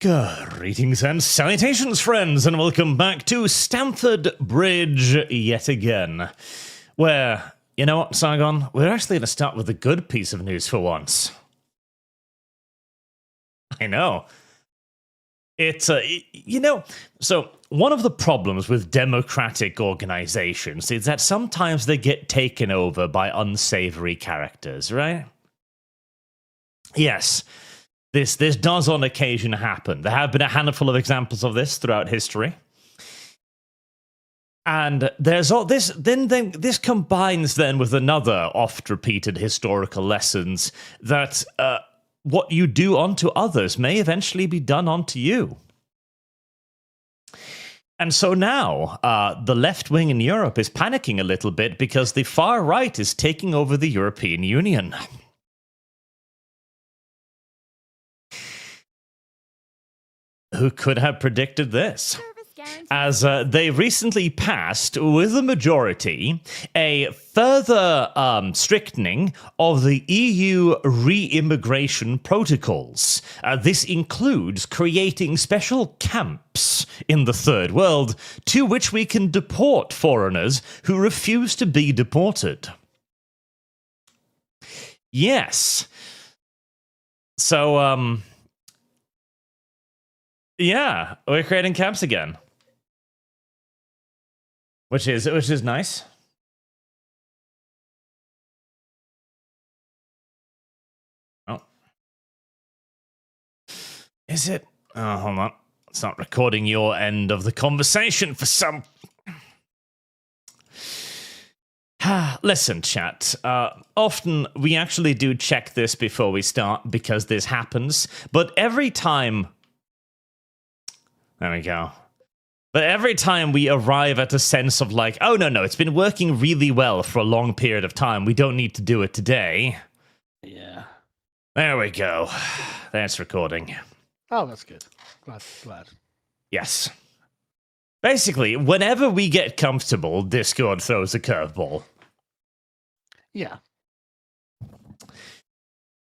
Greetings and salutations, friends, and welcome back to Stamford Bridge yet again. Where, you know what, Sargon? We're actually going to start with a good piece of news for once. I know. So one of the problems with democratic organizations is that sometimes they get taken over by unsavory characters, right? Yes. This does on occasion happen. There have been a handful of examples of this throughout history. And there's all this this combines then with another oft-repeated historical lessons that what you do unto others may eventually be done unto you. And so now, the left wing in Europe is panicking a little bit because the far right is taking over the European Union. Who could have predicted this? As they recently passed, with a majority, a further strictening of the EU re-immigration protocols. This includes creating special camps in the Third World to which we can deport foreigners who refuse to be deported. Yes. So, yeah, we're creating camps again, which is nice. Oh, is it? Oh, hold on. It's not recording your end of the conversation for some. Listen, chat. Often we actually do check this before we start because this happens, but every time. There we go. But every time we arrive at a sense of like, oh, no, it's been working really well for a long period of time. We don't need to do it today. Yeah. There we go. That's recording. Oh, that's good. Glad. Yes. Basically, whenever we get comfortable, Discord throws a curveball. Yeah.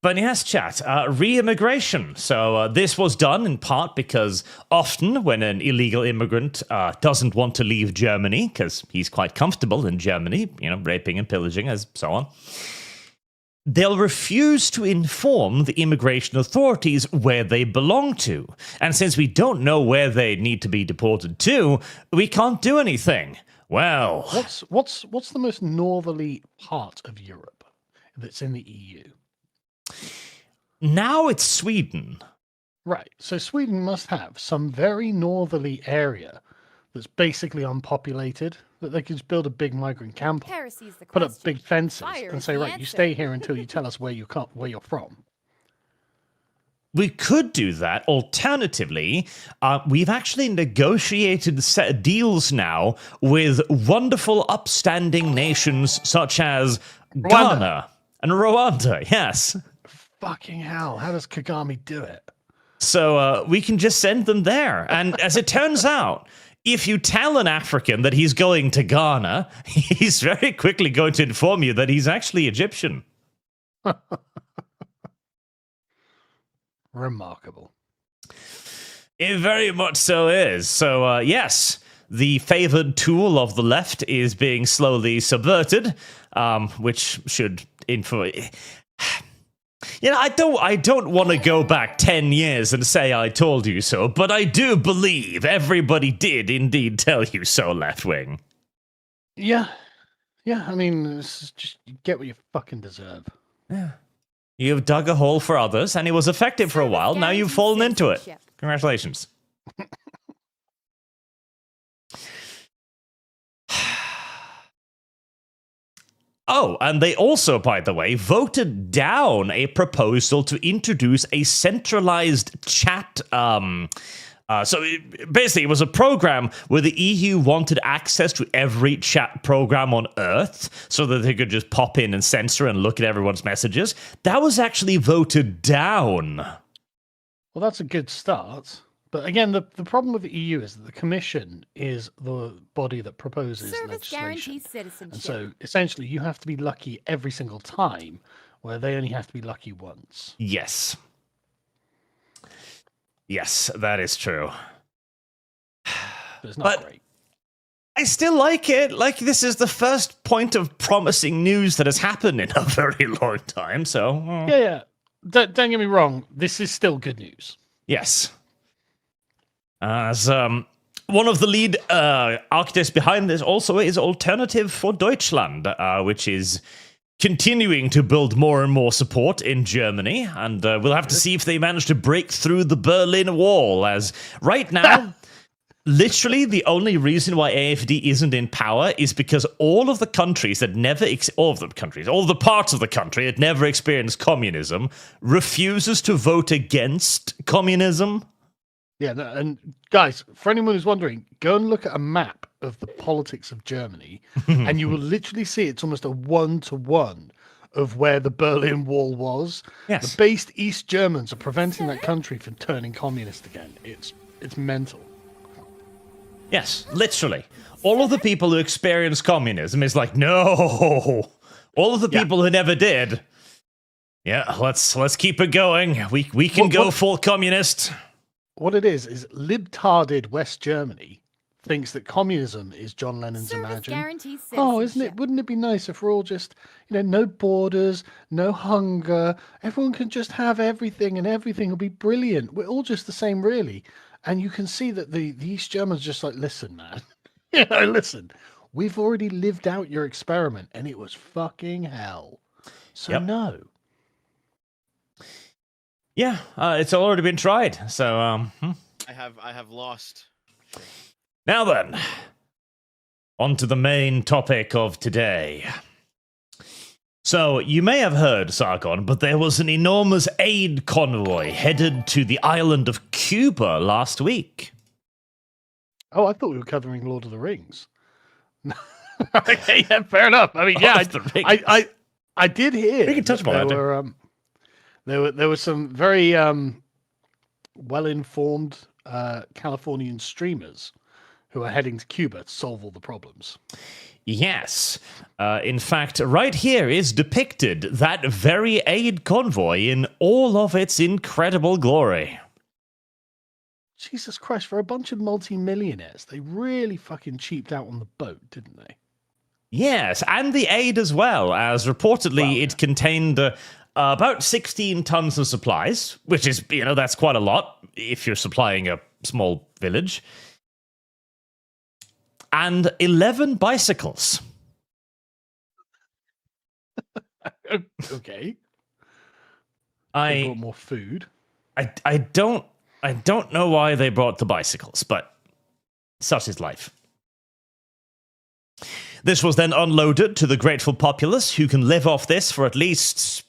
But yes, chat, re-immigration. So this was done in part because often when an illegal immigrant doesn't want to leave Germany, because he's quite comfortable in Germany, raping and pillaging and so on, they'll refuse to inform the immigration authorities where they belong to. And since we don't know where they need to be deported to, we can't do anything. Well... What's the most northerly part of Europe that's in the EU? Now it's Sweden. Right, so Sweden must have some very northerly area that's basically unpopulated, that they could just build a big migrant camp, put up big fences, and say, right, you stay here until you tell us where you're from. We could do that. Alternatively, we've actually negotiated set deals now with wonderful upstanding nations such as Ghana and Rwanda, yes. Fucking hell, how does Kagame do it? So we can just send them there. And as it turns out, if you tell an African that he's going to Ghana, he's very quickly going to inform you that he's actually Egyptian. Remarkable. It very much so is. So, yes, the favored tool of the left is being slowly subverted, which should... I don't want to go back 10 years and say I told you so, but I do believe everybody did indeed tell you so, left wing. Yeah, I mean, it's just you get what you fucking deserve. Yeah. You've dug a hole for others, and it was effective for a while. Now you've fallen into it. Congratulations. Oh, and they also, by the way, voted down a proposal to introduce a centralized chat. Basically, it was a program where the EU wanted access to every chat program on Earth so that they could just pop in and censor and look at everyone's messages. That was actually voted down. Well, that's a good start. But again, the problem with the EU is that the Commission is the body that proposes legislation. And so essentially you have to be lucky every single time, where they only have to be lucky once. Yes. Yes, that is true. It's not great. I still like it. Like, this is the first point of promising news that has happened in a very long time, so... Yeah. Don't get me wrong. This is still good news. Yes. As one of the lead architects behind this also is Alternative for Deutschland, which is continuing to build more and more support in Germany, and we'll have to see if they manage to break through the Berlin Wall, as right now... Literally, the only reason why AfD isn't in power is because all of the countries that all of the parts of the country that never experienced communism refuses to vote against communism. Yeah, and guys, for anyone who's wondering, go and look at a map of the politics of Germany, and you will literally see it's almost a 1-to-1 of where the Berlin Wall was. Yes. The based East Germans are preventing that country from turning communist again. It's mental. Yes, literally. All of the people who experienced communism is like, no. All of the people who never did. Yeah, let's keep it going. We can go full communist. What it is libtarded West Germany thinks that communism is John Lennon's Imagine. Oh, isn't it? Wouldn't it be nice if we're all just, no borders, no hunger. Everyone can just have everything and everything will be brilliant. We're all just the same, really. And you can see that the East Germans just like, listen, man. Listen. We've already lived out your experiment, and it was fucking hell. So no. Yeah, it's already been tried. So I have lost. Now then, on to the main topic of today. So, you may have heard, Sargon, but there was an enormous aid convoy headed to the island of Cuba last week. Oh, I thought we were covering Lord of the Rings. Okay, yeah, fair enough. I mean, I did hear. We can touch upon that. There were some very well-informed Californian streamers who are heading to Cuba to solve all the problems. Yes. In fact, right here is depicted that very aid convoy in all of its incredible glory. Jesus Christ, for a bunch of multi-millionaires, they really fucking cheaped out on the boat, didn't they? Yes, and the aid as well, as reportedly it contained about 16 tons of supplies, which is, that's quite a lot if you're supplying a small village. And 11 bicycles. Okay. They brought more food. I don't know why they brought the bicycles, but such is life. This was then unloaded to the grateful populace, who can live off this for at least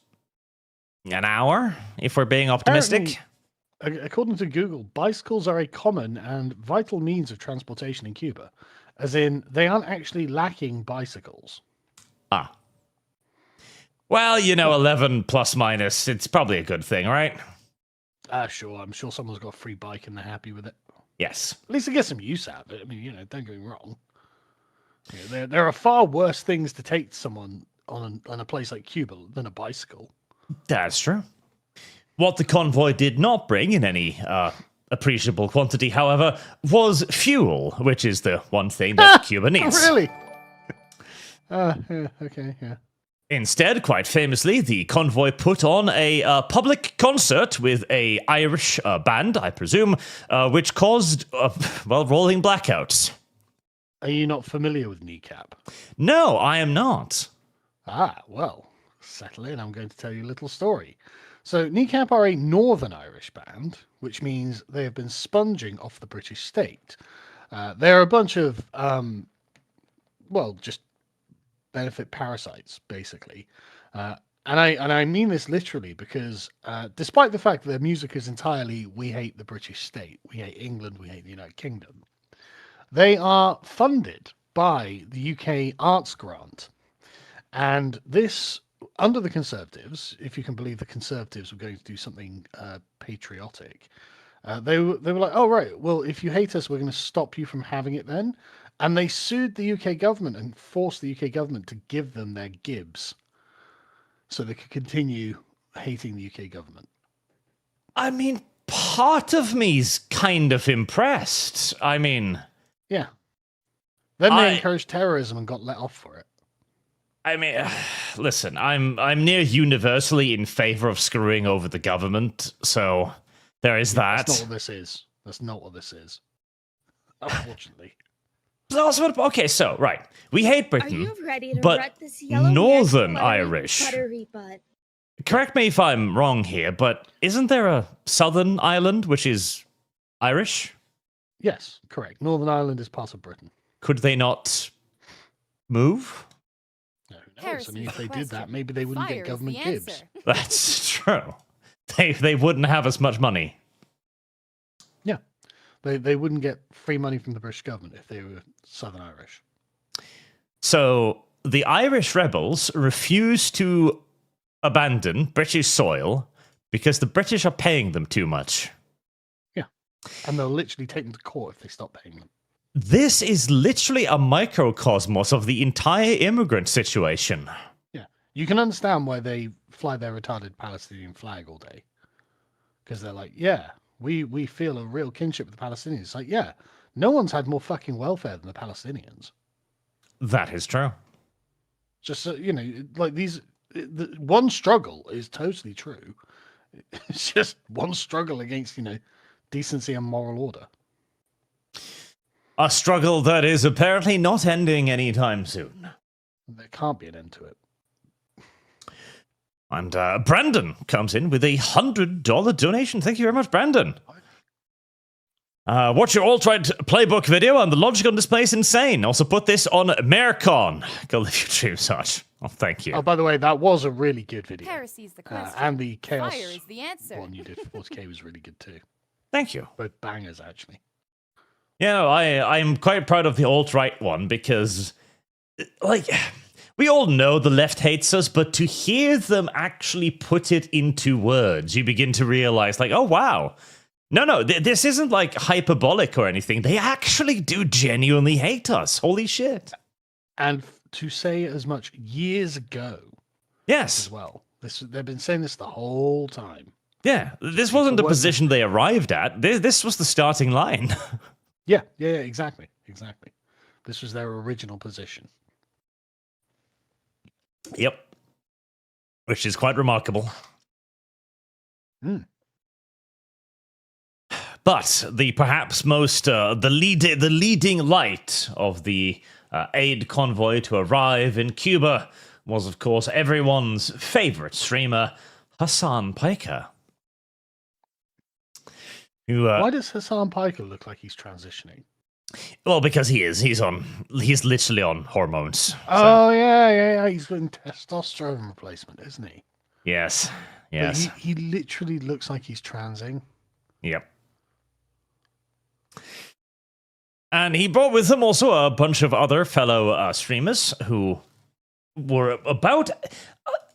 an hour, if we're being optimistic. According to Google, bicycles are a common and vital means of transportation in Cuba. As in, they aren't actually lacking bicycles. Ah. Well, 11 plus minus, it's probably a good thing, right? Sure. I'm sure someone's got a free bike and they're happy with it. Yes. At least they get some use out of it. I mean, don't get me wrong. There are far worse things to take someone on a place like Cuba than a bicycle. That's true. What the convoy did not bring in any appreciable quantity, however, was fuel, which is the one thing that Cuba needs. Really? Okay, yeah. Instead, quite famously, the convoy put on a public concert with a Irish band, I presume, which caused, rolling blackouts. Are you not familiar with Kneecap? No, I am not. Well, settle in. I'm going to tell you a little story. So, Kneecap are a Northern Irish band, which means they have been sponging off the British state. They're a bunch of, just benefit parasites, basically. And I mean this literally because despite the fact that their music is entirely, we hate the British state, we hate England, we hate the United Kingdom, they are funded by the UK Arts Grant. And this, under the Conservatives, if you can believe the Conservatives were going to do something patriotic, they were like, oh, right, well, if you hate us, we're going to stop you from having it then. And they sued the UK government and forced the UK government to give them their gibs so they could continue hating the UK government. I mean, part of me's kind of impressed. I mean... Yeah. Then they encouraged terrorism and got let off for it. I mean, listen, I'm near universally in favor of screwing over the government, so there is that. That's not what this is. That's not what this is. Unfortunately. Okay, so, right. We hate Britain, Are you ready to but wreck this yellow Northern buttery Irish... butt? Correct me if I'm wrong here, but isn't there a Southern Ireland which is Irish? Yes, correct. Northern Ireland is part of Britain. Could they not move? No, who knows? I mean, if they did that, maybe they wouldn't get government gibs. That's true. They wouldn't have as much money. Yeah. They wouldn't get free money from the British government if they were Southern Irish. So the Irish rebels refuse to abandon British soil because the British are paying them too much. Yeah. And they'll literally take them to court if they stop paying them. This is literally a microcosmos of the entire immigrant situation. Yeah. You can understand why they fly their retarded Palestinian flag all day. Because they're like, yeah, we feel a real kinship with the Palestinians. It's like, yeah, no one's had more fucking welfare than the Palestinians. That is true. Just, like one struggle is totally true. It's just one struggle against, decency and moral order. A struggle that is apparently not ending anytime soon. There can't be an end to it. And Brandon comes in with a $100 donation. Thank you very much, Brandon. Watch your alt-right playbook video and the logic on display is insane. Also put this on Americon. Go live your dreams, Sarge. Oh, thank you. Oh, by the way, that was a really good video. Heresy's the question. And the Chaos Fire is the answer. one you did for 40k was really good too. Thank you. Both bangers, actually. Yeah, I'm quite proud of the alt-right one because, we all know the left hates us, but to hear them actually put it into words, you begin to realize, oh, wow. No, this isn't, hyperbolic or anything. They actually do genuinely hate us. Holy shit. And to say as much years ago. Yes. As well. They've been saying this the whole time. Yeah, this wasn't the position they arrived at. This was the starting line. Yeah, exactly. This was their original position. Yep. Which is quite remarkable. But the perhaps most, the leading light of the aid convoy to arrive in Cuba was, of course, everyone's favorite streamer, Hasan Piker. Why does Hasan Piker look like he's transitioning? Well, because he is. He's literally on hormones. So. Oh, yeah. He's getting testosterone replacement, isn't he? Yes. He literally looks like he's transing. Yep. And he brought with him also a bunch of other fellow streamers who were about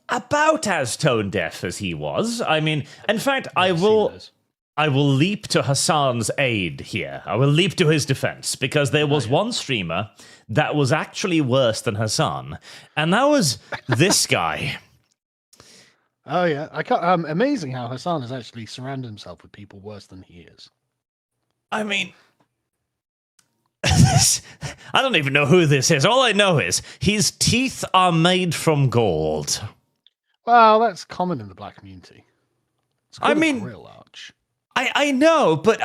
as tone deaf as he was. I mean, in fact, I will leap to Hassan's aid here. I will leap to his defense, because there was one streamer that was actually worse than Hasan, and that was this guy. Oh, yeah. Amazing how Hasan has actually surrounded himself with people worse than he is. I mean, I don't even know who this is. All I know is his teeth are made from gold. Well, that's common in the black community. It's called a grill arch. I know, but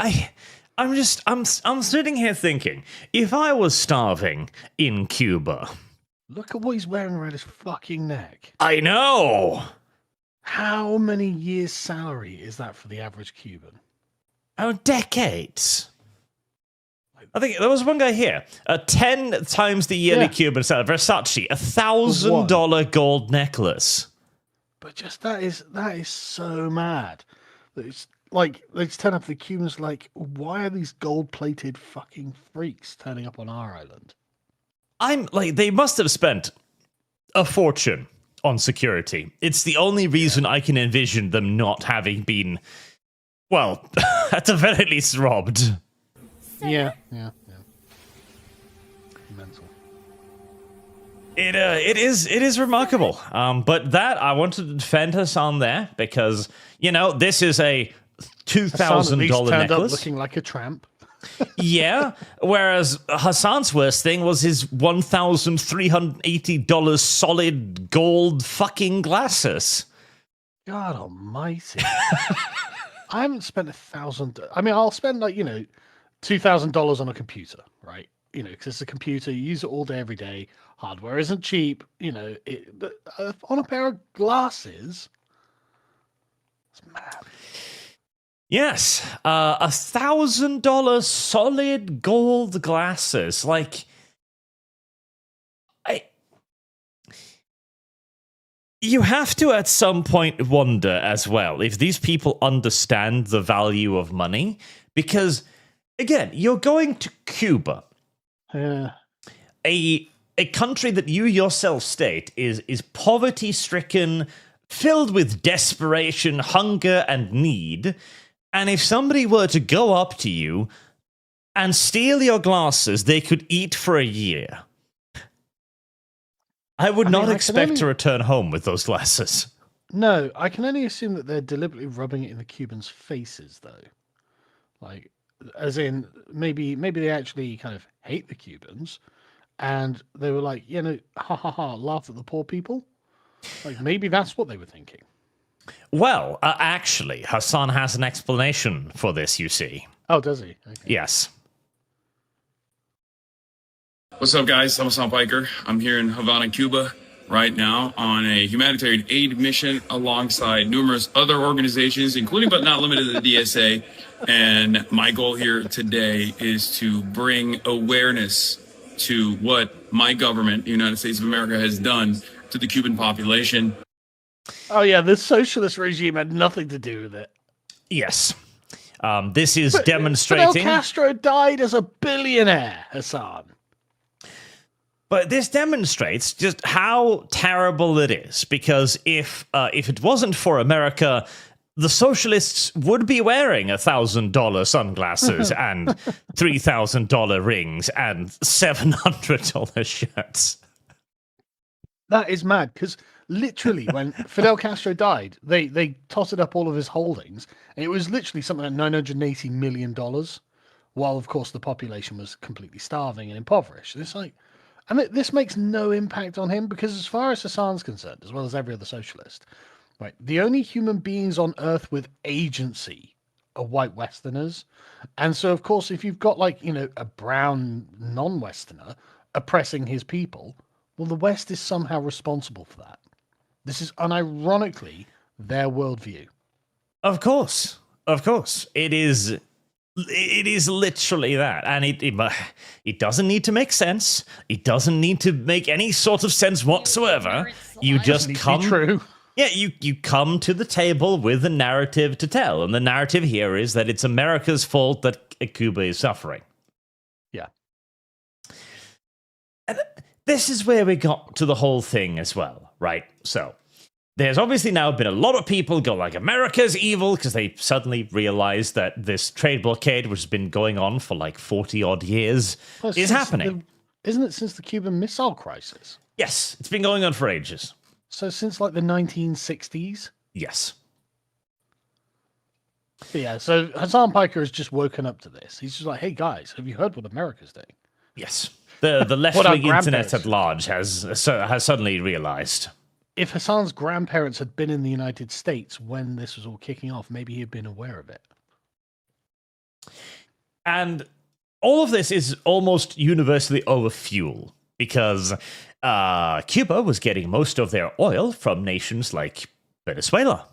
I'm sitting here thinking, if I was starving in Cuba. Look at what he's wearing around his fucking neck. I know. How many years' salary is that for the average Cuban? Oh, decades. I think there was one guy here. 10 times the yearly Cuban salary. Versace, $1,000 gold necklace. But just that is so mad. It's like they just turn up the Cubans like, why are these gold-plated fucking freaks turning up on our island? They must have spent a fortune on security. It's the only reason I can envision them not having been, well, at the very least robbed. Yeah. Mental. It is remarkable. But that I wanted to defend us on there because, this is a $2,000 turned up necklace. looking like a tramp. Yeah, whereas Hasan's worst thing was his $1,380 solid gold fucking glasses. God almighty. I haven't spent $1,000. I mean, I'll spend like, $2,000 on a computer, right? Because it's a computer, you use it all day, every day. Hardware isn't cheap, but on a pair of glasses, it's mad. Yes, $1,000 solid gold glasses. Like, you have to at some point wonder as well if these people understand the value of money, because again, you're going to Cuba, a country that you yourself state is poverty-stricken, filled with desperation, hunger, and need. And if somebody were to go up to you and steal your glasses, they could eat for a year. I would not expect to return home with those glasses. No, I can only assume that they're deliberately rubbing it in the Cubans' faces, though. Like, as in, maybe they actually kind of hate the Cubans, and they were like, ha ha ha, laugh at the poor people. Like, maybe that's what they were thinking. Well, actually, Hasan has an explanation for this, you see. Oh, does he? Okay. Yes. What's up, guys? I'm Hasan Piker. I'm here in Havana, Cuba, right now on a humanitarian aid mission alongside numerous other organizations, including but not limited to the DSA. And my goal here today is to bring awareness to what my government, the United States of America, has done to the Cuban population. Oh, yeah, the socialist regime had nothing to do with it. Yes. This is demonstrating... Fidel Castro died as a billionaire, Hasan. But this demonstrates just how terrible it is, because if it wasn't for America, the socialists would be wearing $1,000 sunglasses and $3,000 rings and $700 shirts. That is mad, because literally when Fidel Castro died, they totted up all of his holdings, and it was literally something like $980 million, while, of course, the population was completely starving and impoverished. It's like, and this makes no impact on him, because as far as Hasan's concerned, as well as every other socialist, right, the only human beings on Earth with agency are white Westerners. And so, of course, if you've got, like, a brown non-Westerner oppressing his people, well, the West is somehow responsible for that. This is unironically their worldview. Of course. It is literally that. And it doesn't need to make sense. It doesn't need to make any sort of sense whatsoever. You just come... True. Yeah, you come to the table with a narrative to tell. And the narrative here is that it's America's fault that Cuba is suffering. Yeah. And this is where we got to the whole thing as well, right? So, there's obviously now been a lot of people go like, America's evil, because they suddenly realized that this trade blockade, which has been going on for like 40-odd years, is happening. Isn't it since the Cuban Missile Crisis? Yes, it's been going on for ages. So since like the 1960s? Yes. But yeah, so Hasan Piker has just woken up to this. He's just like, hey guys, have you heard what America's doing? Yes. The left-wing internet at large has suddenly realized. If Hasan's grandparents had been in the United States when this was all kicking off, maybe he'd been aware of it. And all of this is almost universally over fuel, because Cuba was getting most of their oil from nations like Venezuela,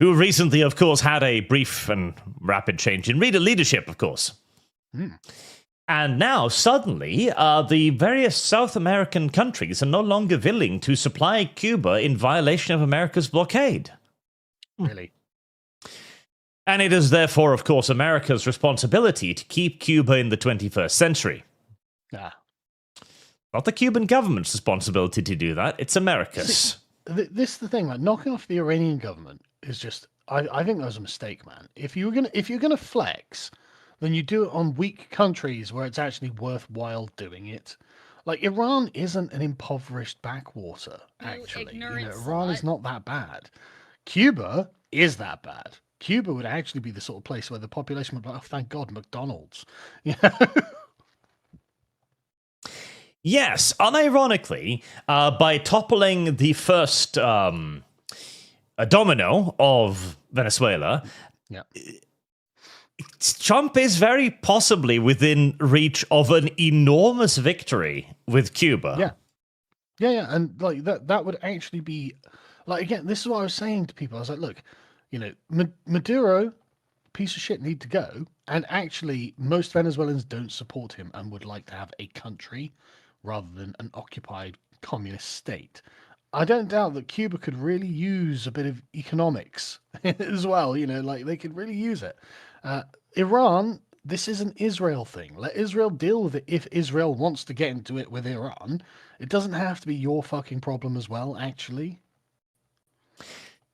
who recently, of course, had a brief and rapid change in leadership, of course. And now, suddenly, the various South American countries are no longer willing to supply Cuba in violation of America's blockade. Really? And it is therefore, of course, America's responsibility to keep Cuba in the 21st century. Not the Cuban government's responsibility to do that, it's America's. See, this is the thing, like, knocking off the Iranian government is just, I think that was a mistake, man. If you're gonna flex, then you do it on weak countries where it's actually worthwhile doing it. Like, Iran isn't an impoverished backwater, actually. Iran is not that bad. Cuba is that bad. Cuba would actually be the sort of place where the population would be like, oh, thank God, McDonald's. Yes, unironically, by toppling the first domino of Venezuela, Yeah. Trump is very possibly within reach of an enormous victory with Cuba. Yeah, and like that would actually be like, again, this is what I was saying to people. I was like, look, Maduro, piece of shit, need to go, and actually most Venezuelans don't support him and would like to have a country rather than an occupied communist state. I don't doubt that Cuba could really use a bit of economics as well. Like they could really use it. Iran, this is an Israel thing. Let Israel deal with it if Israel wants to get into it with Iran. It doesn't have to be your fucking problem as well, actually.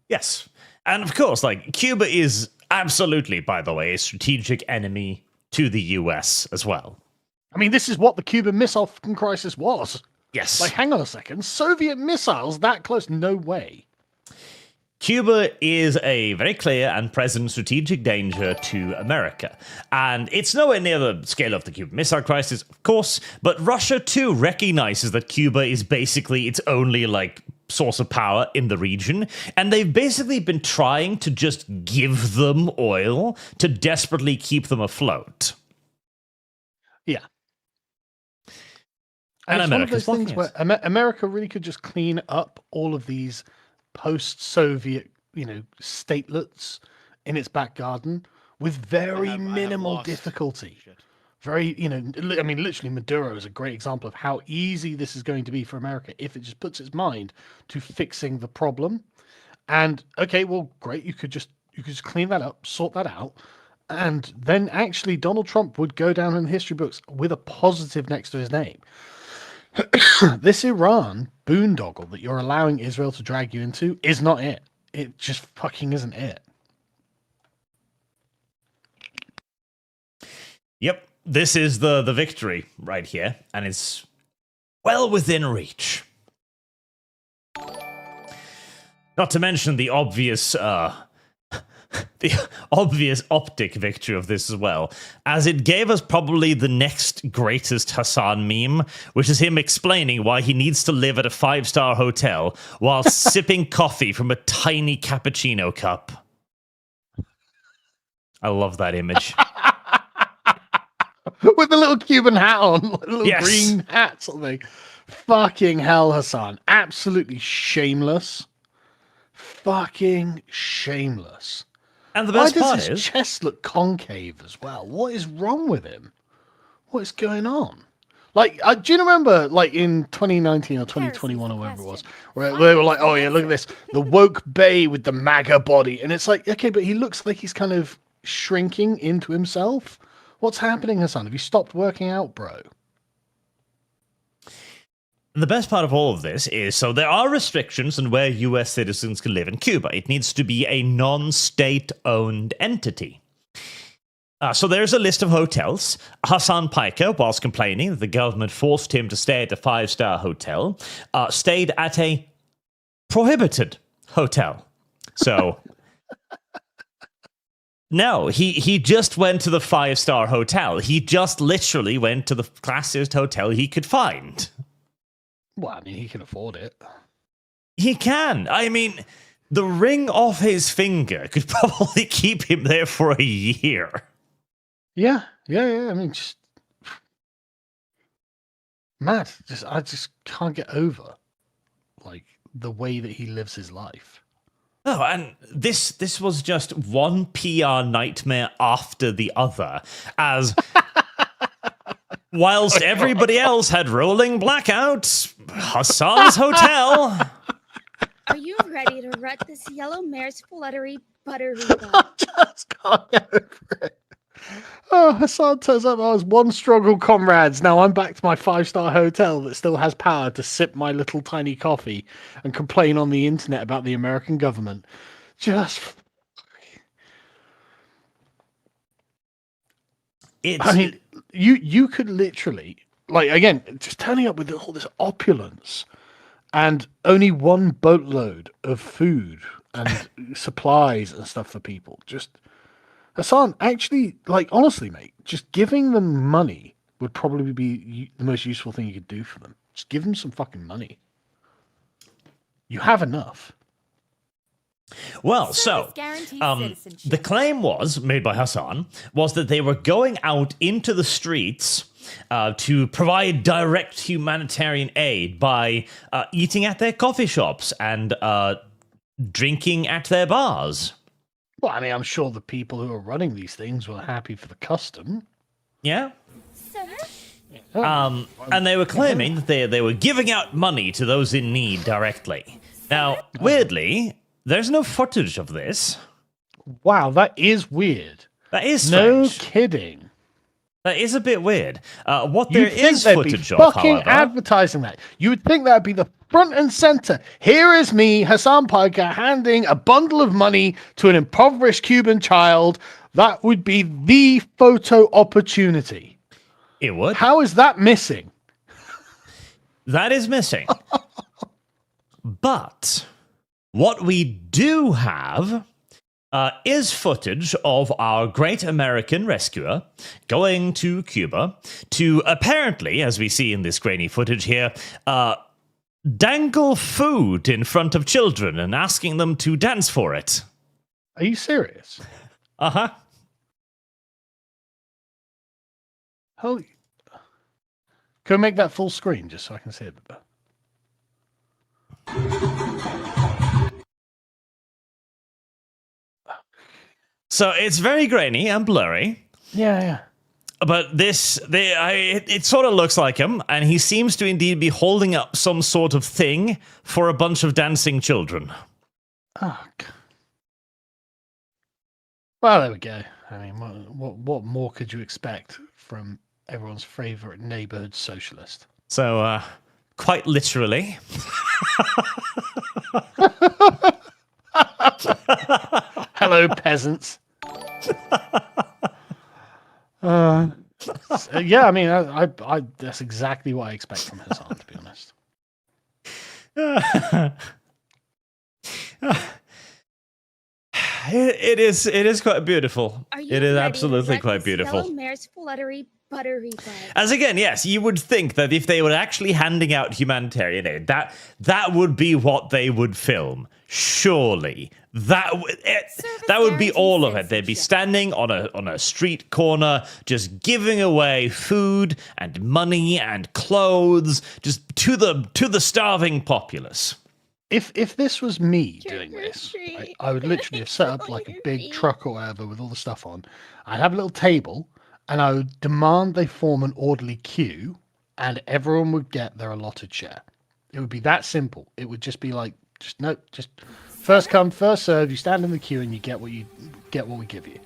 Yes. And of course, like, Cuba is absolutely, by the way, a strategic enemy to the US as well. I mean, this is what the Cuban Missile fucking crisis was. Yes. Like, hang on a second. Soviet missiles that close? No way. Cuba is a very clear and present strategic danger to America. And it's nowhere near the scale of the Cuban Missile Crisis, of course, but Russia too recognizes that Cuba is basically its only, like, source of power in the region, and they've basically been trying to just give them oil to desperately keep them afloat. Yeah. And it's one of those America's things where America really could just clean up all of these post-Soviet, statelets in its back garden with very minimal difficulty. Shit. Very, I mean, literally Maduro is a great example of how easy this is going to be for America if it just puts its mind to fixing the problem. And okay, well, great, you could just clean that up, sort that out, and then actually Donald Trump would go down in the history books with a positive next to his name. This Iran boondoggle that you're allowing Israel to drag you into is not it. It just fucking isn't it. Yep, this is the victory right here, and it's well within reach. Not to mention the obvious optic victory of this as well, as it gave us probably the next greatest Hasan meme, which is him explaining why he needs to live at a 5-star hotel while sipping coffee from a tiny cappuccino cup. I love that image. With a little Cuban hat on, a little Yes. green hat, something. Fucking hell, Hasan. Absolutely shameless. Fucking shameless. And the Why best does part his is, chest look concave as well? What is wrong with him? What is going on? Like, do you remember, like, in 2019 or 2021 or whatever it was, where they were like, oh yeah, look at this, the woke bae with the MAGA body. And it's like, okay, but he looks like he's kind of shrinking into himself. What's happening, Hasan? Have you stopped working out, bro? the best part of all of this is, so there are restrictions on where US citizens can live in Cuba. It needs to be a non-state-owned entity. So there's a list of hotels. Hasan Piker, whilst complaining that the government forced him to stay at a 5-star hotel, stayed at a prohibited hotel. So, no, he just went to the 5-star hotel. He just literally went to the classiest hotel he could find. Well, I mean, he can afford it. He can. I mean, the ring off his finger could probably keep him there for a year. Yeah. I mean, just mad. I just can't get over like the way that he lives his life. Oh, and this was just one PR nightmare after the other, as whilst everybody else had rolling blackouts, Hasan's hotel. Are you ready to rut this yellow mare's fluttery buttery butt? I just can't get over it. Oh, Hasan turns up. I was one struggle, comrades. Now I'm back to my 5-star hotel that still has power to sip my little tiny coffee and complain on the internet about the American government. I mean, you could literally, like, again, just turning up with all this opulence and only one boatload of food and supplies and stuff for people. Just Hasan, actually, like honestly, mate, just giving them money would probably be the most useful thing you could do for them. Just give them some fucking money. You have enough. Well, so the claim was made by Hasan was that they were going out into the streets to provide direct humanitarian aid by eating at their coffee shops and drinking at their bars. Well, I mean, I'm sure the people who are running these things were happy for the custom. Yeah. And they were claiming that they were giving out money to those in need directly. Now, weirdly, there's no footage of this. Wow, that is weird. That is strange. No kidding. That is a bit weird. What there You'd think is they'd footage be of, fucking however, advertising that. You would think that'd be the front and center. Here is me, Hasan Piker, handing a bundle of money to an impoverished Cuban child. That would be the photo opportunity. it would. How is that missing? That is missing. But what we do have is footage of our great American rescuer going to Cuba to apparently, as we see in this grainy footage here, dangle food in front of children and asking them to dance for it. Are you serious? Uh-huh. Holy. Can we make that full screen just so I can see it better? So it's very grainy and blurry. Yeah. But it sort of looks like him, and he seems to indeed be holding up some sort of thing for a bunch of dancing children. Oh, God. Well, there we go. I mean, what more could you expect from everyone's favorite neighborhood socialist? So, quite literally. Hello, peasants. Yeah, I mean, I that's exactly what I expect from Hasan, to be honest. It is quite beautiful. It is absolutely quite beautiful. Mare's fluttery buttery bud. As again, yes, you would think that if they were actually handing out humanitarian aid, that would be what they would film. Surely. That would be all of it. They'd be standing on a street corner, just giving away food and money and clothes, just to the starving populace. If this was me doing this, I would literally have set up like a big truck or whatever with all the stuff on. I'd have a little table, and I would demand they form an orderly queue, and everyone would get their allotted share. It would be that simple. It would just be like, just first come, first serve. You stand in the queue and you get what we give you.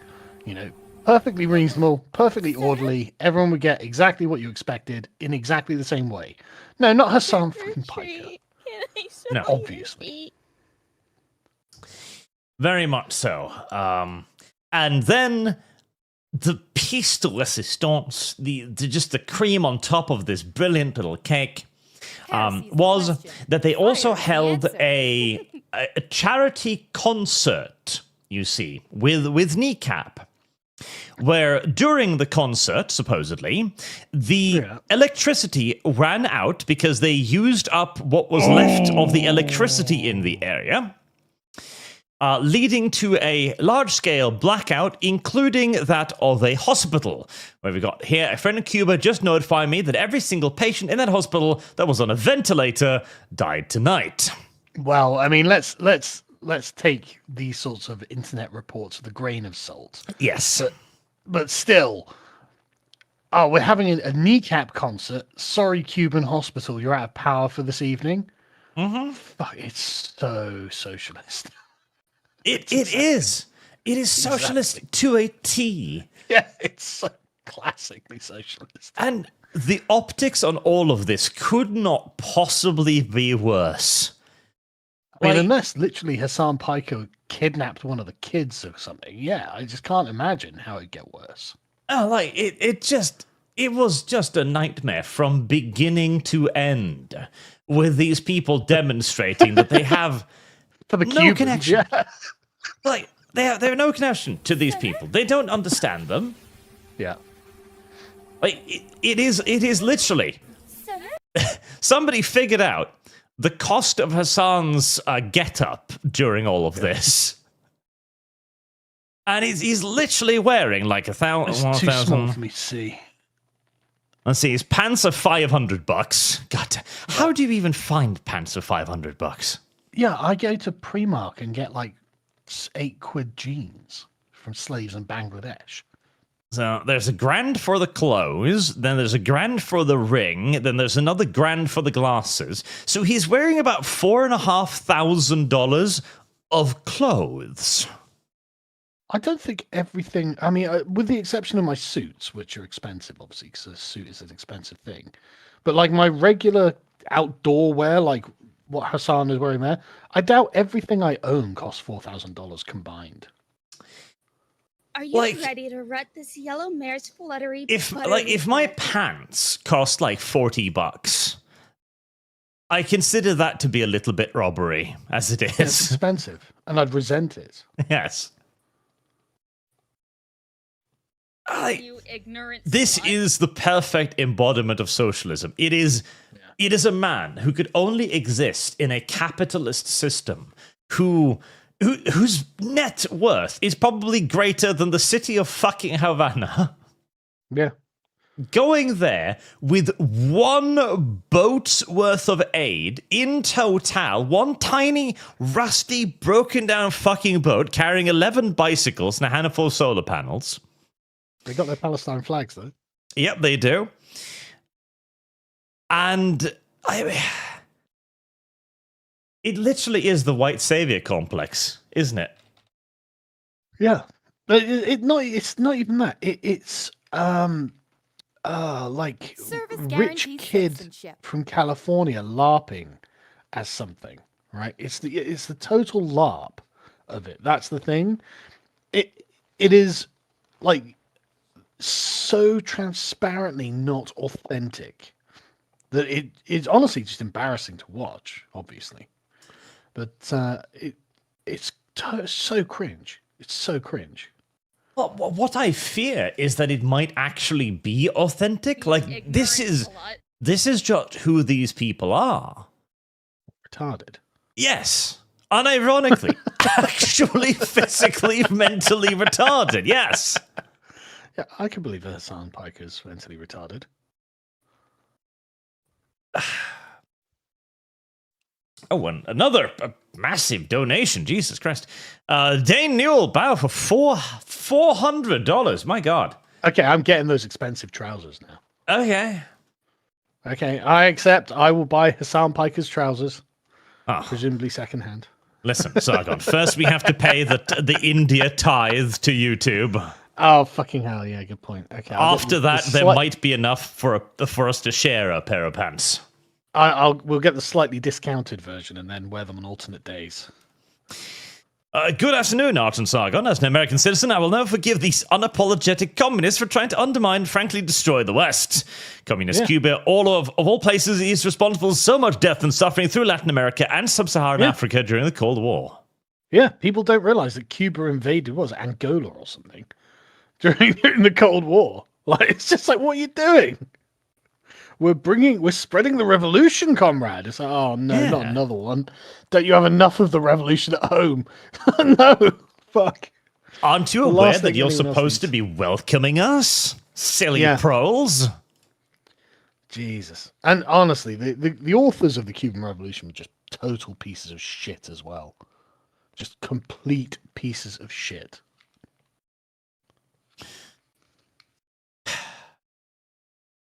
You know, perfectly reasonable, perfectly orderly. Everyone would get exactly what you expected in exactly the same way. No, not Hasan fucking Piker. No, obviously. Very much so. And then the piece de resistance, just the cream on top of this brilliant little cake, was that they also held a charity concert, you see, with Kneecap, where during the concert, supposedly, the electricity ran out because they used up what was left of the electricity in the area, leading to a large-scale blackout, including that of a hospital, where we got here, a friend in Cuba just notified me that every single patient in that hospital that was on a ventilator died tonight. Well, I mean, let's take these sorts of internet reports with a grain of salt. Yes. But still, we're having a Kneecap concert. Sorry, Cuban hospital, you're out of power for this evening. Mm-hmm. Fuck, it's so socialist. It is. It is socialist to a T. Yeah, it's so classically socialist. And the optics on all of this could not possibly be worse. I mean, unless literally Hasan Piker kidnapped one of the kids or something. Yeah, I just can't imagine how it'd get worse. Oh, like, it was just a nightmare from beginning to end, with these people demonstrating that they have For the no Cubans, connection. yeah. Like, they have no connection to these people. They don't understand them. Yeah. Like, it is literally... Somebody figured out the cost of Hasan's get-up during all of this. And he's literally wearing like It's too small for me to see. Let's see, his pants are $500. God, how do you even find pants for $500? Yeah, I go to Primark and get like £8 jeans from slaves in Bangladesh. So there's $1,000 for the clothes, then there's $1,000 for the ring, then there's another $1,000 for the glasses. So he's wearing about $4,500 of clothes. I don't think everything. I mean, with the exception of my suits, which are expensive, obviously, because a suit is an expensive thing. But like my regular outdoor wear, like what Hasan is wearing there, I doubt everything I own costs $4,000 combined. Are you ready to rut this yellow mare's fluttery? If my pants cost like $40, I consider that to be a little bit robbery, as it is. It's expensive, and I'd resent it. Yes. You ignorant This is the perfect embodiment of socialism. It is a man who could only exist in a capitalist system whose net worth is probably greater than the city of fucking Havana. Yeah. Going there with one boat's worth of aid in total, one tiny, rusty, broken down fucking boat carrying 11 bicycles and a handful of solar panels. They got their Palestine flags, though. Yep, they do. And it literally is the white savior complex, isn't it? Yeah, but it's not even that. It's like rich kid from California LARPing as something, right? It's the total LARP of it. That's the thing. It is like so transparently not authentic that it's honestly just embarrassing to watch, obviously. But it's so cringe. It's so cringe. Well, what I fear is that it might actually be authentic. Like this is just who these people are. Retarded. Yes. Unironically. Actually physically, mentally retarded. Yes. Yeah, I can believe that Hasan Piker's mentally retarded. Oh, and another massive donation. Jesus Christ. Dane Newell, bow for $400. My God. Okay, I'm getting those expensive trousers now. Okay. Okay, I accept. I will buy Hasan Piker's trousers. Oh. Presumably secondhand. Listen, Sargon, first we have to pay the India tithe to YouTube. Oh, fucking hell, yeah, good point. Okay. After that, there might be enough for us to share a pair of pants. We'll get the slightly discounted version and then wear them on alternate days. Good afternoon, Arch and Sargon. As an American citizen, I will never forgive these unapologetic communists for trying to undermine, frankly destroy the West. Communist Cuba, of all places, is responsible for so much death and suffering through Latin America and sub-Saharan Africa during the Cold War. Yeah, people don't realize that Cuba invaded, Angola or something, during the Cold War. Like, it's just like, what are you doing? We're spreading the revolution, comrade. It's like, oh no, not another one. Don't you have enough of the revolution at home? No, fuck. Aren't you aware that you're supposed to be welcoming us? Silly proles. Jesus. And honestly, the authors of the Cuban Revolution were just total pieces of shit as well. Just complete pieces of shit.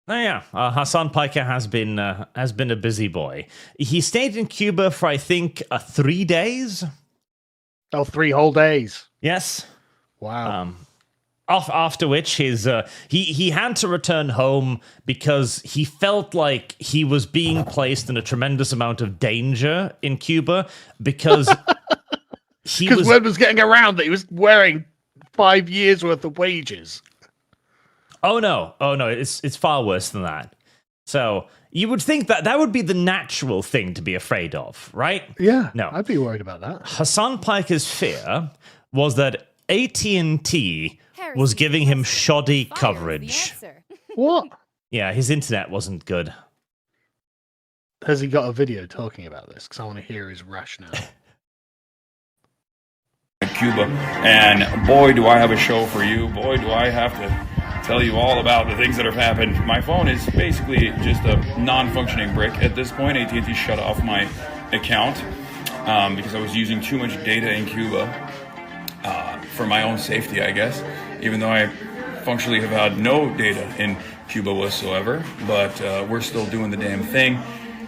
Oh yeah, Hasan Piker has been a busy boy. He stayed in Cuba for I think 3 days. Oh, 3 whole days. Yes. Wow. After which he had to return home because he felt like he was being placed in a tremendous amount of danger in Cuba because word was getting around that he was wearing 5 years worth of wages. Oh no, it's far worse than that. So You would think that that would be the natural thing to be afraid of, right? Yeah, No. I'd be worried about that. Hasan Piker's fear was that AT&T was giving him shoddy coverage. What? Yeah, his internet wasn't good. Has he got a video talking about this? Because I want to hear his rationale. Cuba, and boy, do I have a show for you. Boy, do I have to tell you all about the things that have happened. My phone is basically just a non-functioning brick at this point. AT&T shut off my account because I was using too much data in Cuba for my own safety, I guess, even though I functionally have had no data in Cuba whatsoever, but we're still doing the damn thing.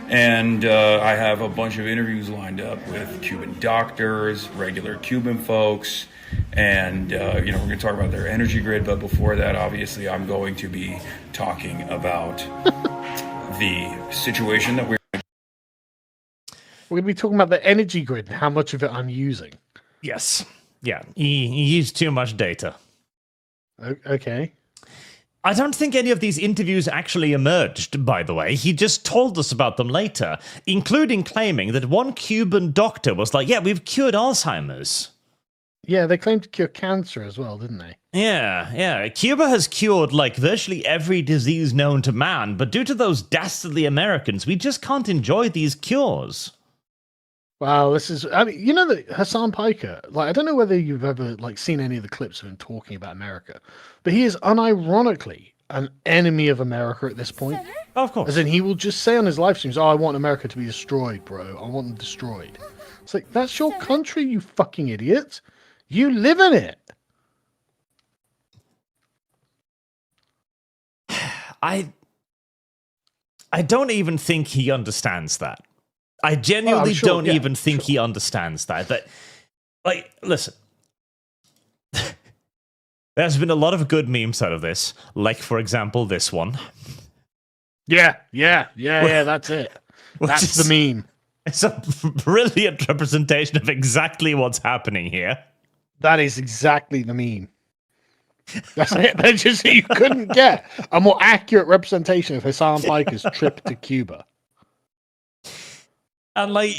And I have a bunch of interviews lined up with Cuban doctors, regular Cuban folks, and we're going to talk about their energy grid. But before that, obviously, I'm going to be talking about the situation that we're going to be talking about the energy grid and how much of it I'm using. Yes. Yeah, he used too much data. Okay. I don't think any of these interviews actually emerged, by the way. He just told us about them later, including claiming that one Cuban doctor was like, yeah, we've cured Alzheimer's. Yeah, they claimed to cure cancer as well, didn't they? Yeah. Cuba has cured, like, virtually every disease known to man, but due to those dastardly Americans, we just can't enjoy these cures. Wow, this is... I mean, you know that Hasan Piker, like, I don't know whether you've ever, like, seen any of the clips of him talking about America, but he is unironically an enemy of America at this point. Oh, of course. As in, he will just say on his live streams, I want America to be destroyed, bro. I want them destroyed. It's like, that's your country, you fucking idiot. You live in it. I don't even think he understands that. I genuinely don't even think he understands that. That, like, listen. There's been a lot of good memes out of this. Like, for example, this one. Yeah, that's it. That's the meme. It's a brilliant representation of exactly what's happening here. That is exactly the meme. That's it. That's just you couldn't get a more accurate representation of Hasan Piker's trip to Cuba. And like,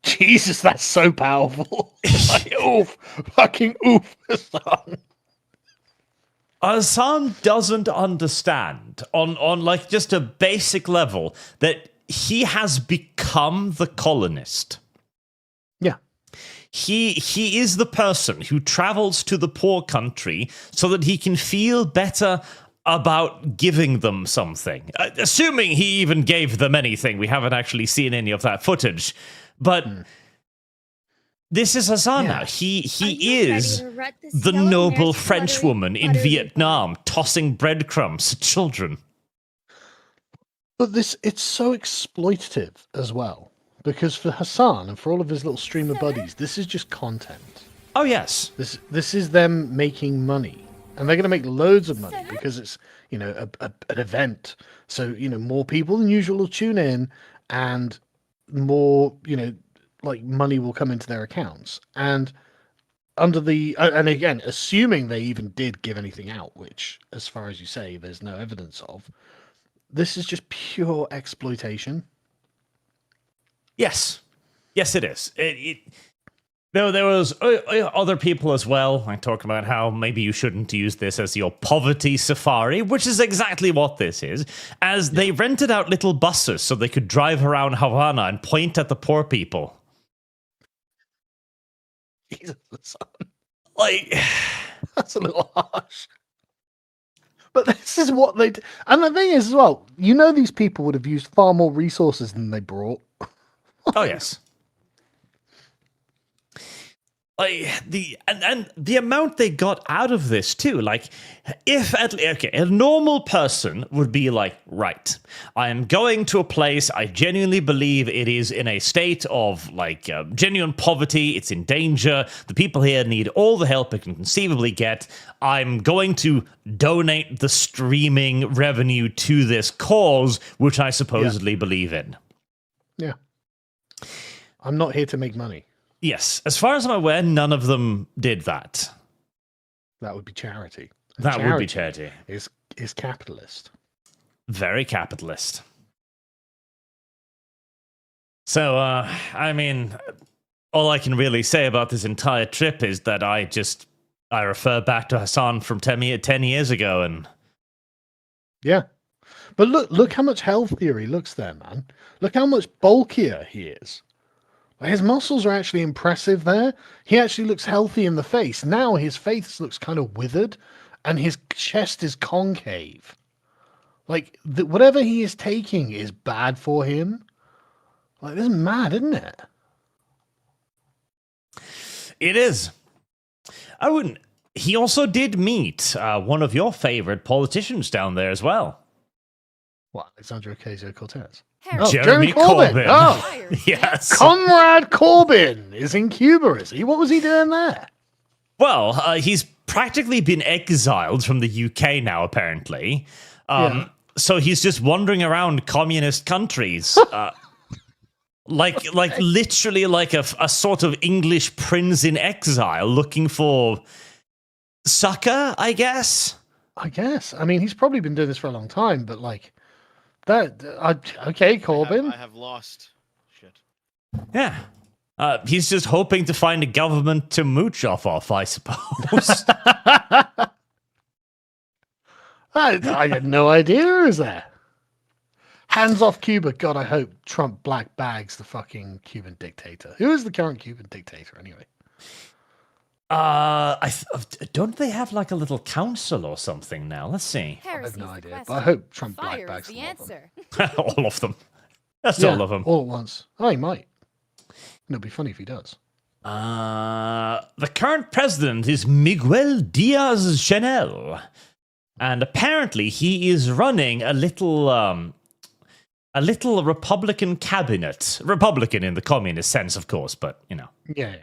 Jesus, that's so powerful. Like, oof, fucking oof, Hasan. Hasan doesn't understand on like just a basic level that he has become the colonist. Yeah. He is the person who travels to the poor country so that he can feel better about giving them something. Assuming he even gave them anything. We haven't actually seen any of that footage. But this is Hasan now. He is the noble French woman in Vietnam tossing breadcrumbs at children. But it's so exploitative as well. Because for Hasan and for all of his little streamer buddies, this is just content. Oh, yes. This is them making money. And they're going to make loads of money because it's, an event. So, more people than usual will tune in and more, money will come into their accounts. And and again, assuming they even did give anything out, which, as far as you say, there's no evidence of, this is just pure exploitation. Yes, it is. There was other people as well. I talk about how maybe you shouldn't use this as your poverty safari, which is exactly what this is. As they rented out little buses so they could drive around Havana and point at the poor people. Jesus, like, that's a little harsh. But this is what they... And the thing is as well, these people would have used far more resources than they brought. Oh, yes. Like the amount they got out of this too. Like, if a normal person would be like, right, I am going to a place I genuinely believe it is in a state of like genuine poverty. It's in danger. The people here need all the help it can conceivably get. I'm going to donate the streaming revenue to this cause, which I supposedly believe in. Yeah. I'm not here to make money. Yes, as far as I'm aware, none of them did that. That would be charity. That would be charity. Is capitalist. Very capitalist. So, I mean, all I can really say about this entire trip is that I refer back to Hasan from 10 years ago, and yeah. But look how much healthier he looks there, man. Look how much bulkier he is. His muscles are actually impressive there. He actually looks healthy in the face. Now his face looks kind of withered, and his chest is concave. Like, whatever he is taking is bad for him. Like, this is mad, isn't it? it is. I wouldn't. He also did meet one of your favorite politicians down there as well. What, Alexandria Ocasio-Cortez? Oh, Jeremy Corbyn. Oh, yes. Comrade Corbyn is in Cuba, is he? What was he doing there? Well, he's practically been exiled from the UK now, apparently. So he's just wandering around communist countries. Like literally like a sort of English prince in exile looking for succor, I guess. I mean, he's probably been doing this for a long time, but like that. Okay, Corbyn. I have lost. Shit. Yeah. He's just hoping to find a government to mooch off, I suppose. I had no idea, is there? Hands off Cuba. God, I hope Trump black bags the fucking Cuban dictator. Who is the current Cuban dictator, anyway? Don't they have like a little council or something now? Let's see. I have no idea, but I hope Trump black bags the answer. All of them. That's all of them. All at once. Oh, he might. It'll be funny if he does. The current president is Miguel Diaz-Canel. And apparently he is running a little Republican cabinet. Republican in the communist sense, of course, but, you know. Yeah.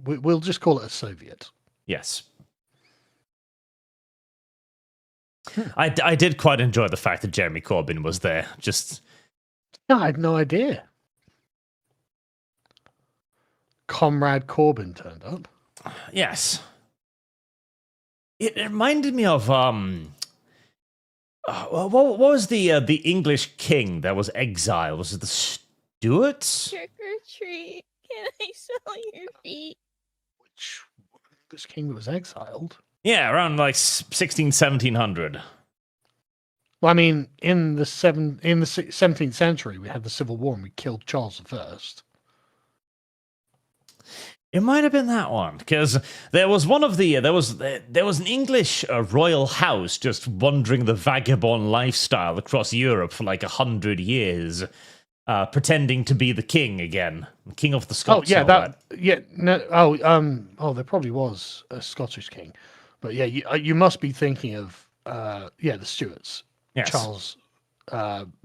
We'll just call it a Soviet. Yes. I did quite enjoy the fact that Jeremy Corbyn was there. I had no idea. Comrade Corbyn turned up. Yes. It reminded me of what was the English king that was exiled? Was it the Stuarts? Trick or treat. Can I smell your feet? Which English king that was exiled? Yeah, around like 1700. Well, I mean, in the 17th century, we had the Civil War and we killed Charles I. It might have been that one, because there was there was an English royal house just wandering the vagabond lifestyle across Europe for like 100 years, pretending to be the king again, king of the Scots. Oh yeah, there probably was a Scottish king, but yeah, you must be thinking of the Stuarts. Yes. Charles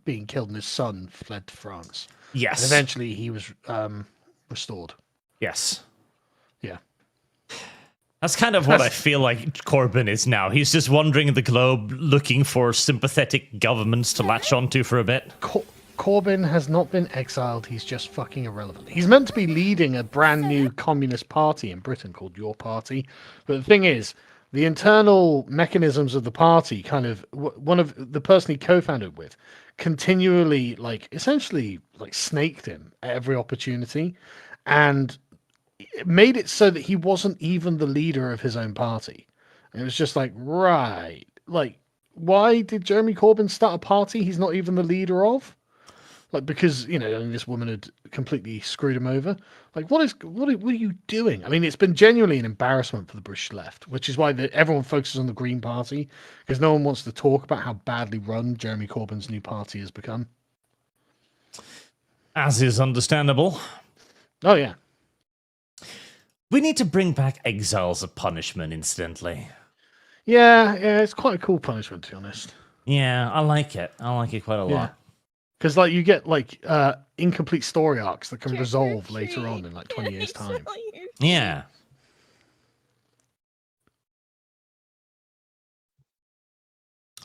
being killed and his son fled to France. Yes, and eventually he was restored. Yes. Yeah. That's kind of what I feel like Corbyn is now. He's just wandering the globe looking for sympathetic governments to latch onto for a bit. Corbyn has not been exiled. He's just fucking irrelevant. He's meant to be leading a brand new communist party in Britain called Your Party. But the thing is, the internal mechanisms of the party one of the person he co-founded with continually, essentially snaked him at every opportunity. And it made it so that he wasn't even the leader of his own party. And it was just why did Jeremy Corbyn start a party he's not even the leader of? Because, this woman had completely screwed him over. What are you doing? I mean, it's been genuinely an embarrassment for the British left, which is why everyone focuses on the Green Party, because no one wants to talk about how badly run Jeremy Corbyn's new party has become. As is understandable. Oh, yeah. We need to bring back exiles of punishment, incidentally. Yeah, it's quite a cool punishment, to be honest. Yeah, I like it. I like it quite a lot. Because you get incomplete story arcs that can resolve later on in 20 years' time. Yeah.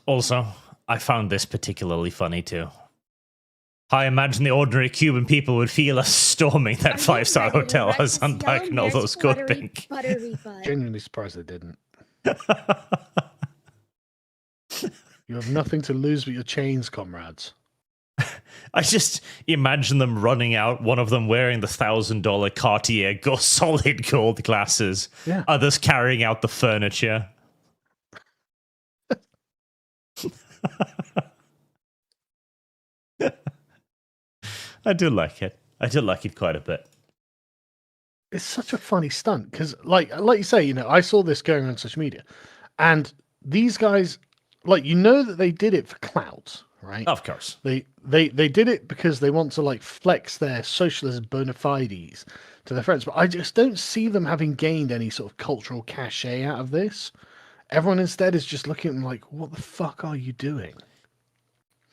Also, I found this particularly funny too. I imagine the ordinary Cuban people would feel us storming that 5-star hotel as Hasan and all those good pink. Genuinely surprised they didn't. You have nothing to lose but your chains, comrades. I just imagine them running out, one of them wearing the $1,000 Cartier solid gold glasses, others carrying out the furniture. I do like it. I do like it quite a bit. It's such a funny stunt because, like you say, you know, I saw this going on social media, and these guys, like, you know, that they did it for clout, right? Of course, they did it because they want to like flex their socialist bona fides to their friends. But I just don't see them having gained any sort of cultural cachet out of this. Everyone instead is just looking at them like, "What the fuck are you doing?"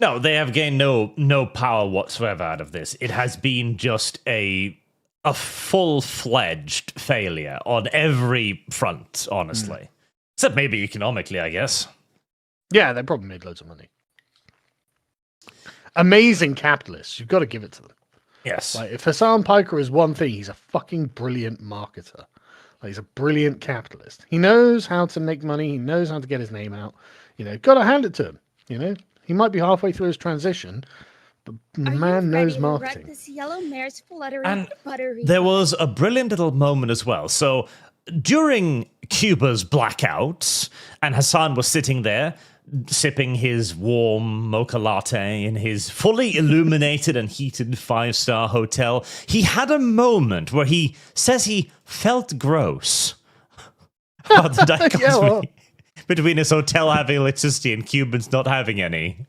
No, they have gained no power whatsoever out of this. It has been just a full-fledged failure on every front, honestly. Except maybe economically, I guess. Yeah, they probably made loads of money. Amazing capitalists. You've got to give it to them. Yes. Like, if Hasan Piker is one thing, he's a fucking brilliant marketer. Like, he's a brilliant capitalist. He knows how to make money. He knows how to get his name out. You know, got to hand it to him. You know, he might be halfway through his transition, but the man knows marketing. This yellow mare's And there was a brilliant little moment as well. So during Cuba's blackouts, and Hasan was sitting there sipping his warm mocha latte in his fully illuminated and heated 5-star hotel, he had a moment where he says he felt gross about the dichotomy between his hotel having electricity and Cubans not having any.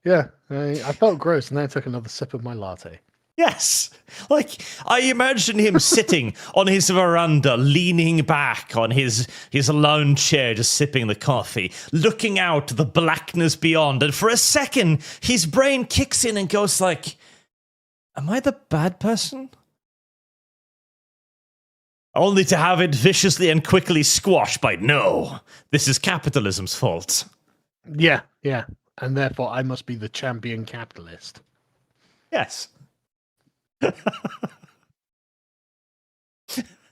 Yeah, I felt gross, and then I took another sip of my latte. Yes. Like, I imagine him sitting on his veranda, leaning back on his lounge chair, just sipping the coffee, looking out the blackness beyond, and for a second, his brain kicks in and goes like, am I the bad person? Only to have it viciously and quickly squashed by, no, this is capitalism's fault. Yeah. And therefore, I must be the champion capitalist. Yes.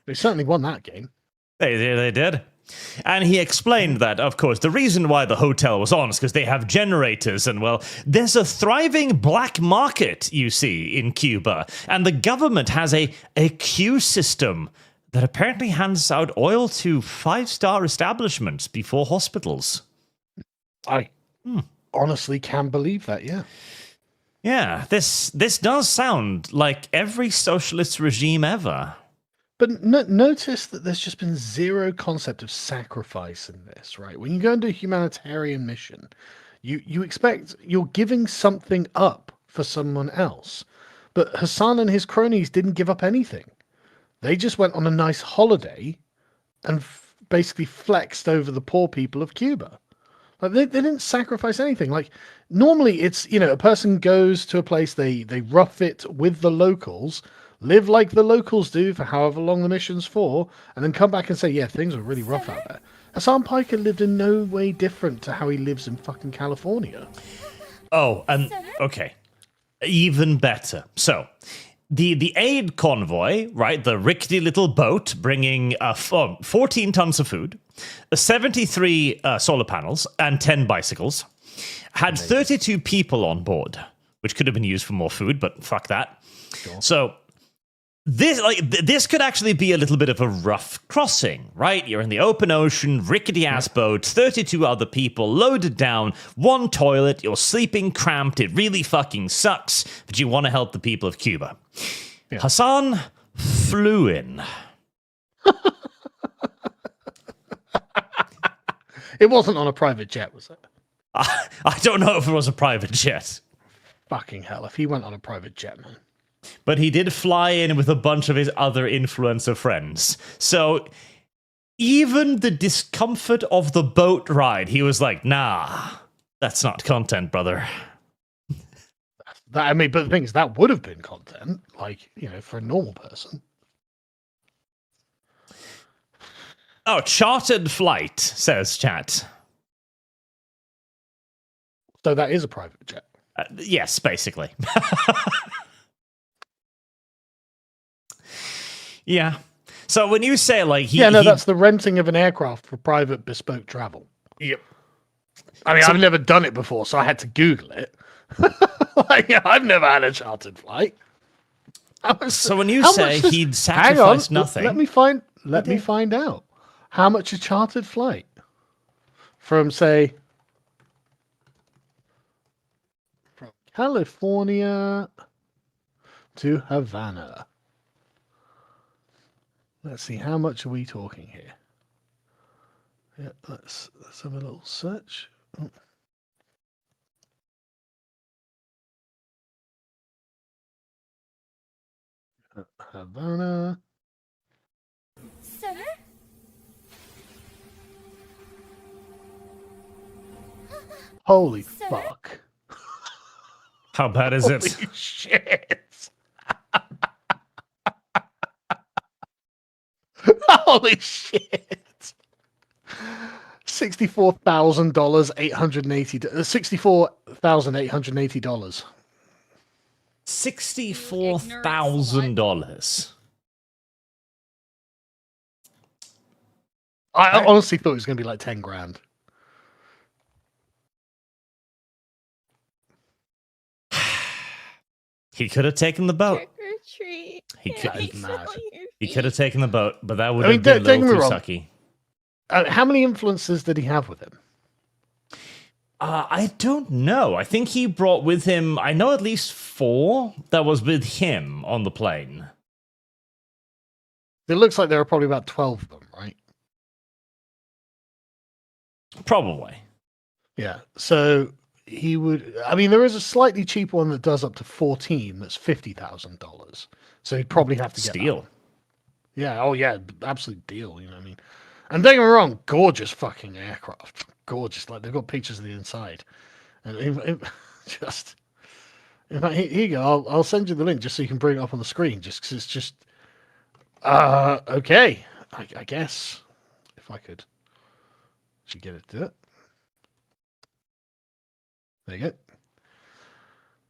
They certainly won that game. They did. And he explained that, of course, the reason why the hotel was on is because they have generators, and, well, there's a thriving black market, you see, in Cuba, and the government has a queue system that apparently hands out oil to 5-star establishments before hospitals. I honestly can believe that, yeah. Yeah, this does sound like every socialist regime ever. But notice that there's just been zero concept of sacrifice in this, right? When you go and do a humanitarian mission, you expect you're giving something up for someone else. But Hasan and his cronies didn't give up anything. They just went on a nice holiday and basically flexed over the poor people of Cuba. Like, they didn't sacrifice anything. Like, normally it's, you know, a person goes to a place, they rough it with the locals, live like the locals do for however long the mission's for, and then come back and say, yeah, things were really rough out there. Hasan Piker lived in no way different to how he lives in fucking California. Oh, and okay. Even better. So, the aid convoy, right, the rickety little boat bringing 14 tons of food, 73 solar panels, and 10 bicycles, had 32 people on board, which could have been used for more food, but fuck that. Sure. So this could actually be a little bit of a rough crossing, right? You're in the open ocean, rickety-ass boat, 32 other people, loaded down, one toilet, you're sleeping cramped, it really fucking sucks, but you want to help the people of Cuba. Yeah. Hasan flew in. It wasn't on a private jet, was it? I don't know if it was a private jet. Fucking hell, if he went on a private jet, man. But he did fly in with a bunch of his other influencer friends. So even the discomfort of the boat ride, he was like, nah, that's not content, brother. I mean, but the thing is, that would have been content, like, you know, for a normal person. Oh, chartered flight, says chat. So that is a private jet. Yes, basically. Yeah. So when you say like that's the renting of an aircraft for private bespoke travel. Yep. I mean, I've never done it before, so I had to Google it. Like, I've never had a chartered flight. So when you How say much does- he'd Hang on, sacrifice nothing, let me find out. How much a chartered flight from, say, from California to Havana? Let's see, how much are we talking here? Yeah, let's have a little search. Oh. Havana. Sir? Holy Sir? fuck. how bad is it? Holy shit. Holy shit. $64,000, $880. $64,880. $64,000. I honestly thought it was going to be like 10 grand. He could have taken the boat. Trick or treat. He could. That is mad. He could have taken the boat, but that would I have mean, been a don't little get too me wrong. sucky. How many influences did he have with him? I don't know. I think he brought with him, I know at least 4 that was with him on the plane. It looks like there were probably about 12 of them, right? Probably. Yeah. So he would. I mean, there is a slightly cheaper one that does up to 14. That's $50,000. So he'd probably have to get that Steal. one. Yeah. Oh yeah. Absolute deal. You know what I mean? And don't get me wrong. Gorgeous fucking aircraft. Gorgeous. Like they've got pictures of the inside. And just. In fact, here you go. I'll send you the link just so you can bring it up on the screen. Just because it's just. Okay. I guess if I could. Should get it to it. There you go.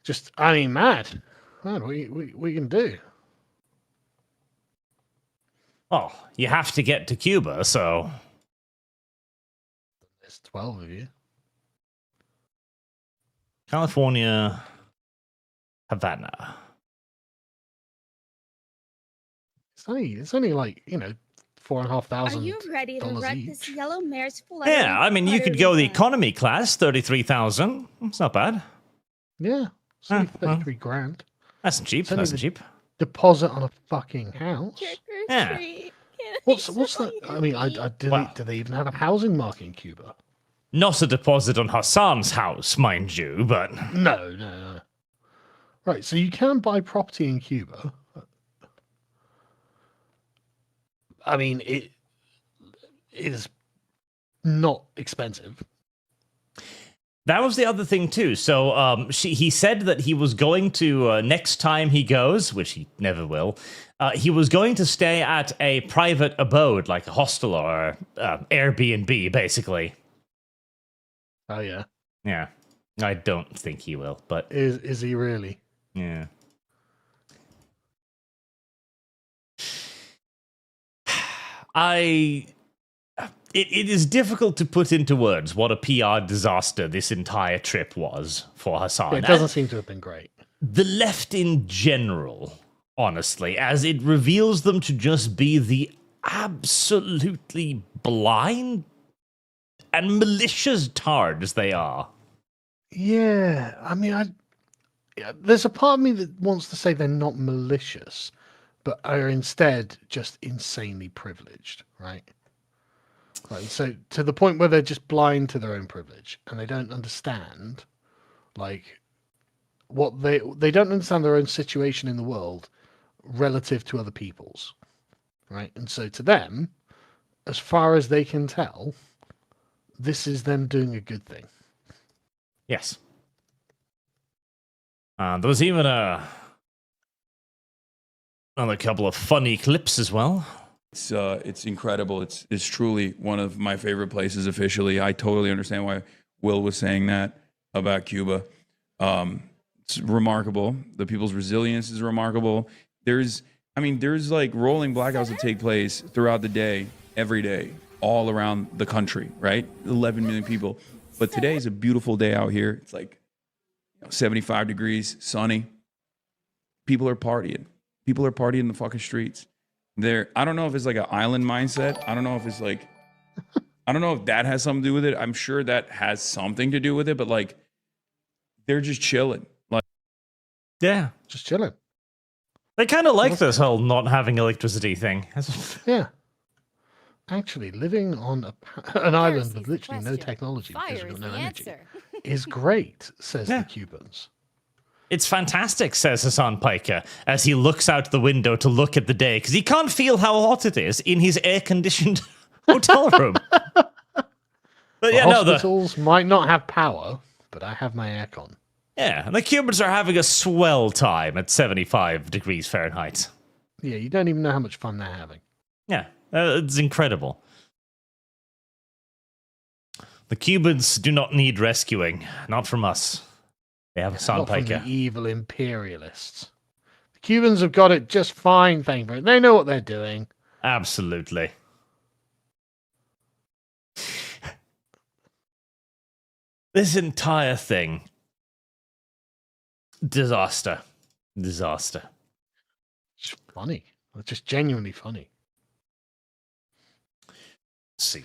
Just, I mean, mad. Man, we can do. Oh, you have to get to Cuba, so There's 12 of you. California, Havana. It's only like, $4,500. Are you ready to wreck each. this yellow mare's fluttering Yeah, I mean, you could go the buttery economy class, 33,000. It's not bad. Yeah. It's only well. 33 grand. That's cheap. It's only That's the- cheap. Deposit on a fucking house. Trick or Yeah. treat. What's that? I mean, do they even have a housing market in Cuba? Not a deposit on Hassan's house, mind you, but No. Right, so you can buy property in Cuba. I mean, it is not expensive. that was the other thing too. So he said that he was going to, next time he goes, which he never will, he was going to stay at a private abode, like a hostel or Airbnb, basically. Oh yeah, Yeah. I don't think he will, but is he really? yeah. It is difficult to put into words what a PR disaster this entire trip was for Hasan. It doesn't seem to have been great. The left in general, honestly, as it reveals them to just be the absolutely blind and malicious tards they are. Yeah, I mean, there's a part of me that wants to say they're not malicious, but are instead just insanely privileged, right? Right. So to the point where they're just blind to their own privilege and they don't understand, like, what they don't understand their own situation in the world relative to other people's, right? And so to them, as far as they can tell, this is them doing a good thing. Yes. There was even another couple of funny clips as well. It's incredible. It's truly one of my favorite places officially. I totally understand why Will was saying that about Cuba. It's remarkable. The people's resilience is remarkable. There's like rolling blackouts that take place throughout the day, every day, all around the country, right? 11 million people. But today is a beautiful day out here. It's like, 75 degrees, sunny. People are partying. People are partying in the fucking streets. I don't know if it's like an island mindset. I don't know if it's like, I don't know if that has something to do with it. I'm sure that has something to do with it, but like, they're just chilling. Like, yeah, just chilling. They kind of like this whole not having electricity thing. Yeah. Actually, living on an island with literally no technology because we've got no energy is great, says the Cubans. It's fantastic, says Hasan Piker, as he looks out the window to look at the day, because he can't feel how hot it is in his air-conditioned hotel room. But yeah, hospitals might not have power, but I have my aircon. Yeah, and the Cubans are having a swell time at 75 degrees Fahrenheit. Yeah, you don't even know how much fun they're having. Yeah, it's incredible. The Cubans do not need rescuing, not from us. They have Hasan Piker. From the evil imperialists. The Cubans have got it just fine, thank you. They know what they're doing. Absolutely. This entire thing. Disaster. Disaster. It's funny. It's just genuinely funny. Let's see.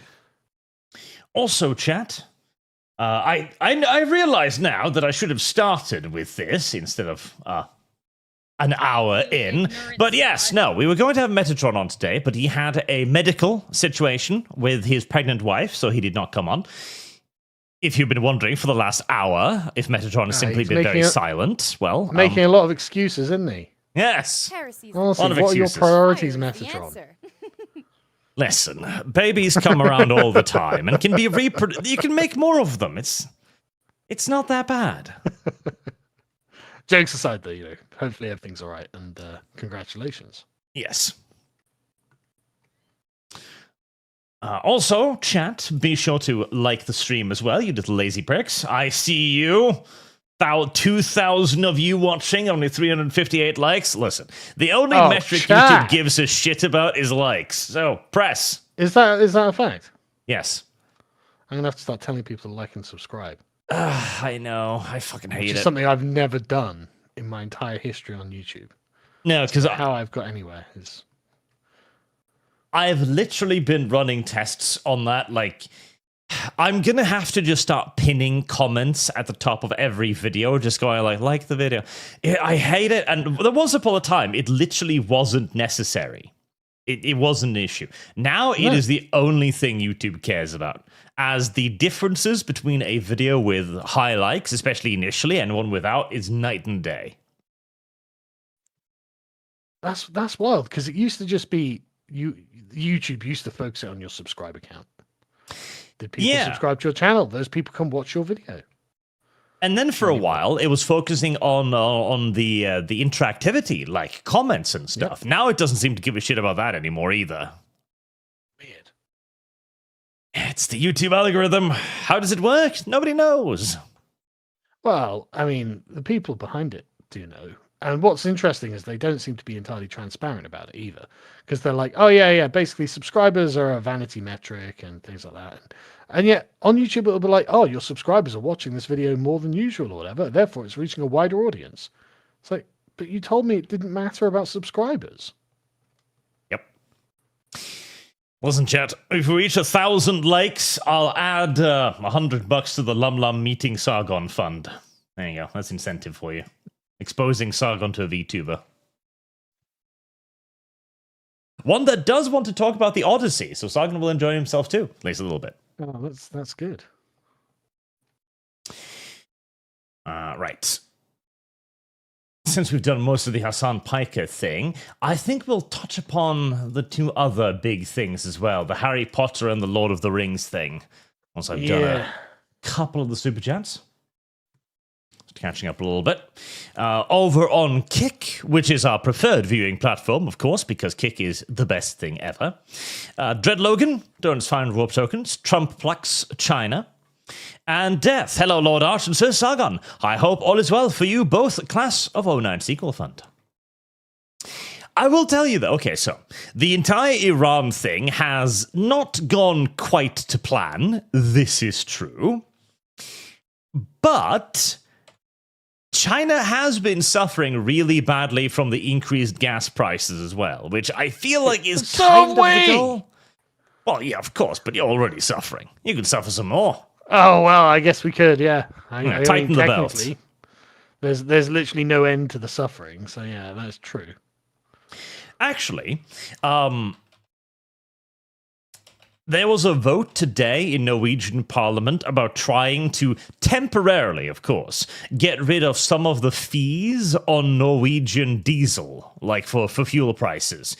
Also, chat. I realize now that I should have started with this instead of an hour in. But yes, no, we were going to have Metatron on today, but he had a medical situation with his pregnant wife, so he did not come on. If you've been wondering for the last hour, if Metatron has simply been very silent, well... Making a lot of excuses, isn't he? Yes. Honestly, what are your priorities, Metatron? Listen, babies come around all the time and can be reproduced. You can make more of them. It's not that bad. Jokes aside, though, hopefully everything's all right, and congratulations. Yes. Also, chat, be sure to like the stream as well, you little lazy pricks. I see you. 2,000 of you watching, only 358 likes. Listen, the only metric YouTube gives a shit about is likes. So, press. Is that a fact? Yes. I'm going to have to start telling people to like and subscribe. I know. I fucking hate it. It's something I've never done in my entire history on YouTube. No, because how I've got anywhere is... I've literally been running tests on that, like... I'm going to have to just start pinning comments at the top of every video, just going like the video. I hate it. And there was upon a time, it literally wasn't necessary. It wasn't an issue. Now it is the only thing YouTube cares about. As the differences between a video with high likes, especially initially, and one without, is night and day. That's wild, because it used to just be... YouTube used to focus it on your subscriber count. Did people subscribe to your channel? Those people come watch your video. And then for a while, it was focusing on the interactivity, like comments and stuff. Yep. Now it doesn't seem to give a shit about that anymore either. Weird. It's the YouTube algorithm. How does it work? Nobody knows. Well, I mean, the people behind it do know. And what's interesting is they don't seem to be entirely transparent about it either. Because they're like, oh, yeah, basically subscribers are a vanity metric and things like that. And yet on YouTube, it'll be like, oh, your subscribers are watching this video more than usual or whatever. Therefore, it's reaching a wider audience. It's like, but you told me it didn't matter about subscribers. Yep. Listen, chat, if we reach 1,000 likes, I'll add $100 to the Lum Lum Meeting Sargon Fund. There you go. That's incentive for you. Exposing Sargon to a VTuber. One that does want to talk about the Odyssey, so Sargon will enjoy himself too, at least a little bit. Oh, that's good. Right. Since we've done most of the Hasan Piker thing, I think we'll touch upon the two other big things as well, the Harry Potter and the Lord of the Rings thing. Once I've done a couple of the super chats. Catching up a little bit. Over on Kick, which is our preferred viewing platform, of course, because Kick is the best thing ever. Dread Logan, don't find warp tokens. Trump Plux China. And Death. Hello, Lord Arch and Sir Sargon. I hope all is well for you both, Class of 09 Sequel Fund. I will tell you, though, okay, so the entire Iran thing has not gone quite to plan. This is true. But China has been suffering really badly from the increased gas prices as well, which I feel like is So kind of we! the goal. Well, yeah, of course, but you're already suffering. You could suffer some more. Oh, well, I guess we could, yeah. Tighten the belt. Technically, there's literally no end to the suffering, so yeah, that's true. Actually, there was a vote today in Norwegian Parliament about trying to temporarily, of course, get rid of some of the fees on Norwegian diesel, like for fuel prices.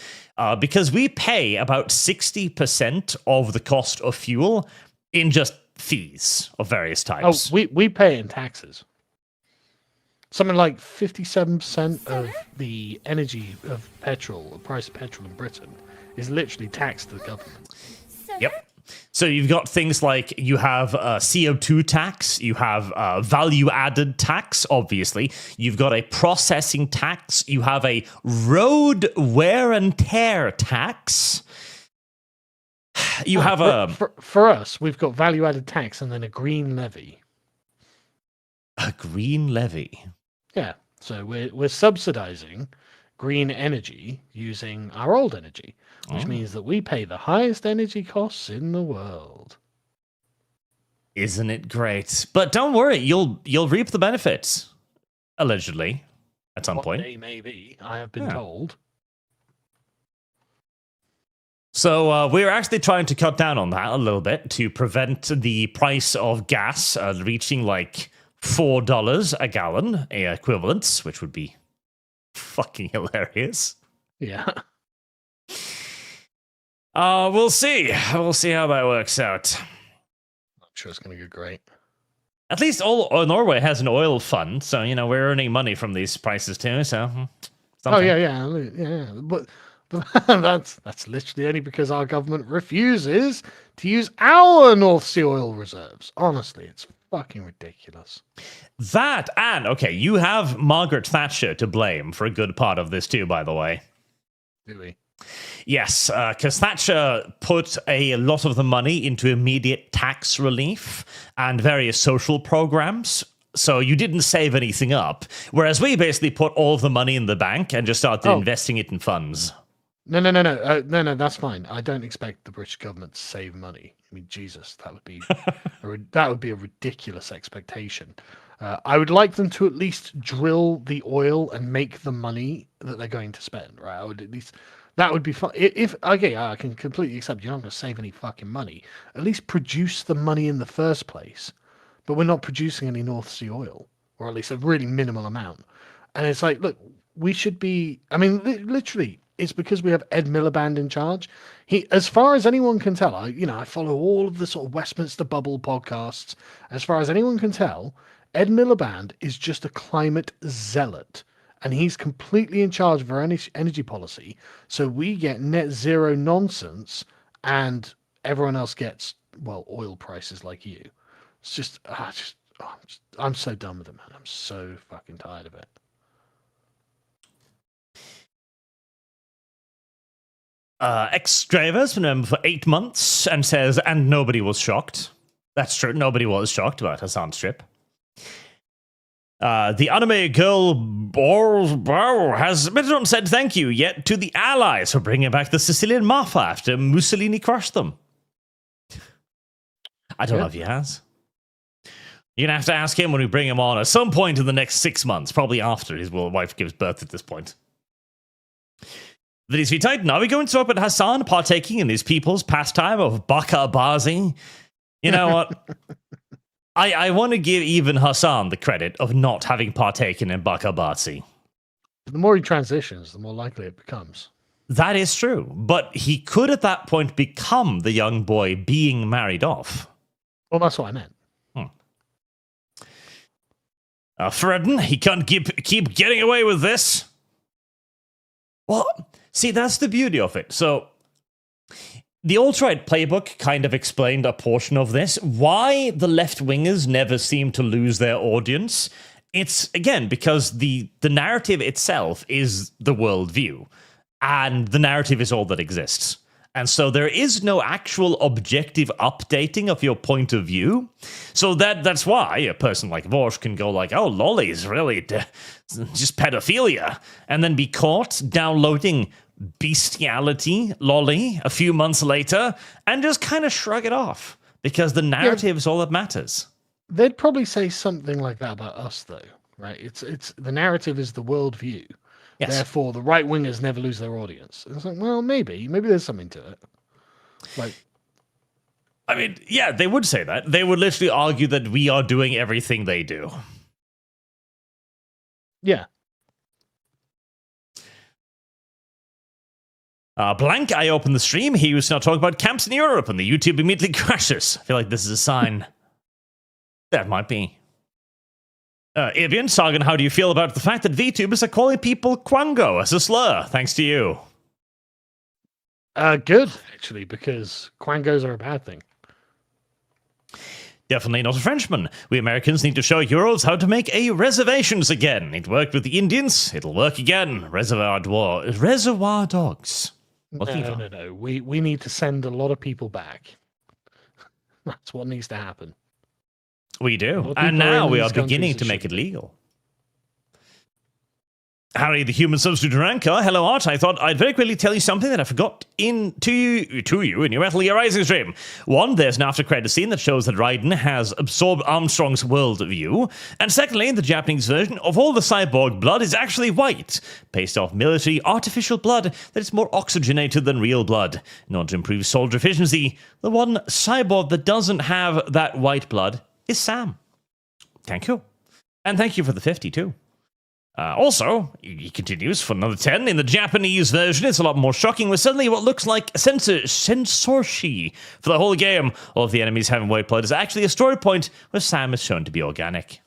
Because we pay about 60% of the cost of fuel in just fees of various types. Oh, we pay in taxes. Something like 57% of the energy of petrol, the price of petrol in Britain, is literally taxed to the government. Yep. So you've got things like you have CO2 tax, you have value-added tax, obviously. You've got a processing tax, you have a road wear and tear tax. You have a... For us, we've got value-added tax and then a green levy. A green levy? Yeah, so we're subsidizing green energy using our old energy, which means that we pay the highest energy costs in the world. Isn't it great? But don't worry, you'll reap the benefits, allegedly, at some point. Day maybe, I have been told. So we're actually trying to cut down on that a little bit to prevent the price of gas reaching like $4 a gallon equivalents, which would be fucking hilarious. Yeah. We'll see. We'll see how that works out. I'm sure it's going to go great. At least Norway has an oil fund, so, you know, we're earning money from these prices too, so... something. Oh, yeah. But that's literally only because our government refuses to use our North Sea oil reserves. Honestly, it's fucking ridiculous. That, and, okay, you have Margaret Thatcher to blame for a good part of this too, by the way. Do we? Yes, because Thatcher put a lot of the money into immediate tax relief and various social programs. So you didn't save anything up. Whereas we basically put all of the money in the bank and just started investing it in funds. No, that's fine. I don't expect the British government to save money. I mean, Jesus, that would be a ridiculous expectation. I would like them to at least drill the oil and make the money that they're going to spend, right? I would at least... That would be fun. I can completely accept you're not going to save any fucking money. At least produce the money in the first place. But we're not producing any North Sea oil, or at least a really minimal amount. And it's like, look, we should be... I mean, literally, it's because we have Ed Miliband in charge. He, as far as anyone can tell, I follow all of the sort of Westminster Bubble podcasts. As far as anyone can tell, Ed Miliband is just a climate zealot. And he's completely in charge of our energy policy. So we get net zero nonsense and everyone else gets, well, oil prices like you. It's just, I'm so done with it, man. I'm so fucking tired of it. X-Draver's been a member for 8 months and says, and nobody was shocked. That's true. Nobody was shocked about Hasan's trip. The anime girl has Metatron said thank you yet to the Allies for bringing back the Sicilian Mafia after Mussolini crushed them. I don't know if he has. You're going to have to ask him when we bring him on at some point in the next 6 months, probably after his wife gives birth at this point. The DC Titan, are we going to talk about Hasan partaking in his people's pastime of Baka Bazi? You know what? I want to give even Hasan the credit of not having partaken in Baka Bazi. The more he transitions, the more likely it becomes. That is true, but he could at that point become the young boy being married off. Well, that's what I meant. Fredden, he can't keep getting away with this. Well, see, that's the beauty of it. So, the alt-right playbook kind of explained a portion of this. Why the left-wingers never seem to lose their audience. It's, again, because the narrative itself is the worldview. And the narrative is all that exists. And so there is no actual objective updating of your point of view. So that's why a person like Vorsh can go like, oh, lolly is really just pedophilia, and then be caught downloading bestiality lolly a few months later and just kind of shrug it off because the narrative is all that matters. They'd probably say something like that about us, though, right? It's the narrative is the worldview. Yes. Therefore, the right wingers never lose their audience. It's like, well, maybe there's something to it. Like, I mean, yeah, they would say that. They would literally argue that we are doing everything they do. Yeah. Blank, I opened the stream. He was now talking about camps in Europe, and the YouTube immediately crashes. I feel like this is a sign. That might be. Ibian, Sagan, how do you feel about the fact that VTubers are calling people Quango as a slur? Thanks to you. Good, actually, because Quangos are a bad thing. Definitely not a Frenchman. We Americans need to show Urals how to make a reservations again. It worked with the Indians. It'll work again. Reservoir dogs. No. We need to send a lot of people back. That's what needs to happen. We do. And now we are beginning to make it legal. Harry, the human substitute ranker. Hello, Art. I thought I'd very quickly tell you something that I forgot to you in your Metal Gear Rising stream. One, there's an after-credit scene that shows that Raiden has absorbed Armstrong's worldview. And secondly, the Japanese version of all the cyborg blood is actually white, based off military artificial blood that is more oxygenated than real blood. In order to improve soldier efficiency, the one cyborg that doesn't have that white blood is Sam. Thank you. And thank you for the 50, too. Also, he continues for another 10. In the Japanese version, it's a lot more shocking with suddenly what looks like censorship for the whole game. All of the enemies having white blood is actually a story point where Sam is shown to be organic.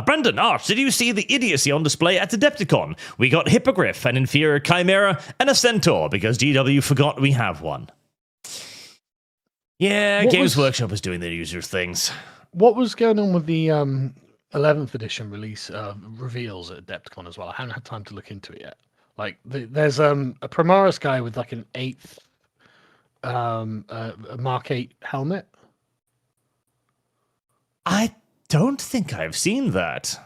Brendan, Arch, did you see the idiocy on display at Adepticon? We got Hippogriff, an inferior chimera, and a centaur because GW forgot we have one. Yeah, Games Workshop is doing their user things. What was going on with the 11th edition release reveals at Adepticon as well? I haven't had time to look into it yet. Like, there's a Primaris guy with like an 8th Mark 8 helmet. I don't think I've seen that.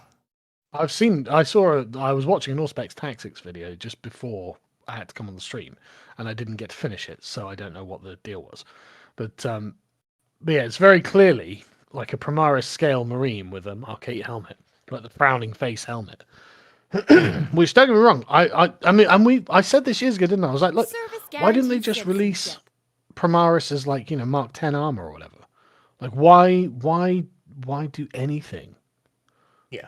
I was watching an Auspex Tactics video just before I had to come on the stream, and I didn't get to finish it, so I don't know what the deal was. But yeah, it's very clearly like a Primaris scale Marine with a Mark 8 helmet, like the frowning face helmet. Which, don't get me wrong, I said this years ago, didn't I? I was like, look, why didn't they just release Primaris as like, Mark 10 armor or whatever? Like, why do anything? Yeah.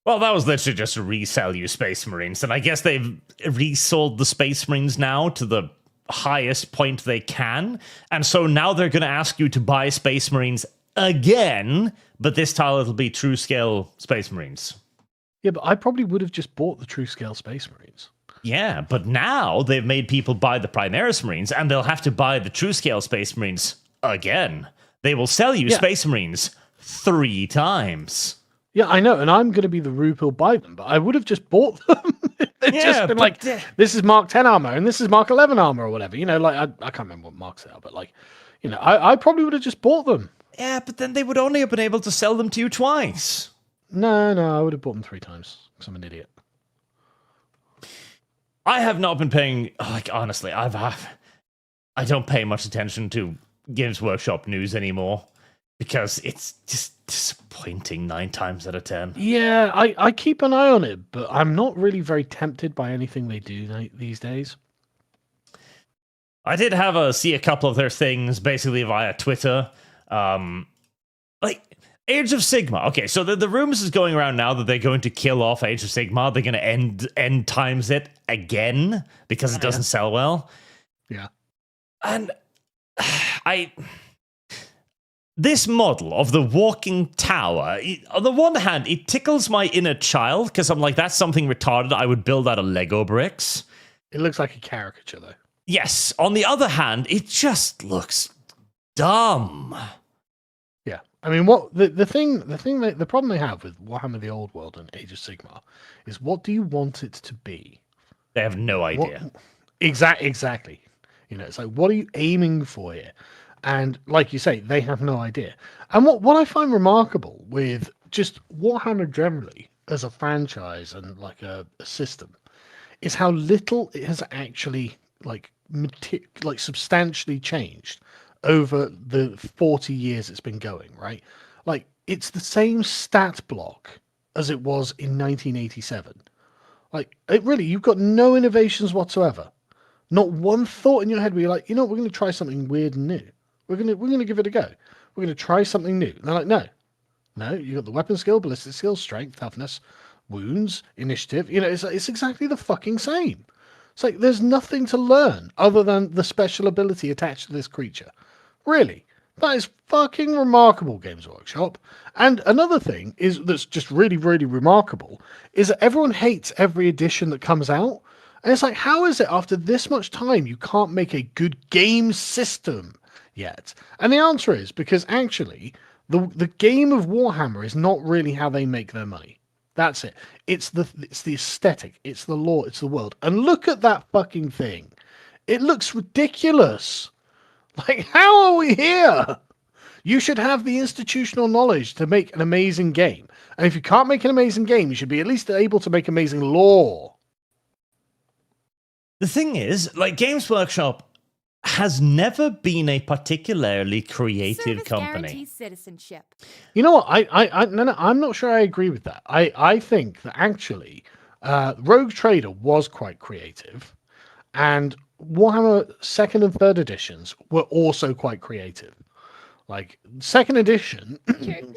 Well, that was literally just to resell you Space Marines, and I guess they've resold the Space Marines now to the highest point they can, and so now they're going to ask you to buy Space Marines again, but this time it'll be true scale Space Marines. Yeah, but I probably would have just bought the true scale Space Marines. Yeah, but now they've made people buy the Primaris Marines, and they'll have to buy the true scale Space Marines again. They will sell you Space Marines 3 times. Yeah, I know, and I'm going to be the rube who'll buy them, but I would have just bought them. Just been like, this is Mark 10 armor, and this is Mark 11 armor, or whatever. Like, I can't remember what marks they are, but like, I probably would have just bought them. Yeah, but then they would only have been able to sell them to you twice. No, I would have bought them 3 times, because I'm an idiot. I have not been paying, honestly, I don't pay much attention to Games Workshop news anymore, because it's just disappointing 9 times out of 10. Yeah, I keep an eye on it, but I'm not really very tempted by anything they do these days. I did see a couple of their things, basically via Twitter. Like, Age of Sigma. Okay, so the rumors is going around now that they're going to kill off Age of Sigma. They're going to end times it again because it doesn't sell well. Yeah. And this model of the walking tower, on the one hand, it tickles my inner child because I'm like, that's something retarded I would build out of Lego bricks. It looks like a caricature, though. Yes. On the other hand, it just looks dumb. Yeah. I mean, the problem they have with Warhammer the Old World and Age of Sigmar is, what do you want it to be? They have no idea. Exactly. It's like, what are you aiming for here? And like you say, they have no idea. And what I find remarkable with just Warhammer generally as a franchise and like a system is how little it has actually like substantially changed over the 40 years it's been going, right? Like, it's the same stat block as it was in 1987. Like, you've got no innovations whatsoever. Not one thought in your head where you're like, we're going to try something weird and new. We're going to give it a go. We're going to try something new. And they're like, no, you got the weapon skill, ballistic skill, strength, toughness, wounds, initiative. It's exactly the fucking same. It's like, there's nothing to learn other than the special ability attached to this creature. Really. That is fucking remarkable, Games Workshop. And another thing that's just really, really remarkable is that everyone hates every edition that comes out. And it's like, how is it after this much time you can't make a good game system yet? And the answer is because actually the game of Warhammer is not really how they make their money. That's it. It's the aesthetic, it's the lore, it's the world. And look at that fucking thing. It looks ridiculous. Like, how are we here? You should have the institutional knowledge to make an amazing game. And if you can't make an amazing game, you should be at least able to make amazing lore. The thing is, like, Games Workshop has never been a particularly creative company. Citizenship. You know what? I'm not sure I agree with that. I think that actually Rogue Trader was quite creative, and Warhammer 2nd and 3rd editions were also quite creative. Like, 2nd edition,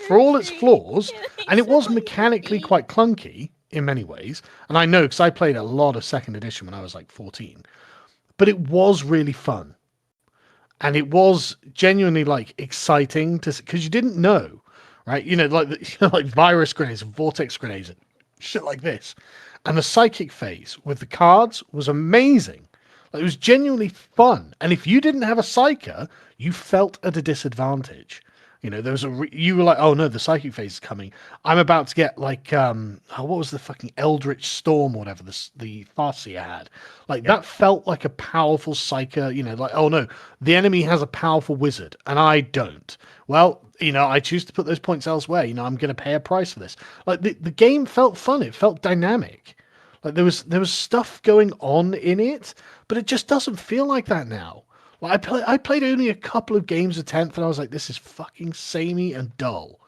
for all its flaws, and it was mechanically quite clunky in many ways, and I know because I played a lot of 2nd edition when I was like 14, but it was really fun. And it was genuinely like exciting because you didn't know, right? Like virus grenades and vortex grenades and shit like this. And the psychic phase with the cards was amazing. Like, it was genuinely fun. And if you didn't have a psyker, you felt at a disadvantage. There was you were like, oh no, the psychic phase is coming. I'm about to get like, what was the fucking Eldritch Storm or whatever the Farseer had? Like, that felt like a powerful psyker, like, oh no, the enemy has a powerful wizard and I don't. Well, I choose to put those points elsewhere. I'm going to pay a price for this. Like, the game felt fun. It felt dynamic. Like, there was stuff going on in it, but it just doesn't feel like that now. Like, I played only a couple of games of 10th, and I was like, this is fucking samey and dull.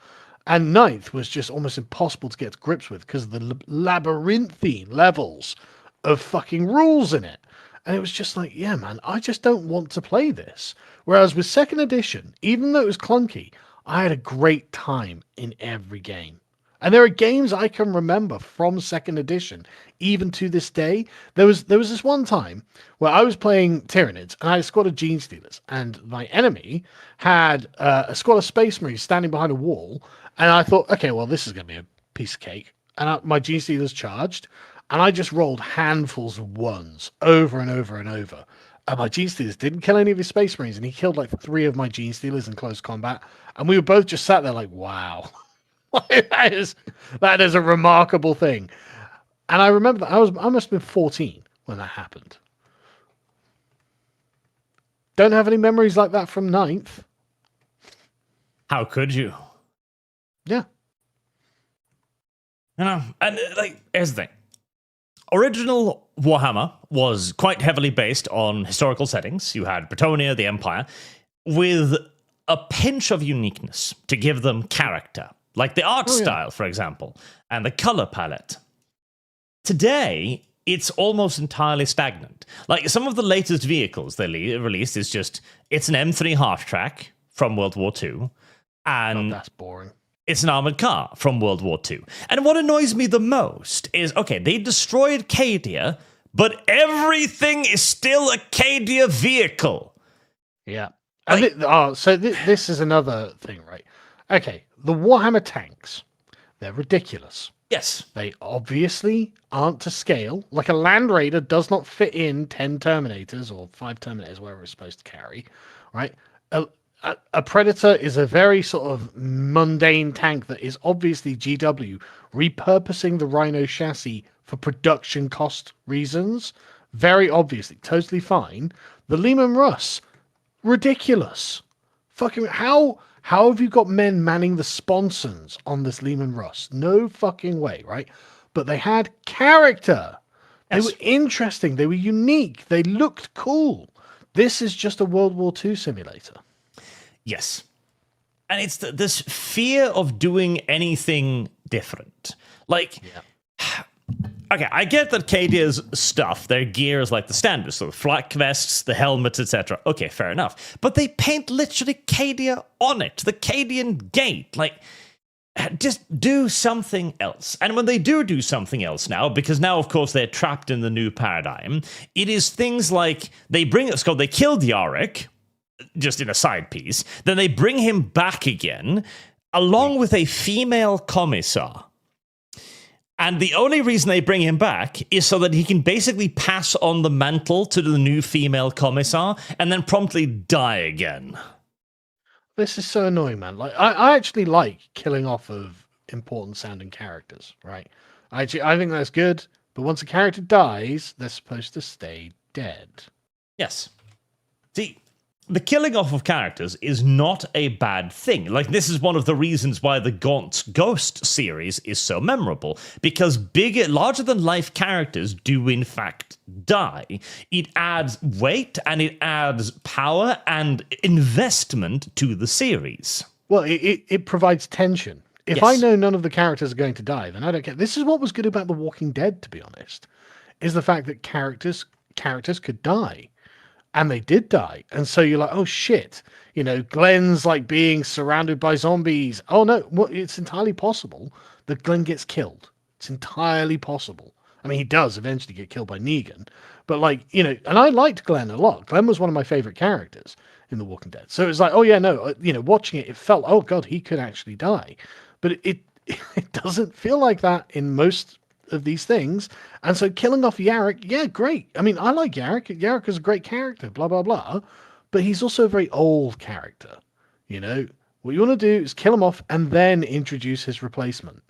And 9th was just almost impossible to get to grips with because of the labyrinthine levels of fucking rules in it. And it was just like, yeah, man, I just don't want to play this. Whereas with 2nd edition, even though it was clunky, I had a great time in every game. And there are games I can remember from 2nd edition, even to this day. There was this one time where I was playing Tyranids, and I had a squad of Gene Stealers, and my enemy had a squad of Space Marines standing behind a wall, and I thought, okay, well, this is going to be a piece of cake. And my Gene Stealers charged, and I just rolled handfuls of ones over and over and over. And my Gene Stealers didn't kill any of his Space Marines, and he killed like 3 of my Gene Stealers in close combat, and we were both just sat there like, wow. that is a remarkable thing. And I remember that I must have been 14 when that happened. Don't have any memories like that from 9th. How could you? Yeah. And like, here's the thing. Original Warhammer was quite heavily based on historical settings. You had Bretonnia, the Empire, with a pinch of uniqueness to give them character. Like the art style, for example, and the color palette. Today, it's almost entirely stagnant. Like, some of the latest vehicles they released is just, it's an M3 half-track from World War II, and that's boring. It's an armored car from World War II. And what annoys me the most is, okay, they destroyed Cadia, but everything is still a Cadia vehicle. Yeah. This is another thing, right? Okay, the Warhammer tanks, they're ridiculous. Yes. They obviously aren't to scale. Like, a Land Raider does not fit in 10 Terminators or 5 Terminators, whatever it's supposed to carry, right? A Predator is a very sort of mundane tank that is obviously GW repurposing the Rhino chassis for production cost reasons. very obviously, totally fine. The Lehman Russ, ridiculous. Fucking how have you got men manning the sponsons on this Lehman Russ? No fucking way, right? But they had character. They were interesting. They were unique. They looked cool. This is just a World War II simulator. Yes. And it's this fear of doing anything different. Like, okay, I get that Cadia's stuff, their gear is like the standard, so the flak vests, the helmets, etc. Okay, fair enough. But they paint literally Cadia on it, the Cadian gate. Like, just do something else. And when they do something else now, because now, of course, they're trapped in the new paradigm, it is things like they killed Yarick, just in a side piece, then they bring him back again, along with a female commissar. And the only reason they bring him back is so that he can basically pass on the mantle to the new female commissar and then promptly die again. This is so annoying, man. Like, I actually like killing off of important sounding characters, right? I think that's good, but once a character dies, they're supposed to stay dead. Yes. See, the killing off of characters is not a bad thing. Like, this is one of the reasons why the Gaunt's Ghost series is so memorable, because larger-than-life characters do, in fact, die. It adds weight, and it adds power and investment to the series. Well, it provides tension. If I know none of the characters are going to die, then I don't care. This is what was good about The Walking Dead, to be honest, is the fact that characters could die. And they did die. And so you're like, oh shit, Glenn's like being surrounded by zombies. Oh no, it's entirely possible that Glenn gets killed. It's entirely possible. I mean, he does eventually get killed by Negan, but and I liked Glenn a lot. Glenn was one of my favorite characters in The Walking Dead. So it was like, oh yeah, no, watching it felt, oh god, he could actually die. But it doesn't feel like that in most of these things. And so killing off Yarick, yeah, great. I mean, I like Yarick. Yarick is a great character, blah, blah, blah. But he's also a very old character. What you want to do is kill him off and then introduce his replacement.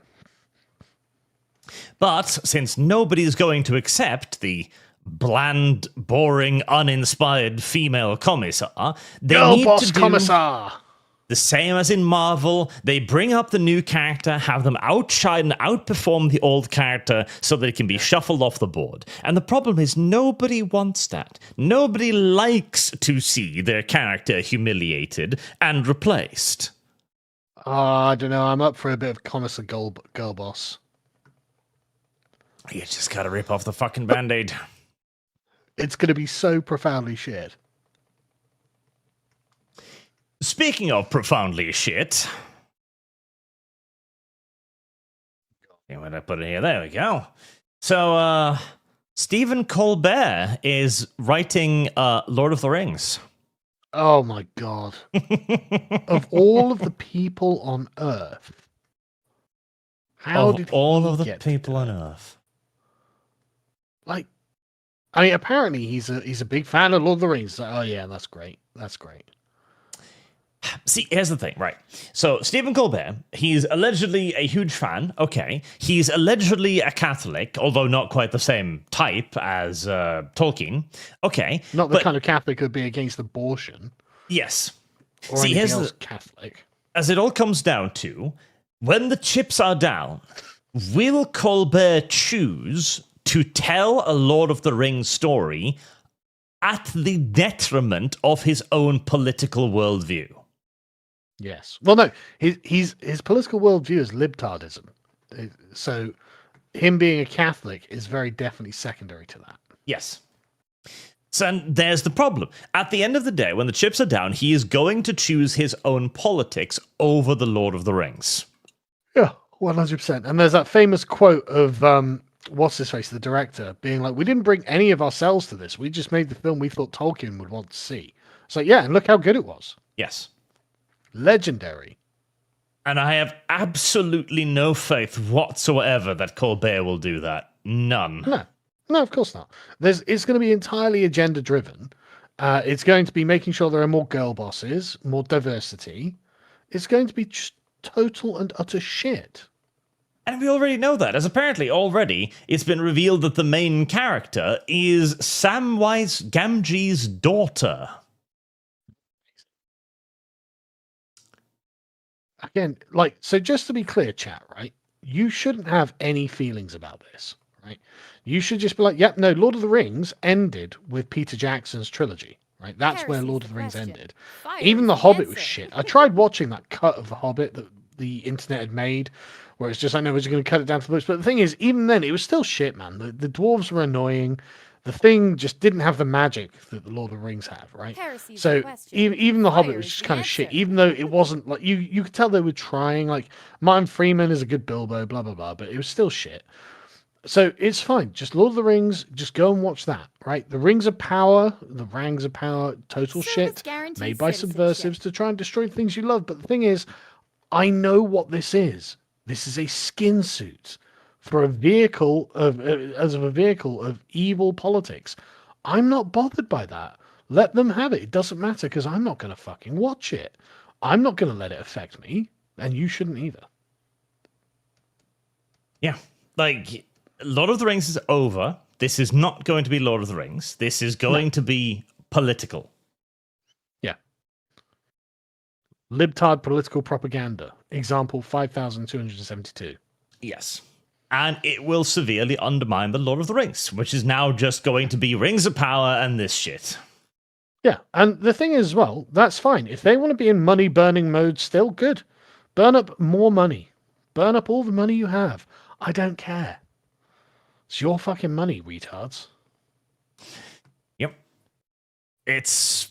But since nobody's going to accept the bland, boring, uninspired female commissar, they Girl need boss to do commissar. the same as in Marvel. They bring up the new character, have them outshine and outperform the old character so that it can be shuffled off the board. And the problem is nobody wants that. Nobody likes to see their character humiliated and replaced. I don't know. I'm up for a bit of commissar girl boss. You just gotta rip off the fucking Band-Aid. It's going to be so profoundly shit. Speaking of profoundly shit. Where did I put it here? There we go. So, Stephen Colbert is writing Lord of the Rings. Oh my god. Of all of the people on Earth, how did all of he the get people on Earth? Like, I mean, apparently he's a big fan of Lord of the Rings. Like, oh yeah, that's great. That's great. See, here's the thing, right? So, Stephen Colbert, he's allegedly a huge fan, okay. He's allegedly a Catholic, although not quite the same type as Tolkien, okay. Not the kind of Catholic who'd be against abortion. Yes. Or See, anything else Catholic. As it all comes down to, when the chips are down, will Colbert choose to tell a Lord of the Rings story at the detriment of his own political worldview? Yes. Well, no, his political worldview is libtardism. So him being a Catholic is very definitely secondary to that. Yes. So there's the problem. At the end of the day, when the chips are down, he is going to choose his own politics over the Lord of the Rings. Yeah, 100%. And there's that famous quote of, what's his face, the director, being like, we didn't bring any of ourselves to this. We just made the film we thought Tolkien would want to see. It's like, yeah, and look how good it was. Yes. Legendary. And I have absolutely no faith whatsoever that Colbert will do that. None. No, of course not. It's going to be entirely agenda driven. It's going to be making sure there are more girl bosses, more diversity. It's going to be total and utter shit. And we already know that, as apparently already it's been revealed that the main character is Samwise Gamgee's daughter. Again, like, so just to be clear, chat, right? You shouldn't have any feelings about this, right? You should just be like, yep, no, Lord of the Rings ended with Peter Jackson's trilogy, right? That's where Lord of the Rings ended. Even The Hobbit was shit. I tried watching that cut of The Hobbit that the internet had made, where it's just like, no, we're just going to cut it down to the books. But the thing is, even then, it was still shit, man. The dwarves were annoying. The thing just didn't have the magic that the Lord of the Rings have, right? So even The Hobbit was just kind of shit, even though it wasn't like you could tell they were trying. Like Martin Freeman is a good Bilbo, blah blah blah, but it was still shit. So it's fine. Just Lord of the Rings. Just go and watch that, right? The Rings of Power, the Rangs of Power, total shit made by subversives to try and destroy things you love. But the thing is, I know what this is. This is a skin suit for a vehicle of evil politics. I'm not bothered by that. Let them have it. It doesn't matter because I'm not going to fucking watch it. I'm not going to let it affect me, and you shouldn't either. Yeah, like Lord of the Rings is over. This is not going to be Lord of the Rings. This is going to be political. Yeah. Libtard political propaganda. Example 5272. Yes. And it will severely undermine the Lord of the Rings, which is now just going to be Rings of Power and this shit. Yeah, and the thing is, well, that's fine. If they want to be in money-burning mode still, good. Burn up more money. Burn up all the money you have. I don't care. It's your fucking money, retards. Yep. It's...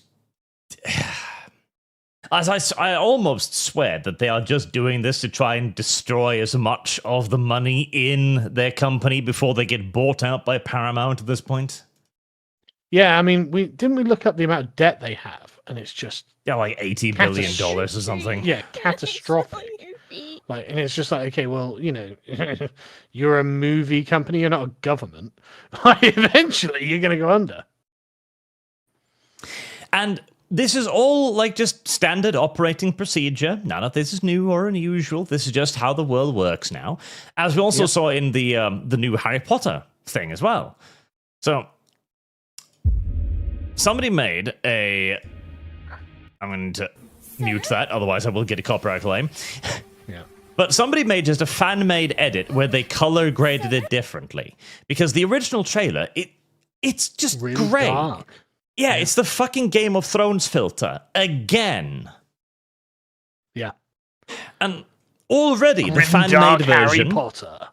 As I almost swear that they are just doing this to try and destroy as much of the money in their company before they get bought out by Paramount at this point. Yeah, I mean, didn't we look up the amount of debt they have, and it's just like $80 billion or something. Yeah, catastrophic. Like, and it's just like, okay, well, you know, you're a movie company, you're not a government. Like, eventually, you're going to go under. And this is all like just standard operating procedure. None of this is new or unusual. This is just how the world works now, as we also saw in the new Harry Potter thing as well. So somebody made a... I'm going to mute that, otherwise I will get a copyright claim. Yeah. But somebody made just a fan-made edit where they color graded it differently, because the original trailer, it's just really gray. Dark. Yeah, it's the fucking Game of Thrones filter again. Yeah. And already the fan-made version Harry Potter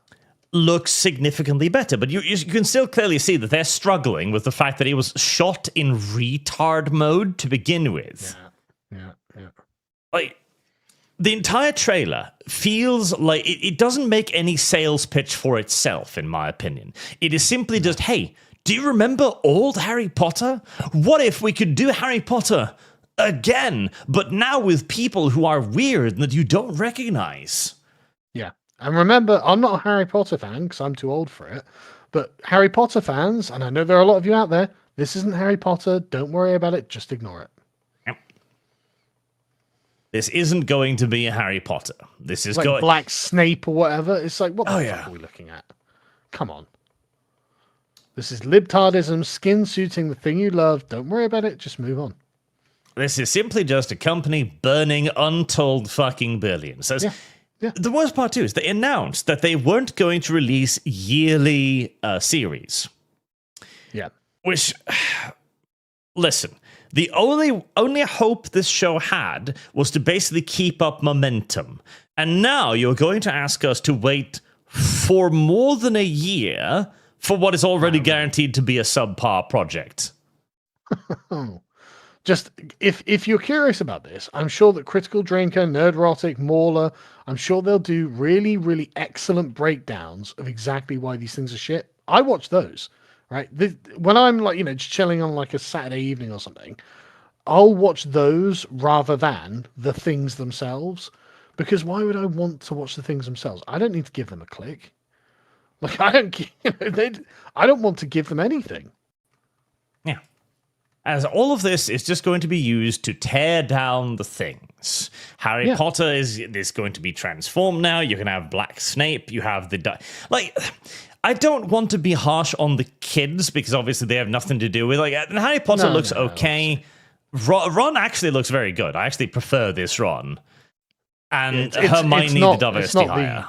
looks significantly better, but you can still clearly see that they're struggling with the fact that it was shot in retard mode to begin with. Yeah. Like, the entire trailer feels like it doesn't make any sales pitch for itself, in my opinion. It is simply just, hey, do you remember old Harry Potter? What if we could do Harry Potter again, but now with people who are weird and that you don't recognize? Yeah. And remember, I'm not a Harry Potter fan because I'm too old for it. But Harry Potter fans, and I know there are a lot of you out there, this isn't Harry Potter. Don't worry about it. Just ignore it. Yep. This isn't going to be a Harry Potter. This is like Black Snape or whatever. It's like, what the fuck are we looking at? Come on. This is libtardism, skin suiting the thing you love. Don't worry about it. Just move on. This is simply just a company burning untold fucking billions. Yeah. The worst part, too, is they announced that they weren't going to release yearly series. Yeah. Which, listen, the only hope this show had was to basically keep up momentum. And now you're going to ask us to wait for more than a year for what is already guaranteed to be a subpar project. Just, if you're curious about this, I'm sure that Critical Drinker, Nerdrotic, Mauler, I'm sure they'll do really, really excellent breakdowns of exactly why these things are shit. I watch those, right? When I'm like, you know, just chilling on like a Saturday evening or something, I'll watch those rather than the things themselves. Because why would I want to watch the things themselves? I don't need to give them a click. Like, I don't want to give them anything. Yeah. As all of this is just going to be used to tear down the things. Harry Potter is going to be transformed now. You can have Black Snape. You have like. I don't want to be harsh on the kids because obviously they have nothing to do with and Harry Potter looks okay. Ron actually looks very good. I actually prefer this Ron. And Hermione the diversity hire.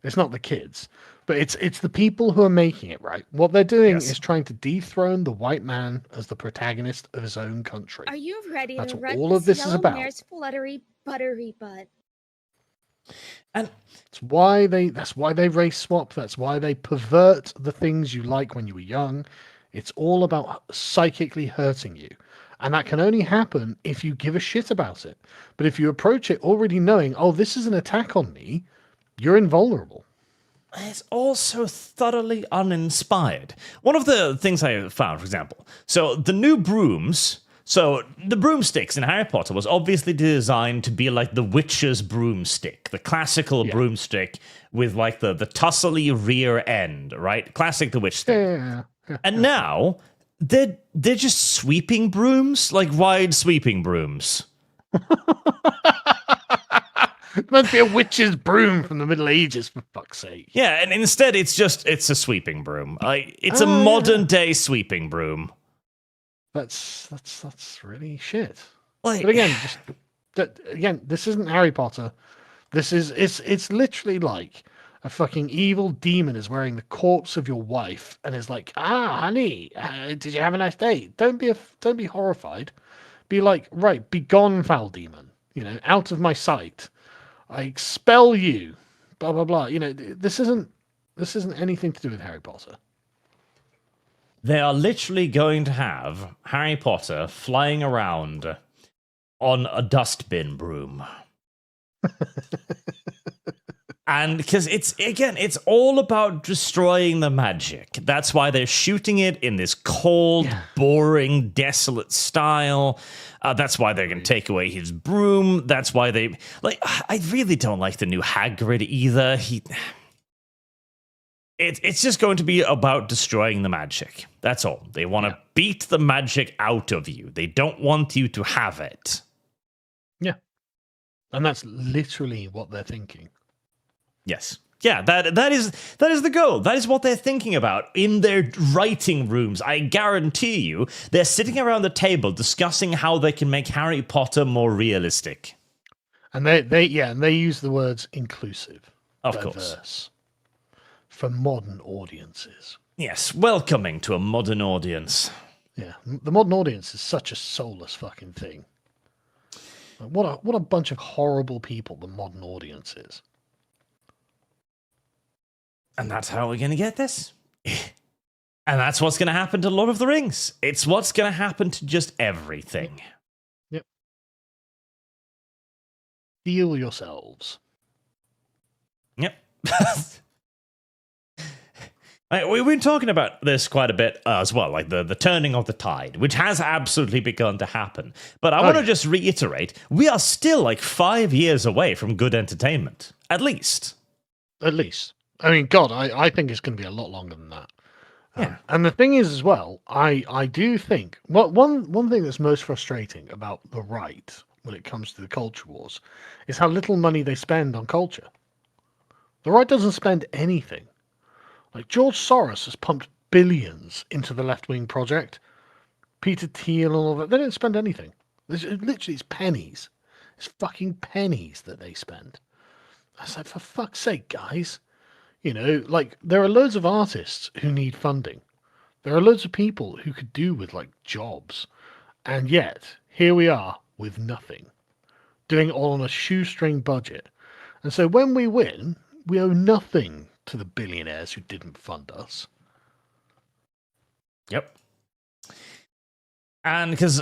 It's not the kids, but it's the people who are making it, right? What they're doing is trying to dethrone the white man as the protagonist of his own country. Are you ready That's to what wreck all of this is about. Mare's fluttery buttery butt? And that's why they race swap. That's why they pervert the things you like when you were young. It's all about psychically hurting you. And that can only happen if you give a shit about it. But if you approach it already knowing, oh, this is an attack on me, you're invulnerable. It's also thoroughly uninspired. One of the things I found, for example, so the new brooms, so the broomsticks in Harry Potter was obviously designed to be like the witch's broomstick, the classical broomstick with like the tussly rear end, right? Classic the witch stick. Yeah. And now they're just sweeping brooms, like wide sweeping brooms. It must be a witch's broom from the Middle Ages, for fuck's sake. Yeah, and instead it's a sweeping broom. It's a modern day sweeping broom. That's really shit. Like, but again, this isn't Harry Potter. It's literally like a fucking evil demon is wearing the corpse of your wife and is like, honey, did you have a nice day? Don't be horrified. Be like, right, be gone, foul demon. Out of my sight. I expel you. Blah blah blah. This isn't anything to do with Harry Potter. They are literally going to have Harry Potter flying around on a dustbin broom. And because it's all about destroying the magic. That's why they're shooting it in this cold, boring, desolate style. That's why they're going to take away his broom. That's why I really don't like the new Hagrid either. It's just going to be about destroying the magic. That's all. They want to beat the magic out of you. They don't want you to have it. Yeah. And that's literally what they're thinking. Yes. Yeah, that is the goal. That is what they're thinking about in their writing rooms. I guarantee you, they're sitting around the table discussing how they can make Harry Potter more realistic. And they use the words inclusive, of diverse, course, for modern audiences. Yes, welcoming to a modern audience. Yeah, the modern audience is such a soulless fucking thing. What a bunch of horrible people the modern audience is. And that's how we're going to get this. And that's what's going to happen to Lord of the Rings. It's what's going to happen to just everything. Yep. Feel yourselves. Yep. We've been talking about this quite a bit as well, like the turning of the tide, which has absolutely begun to happen. But I want to just reiterate, we are still like 5 years away from good entertainment. At least. At least. I mean, God, I think it's going to be a lot longer than that. Yeah. And the thing is, as well, I do think one thing that's most frustrating about the right when it comes to the culture wars is how little money they spend on culture. The right doesn't spend anything. Like George Soros has pumped billions into the left-wing project. Peter Thiel and all that. They don't spend anything. It's pennies. It's fucking pennies that they spend. I said, for fuck's sake, guys. There are loads of artists who need funding. There are loads of people who could do with, jobs. And yet, here we are with nothing. Doing it all on a shoestring budget. And so when we win, we owe nothing to the billionaires who didn't fund us. Yep. And because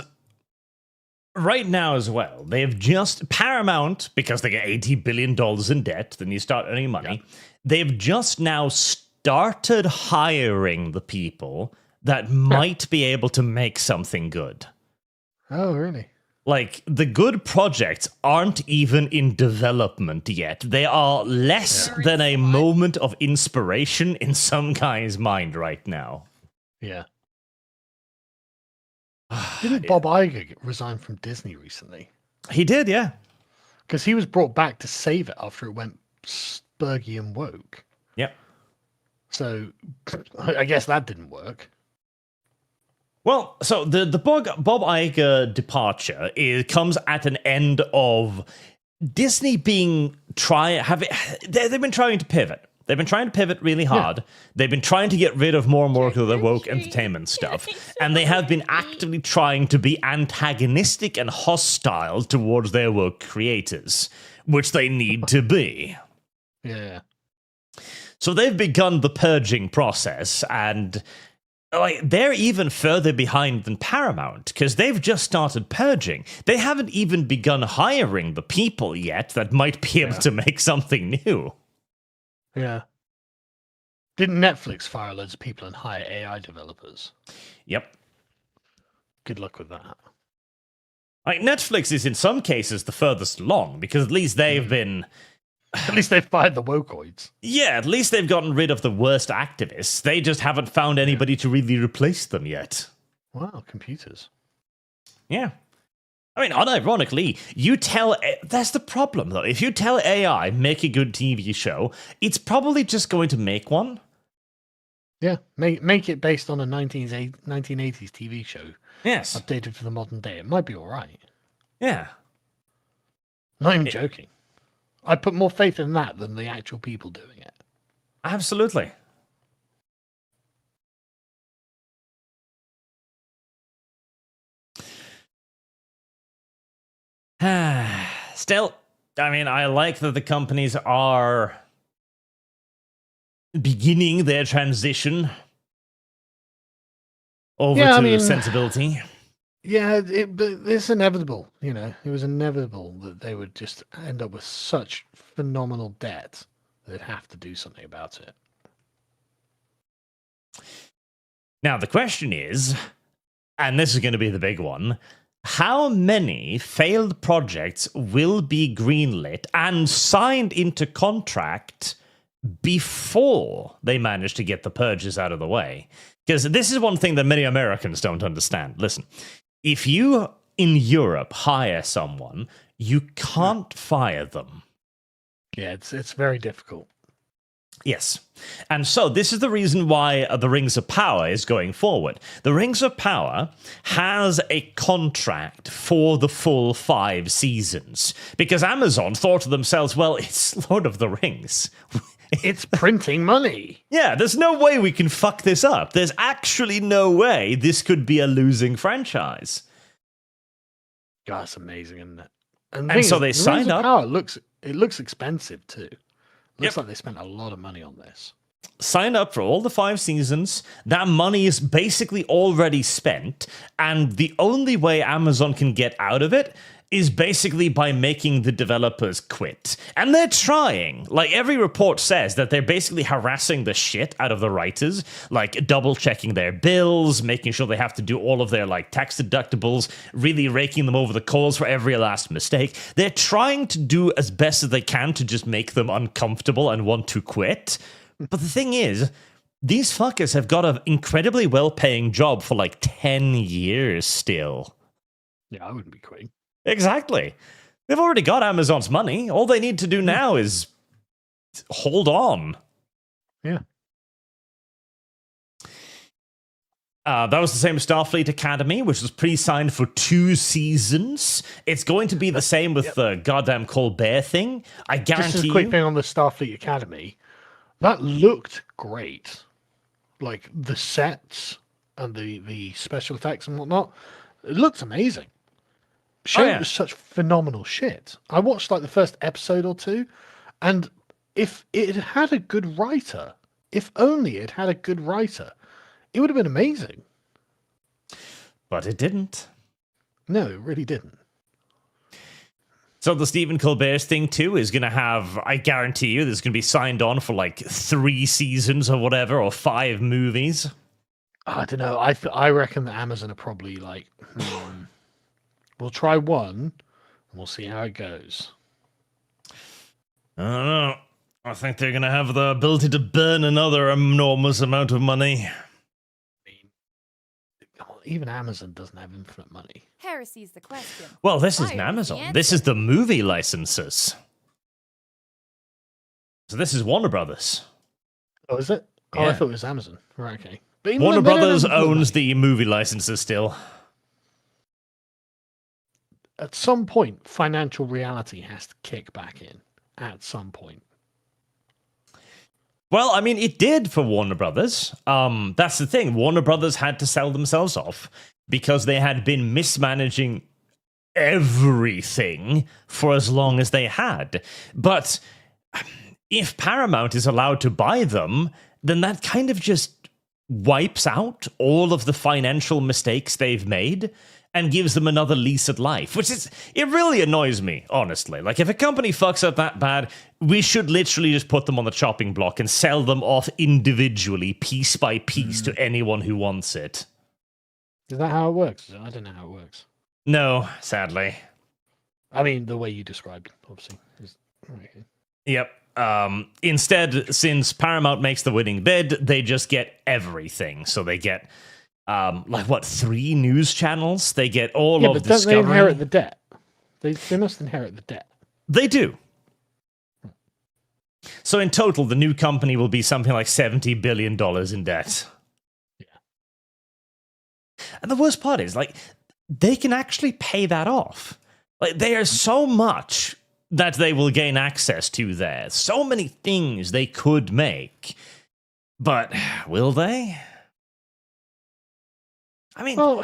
right now as well, they've just, Paramount, because they get $80 billion in debt, then you start earning money, they've just now started hiring the people that might be able to make something good. Oh, really? Like, the good projects aren't even in development yet. They are less than a moment of inspiration in some guy's mind right now. Yeah. Didn't Bob Iger resign from Disney recently? He did, yeah. Because he was brought back to save it after it went spurgy and woke. Yep. So I guess that didn't work. Well, so the Bob Iger departure comes at an end of Disney being they've been trying to pivot. They've been trying to pivot really hard. Yeah. They've been trying to get rid of more and more of the woke entertainment stuff. And they have been actively trying to be antagonistic and hostile towards their woke creators, which they need to be. Yeah. So they've begun the purging process, and they're even further behind than Paramount, because they've just started purging. They haven't even begun hiring the people yet that might be able to make something new. Yeah. Didn't Netflix fire loads of people and hire AI developers? Yep. Good luck with that. Netflix is in some cases the furthest along, because at least they've been... At least they've fired the wokeoids. Yeah, at least they've gotten rid of the worst activists. They just haven't found anybody to really replace them yet. Wow, computers. Yeah. Unironically, that's the problem, though. If you tell AI, make a good TV show, it's probably just going to make one. Yeah, make it based on a 1980s TV show. Yes. Updated for the modern day. It might be all right. Yeah. Not even joking. I put more faith in that than the actual people doing it. Absolutely. Still, I like that the companies are beginning their transition over to sensibility. Yeah, it's inevitable. It was inevitable that they would just end up with such phenomenal debt. They'd have to do something about it. Now, the question is, and this is going to be the big one, how many failed projects will be greenlit and signed into contract before they manage to get the purges out of the way? Because this is one thing that many Americans don't understand. Listen, if you, in Europe, hire someone, you can't fire them. Yeah, it's very difficult. Yes. And so this is the reason why the Rings of Power is going forward. The Rings of Power has a contract for the full 5 seasons because Amazon thought to themselves, well, it's Lord of the Rings. It's printing money. Yeah, there's no way we can fuck this up. There's actually no way this could be a losing franchise. God, that's amazing, isn't it? And so they signed up. Power looks expensive too. Looks like they spent a lot of money on this. Sign up for all the 5 seasons. That money is basically already spent. And the only way Amazon can get out of it is basically by making the developers quit. And they're trying. Every report says that they're basically harassing the shit out of the writers, double-checking their bills, making sure they have to do all of their, tax deductibles, really raking them over the coals for every last mistake. They're trying to do as best as they can to just make them uncomfortable and want to quit. But the thing is, these fuckers have got an incredibly well-paying job for 10 years still. Yeah, I wouldn't be quitting. Exactly. They've already got Amazon's money. All they need to do now is hold on. Yeah. That was the same with Starfleet Academy, which was pre-signed for 2 seasons. It's going to be the same with the goddamn Colbert thing. I guarantee you. Just a quick thing on the Starfleet Academy. That looked great. The sets and the special effects and whatnot. It looks amazing. Show was such phenomenal shit. I watched the first episode or 2, and if it had a good writer, if only it had a good writer, it would have been amazing. But it didn't. No, it really didn't. So the Stephen Colbert thing too is going to have, I guarantee you, there's going to be signed on for 3 seasons or whatever, or 5 movies. I don't know. I reckon that Amazon are probably we'll try 1, and we'll see how it goes. I don't know. I think they're going to have the ability to burn another enormous amount of money. even Amazon doesn't have infinite money. Heresy's the question. Well, this isn't Fire is the Amazon. This is the movie licenses. So this is Warner Brothers. Oh, is it? Oh, Yeah. I thought it was Amazon. Right, okay. But Warner they don't Brothers have infinite owns money. the movie licenses still. At some point, financial reality has to kick back in. At some point. Well, I mean, it did for Warner Brothers. That's the thing. Warner Brothers had to sell themselves off because they had been mismanaging everything for as long as they had. But if Paramount is allowed to buy them, then that kind of just wipes out all of the financial mistakes they've made and gives them another lease at life, it really annoys me, honestly. Like, if a company fucks up that bad, we should literally just put them on the chopping block and sell them off individually, piece by piece, to anyone who wants it. Is that how it works? I don't know how it works. No, sadly. I mean, the way you described, obviously. Okay. Yep. Instead, since Paramount makes the winning bid, they just get everything. So they get, 3 news channels? They get all of but Discovery. don't they inherit the debt? They must inherit the debt. They do. So in total, the new company will be something like $70 billion in debt. Yeah. And the worst part is, they can actually pay that off. There's so much that they will gain access to there. So many things they could make. But will they? I mean... Well,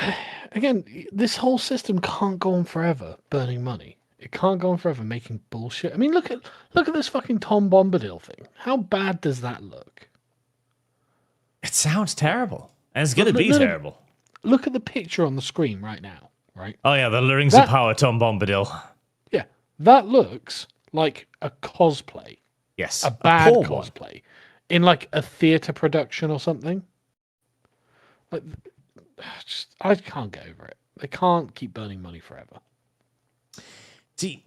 again, this whole system can't go on forever burning money. It can't go on forever making bullshit. I mean, look at this fucking Tom Bombadil thing. How bad does that look? It sounds terrible. And it's going to be terrible. Look at the picture on the screen right now, right? Oh yeah, the Rings of Power Tom Bombadil. Yeah, that looks like a cosplay. Yes. A bad poor cosplay. one. In like a theatre production or something. I can't get over it. They can't keep burning money forever. See,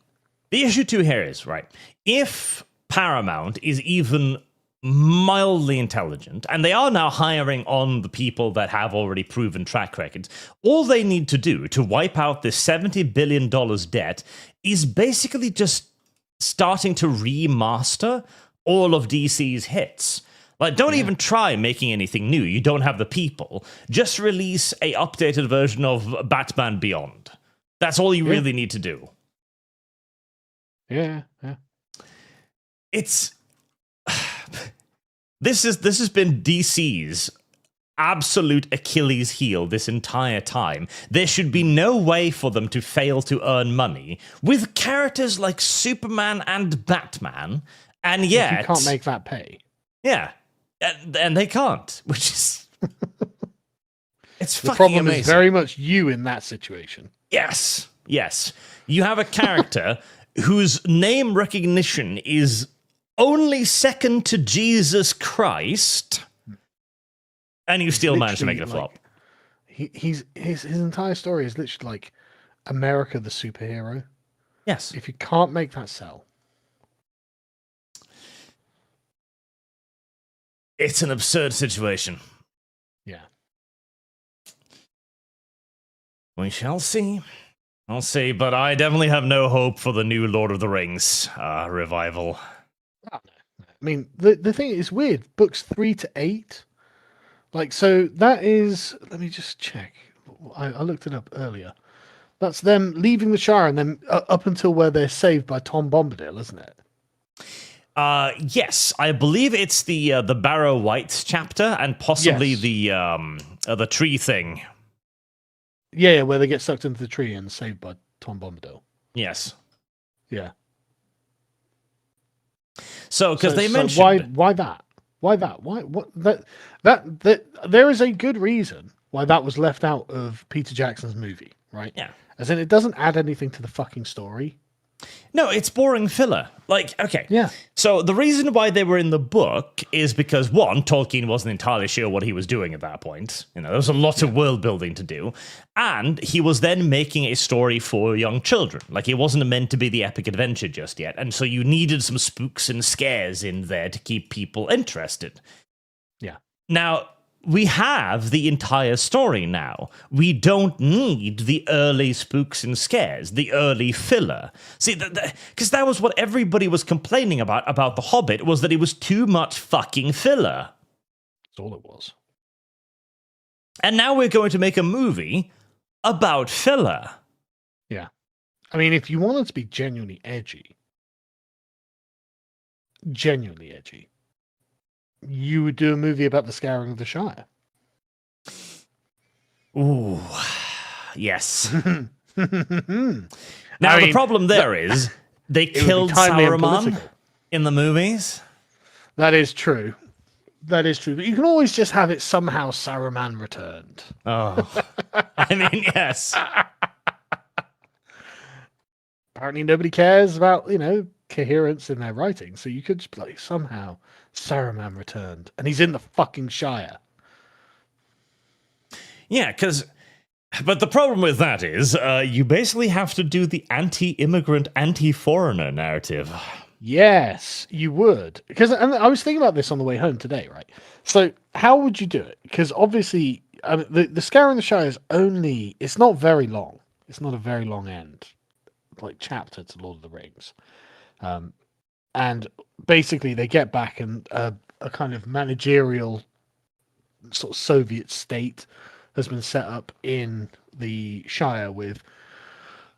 the issue too here is, right, if Paramount is even mildly intelligent, and they are now hiring on the people that have already proven track records, all they need to do to wipe out this $70 billion debt is basically just starting to remaster all of DC's hits. Don't even try making anything new. You don't have the people. Just release a updated version of Batman Beyond. That's all you really need to do. Yeah. It's this has been DC's absolute Achilles heel this entire time. There should be no way for them to fail to earn money with characters like Superman and Batman, and yet you can't make that pay. Yeah. And they can't, which is... It's the fucking problem amazing. is very much you in that situation. Yes. You have a character whose name recognition is only second to Jesus Christ, and you still manage to make it a flop. His entire story is literally like America the superhero. Yes. If you can't make that sell... It's an absurd situation. Yeah. We shall see. I'll see, but I definitely have no hope for the new Lord of the Rings revival. Oh, no. I mean, the thing is weird. Books 3 to 8. So that is... Let me just check. I looked it up earlier. That's them leaving the Shire and then up until where they're saved by Tom Bombadil, isn't it? Yes, I believe it's the Barrow Whites chapter and possibly the tree thing. Yeah, where they get sucked into the tree and saved by Tom Bombadil. Yes. Yeah. So, because they mentioned why that? Why that? Why what that there is a good reason why that was left out of Peter Jackson's movie, right? Yeah. As in, it doesn't add anything to the fucking story. No, it's boring filler. Okay. Yeah. So the reason why they were in the book is because, one, Tolkien wasn't entirely sure what he was doing at that point. There was a lot of world building to do. And he was then making a story for young children. It wasn't meant to be the epic adventure just yet. And so you needed some spooks and scares in there to keep people interested. Yeah. Now, we have the entire story now. We don't need the early spooks and scares, the early filler. See, because that was what everybody was complaining about The Hobbit, was that it was too much fucking filler. That's all it was. And now we're going to make a movie about filler. Yeah. I mean, if you wanted to be genuinely edgy, you would do a movie about the Scouring of the Shire. Ooh, yes. Now, the problem there is they killed Saruman in the movies. That is true. That is true. But you can always just have it somehow Saruman returned. Oh, I mean, yes. Apparently nobody cares about, coherence in their writing. So you could just be like, somehow Saruman returned. And he's in the fucking Shire. Yeah, but the problem with that is you basically have to do the anti-immigrant, anti-foreigner narrative. Yes, you would. And I was thinking about this on the way home today, right? So how would you do it? Because obviously the Scouring of the Shire it's not very long. It's not a very long end, like chapter to Lord of the Rings. And basically they get back and a kind of managerial sort of Soviet state has been set up in the Shire with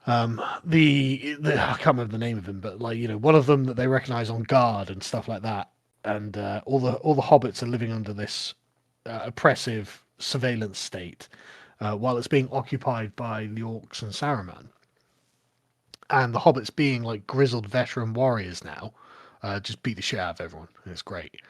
the I can't remember the name of him, but one of them that they recognize on guard and stuff like that, and all the hobbits are living under this oppressive surveillance state while it's being occupied by the orcs and Saruman, and the hobbits being like grizzled veteran warriors now just beat the shit out of everyone. It's great.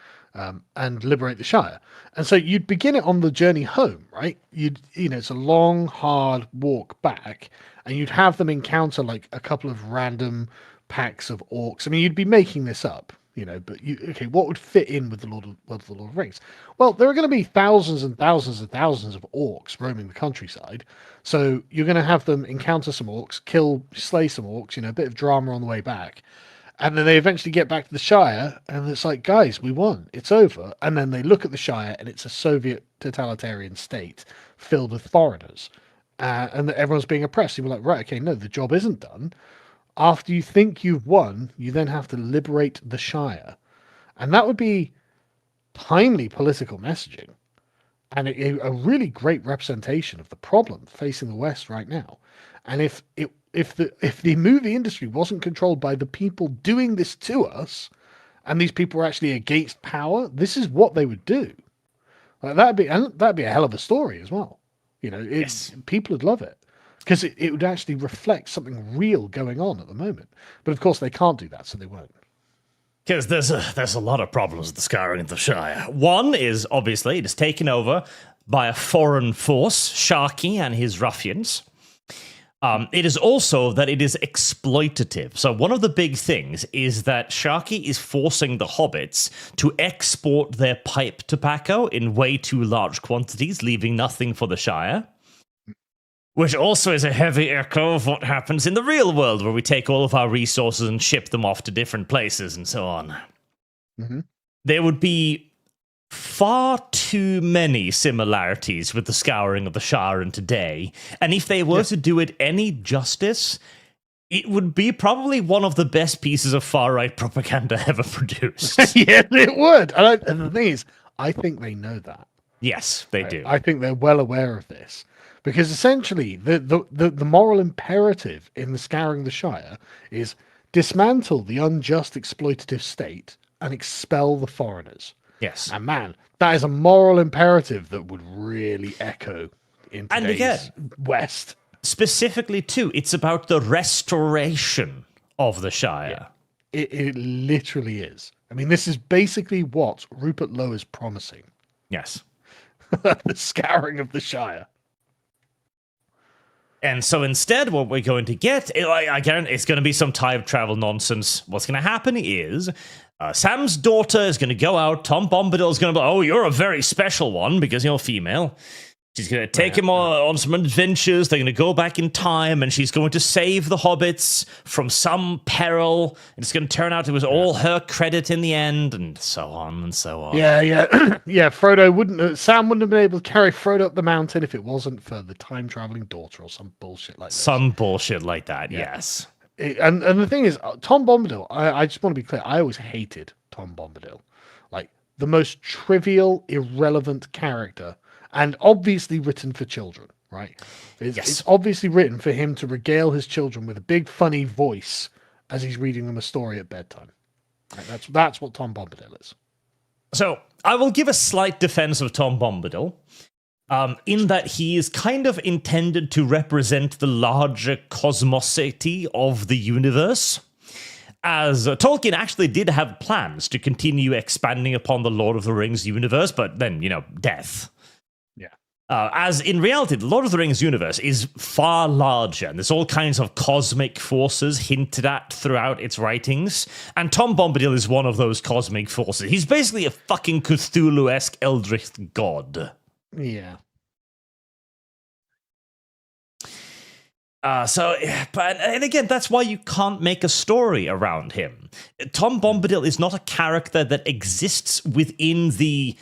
And liberate the Shire. And so you'd begin it on the journey home, right? It's a long, hard walk back, and you'd have them encounter like a couple of random packs of orcs. I mean, you'd be making this up, but what would fit in with the Lord of the Rings? Well, there are going to be thousands and thousands and thousands of orcs roaming the countryside. So you're going to have them encounter some orcs, slay some orcs, a bit of drama on the way back. And then they eventually get back to the Shire, and it's like, guys, we won. It's over. And then they look at the Shire, and it's a Soviet totalitarian state filled with foreigners. And everyone's being oppressed. You're like, right, okay, no, the job isn't done. After you think you've won, you then have to liberate the Shire. And that would be timely political messaging. And a really great representation of the problem facing the West right now. And if the movie industry wasn't controlled by the people doing this to us, and these people were actually against power, this is what they would do. Like that'd be a hell of a story as well. Yes. People would love it because it would actually reflect something real going on at the moment. But of course, they can't do that, so they won't. Because there's a lot of problems with the Scouring of the Shire. One is obviously it is taken over by a foreign force, Sharky and his ruffians. It is also that it is exploitative. So one of the big things is that Sharky is forcing the hobbits to export their pipe tobacco in way too large quantities, leaving nothing for the Shire. Which also is a heavy echo of what happens in the real world, where we take all of our resources and ship them off to different places and so on. Mm-hmm. There would be far too many similarities with the Scouring of the Shire and today, and if they were to do it any justice, it would be probably one of the best pieces of far-right propaganda ever produced. Yeah, it would. And the thing is, I think they know that. Yes, they do. I think they're well aware of this. Because essentially, the moral imperative in the Scouring of the Shire is dismantle the unjust exploitative state and expel the foreigners. Yes. And man, that is a moral imperative that would really echo in today's West. Specifically, too, it's about the restoration of the Shire. Yeah. It literally is. I mean, this is basically what Rupert Lowe is promising. Yes. The Scouring of the Shire. And so instead, what we're going to get, again, it's going to be some time travel nonsense. What's going to happen is Sam's daughter is going to go out. Tom Bombadil's going to be, oh, you're a very special one because you're female. She's going to take him on some adventures. They're going to go back in time, and she's going to save the hobbits from some peril. And it's going to turn out it was all her credit in the end, and so on and so on. Yeah. Yeah, Sam wouldn't have been able to carry Frodo up the mountain if it wasn't for the time-traveling daughter or some bullshit like that. Some bullshit like that, yes. And the thing is, Tom Bombadil, I just want to be clear, I always hated Tom Bombadil. Like, the most trivial, irrelevant character, and obviously written for children, right? It's obviously written for him to regale his children with a big, funny voice as he's reading them a story at bedtime. Right? That's what Tom Bombadil is. So, I will give a slight defense of Tom Bombadil, in that he is kind of intended to represent the larger cosmosity of the universe. As Tolkien actually did have plans to continue expanding upon the Lord of the Rings universe, but then, death. As in reality, the Lord of the Rings universe is far larger, and there's all kinds of cosmic forces hinted at throughout its writings, and Tom Bombadil is one of those cosmic forces. He's basically a fucking Cthulhu-esque eldritch god. Yeah. And again, that's why you can't make a story around him. Tom Bombadil is not a character that exists within the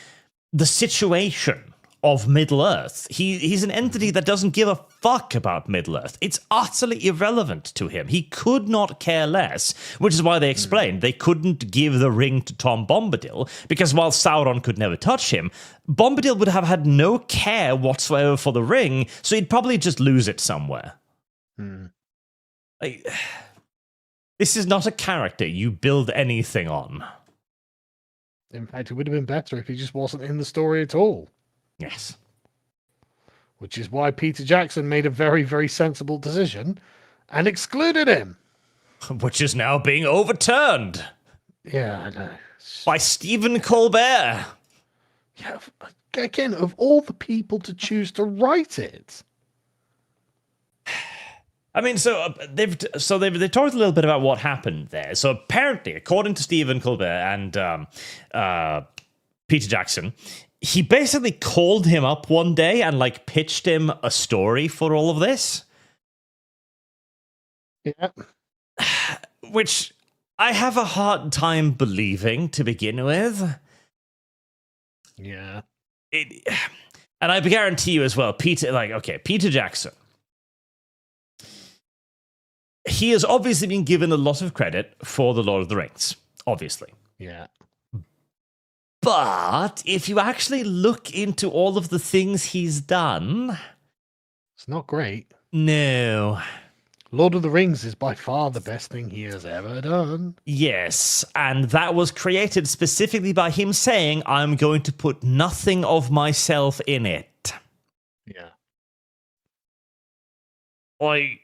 situation of Middle-earth. He's an entity that doesn't give a fuck about Middle-earth. It's utterly irrelevant to him. He could not care less, which is why they explained they couldn't give the ring to Tom Bombadil, because while Sauron could never touch him, Bombadil would have had no care whatsoever for the ring, so he'd probably just lose it somewhere. This is not a character you build anything on. In fact, it would have been better if he just wasn't in the story at all. Yes. Which is why Peter Jackson made a very, very sensible decision and excluded him. Which is now being overturned. Yeah, I know. By Stephen Colbert. Yeah, again, of all the people to choose to write it. I mean, they've talked a little bit about what happened there. So apparently, according to Stephen Colbert and Peter Jackson, he basically called him up one day and pitched him a story for all of this. Yeah. Which I have a hard time believing to begin with. Yeah. And I guarantee you as well, Peter Jackson. He has obviously been given a lot of credit for The Lord of the Rings. Obviously. Yeah. But if you actually look into all of the things he's done... It's not great. No. Lord of the Rings is by far the best thing he has ever done. Yes, and that was created specifically by him saying, I'm going to put nothing of myself in it. Yeah. I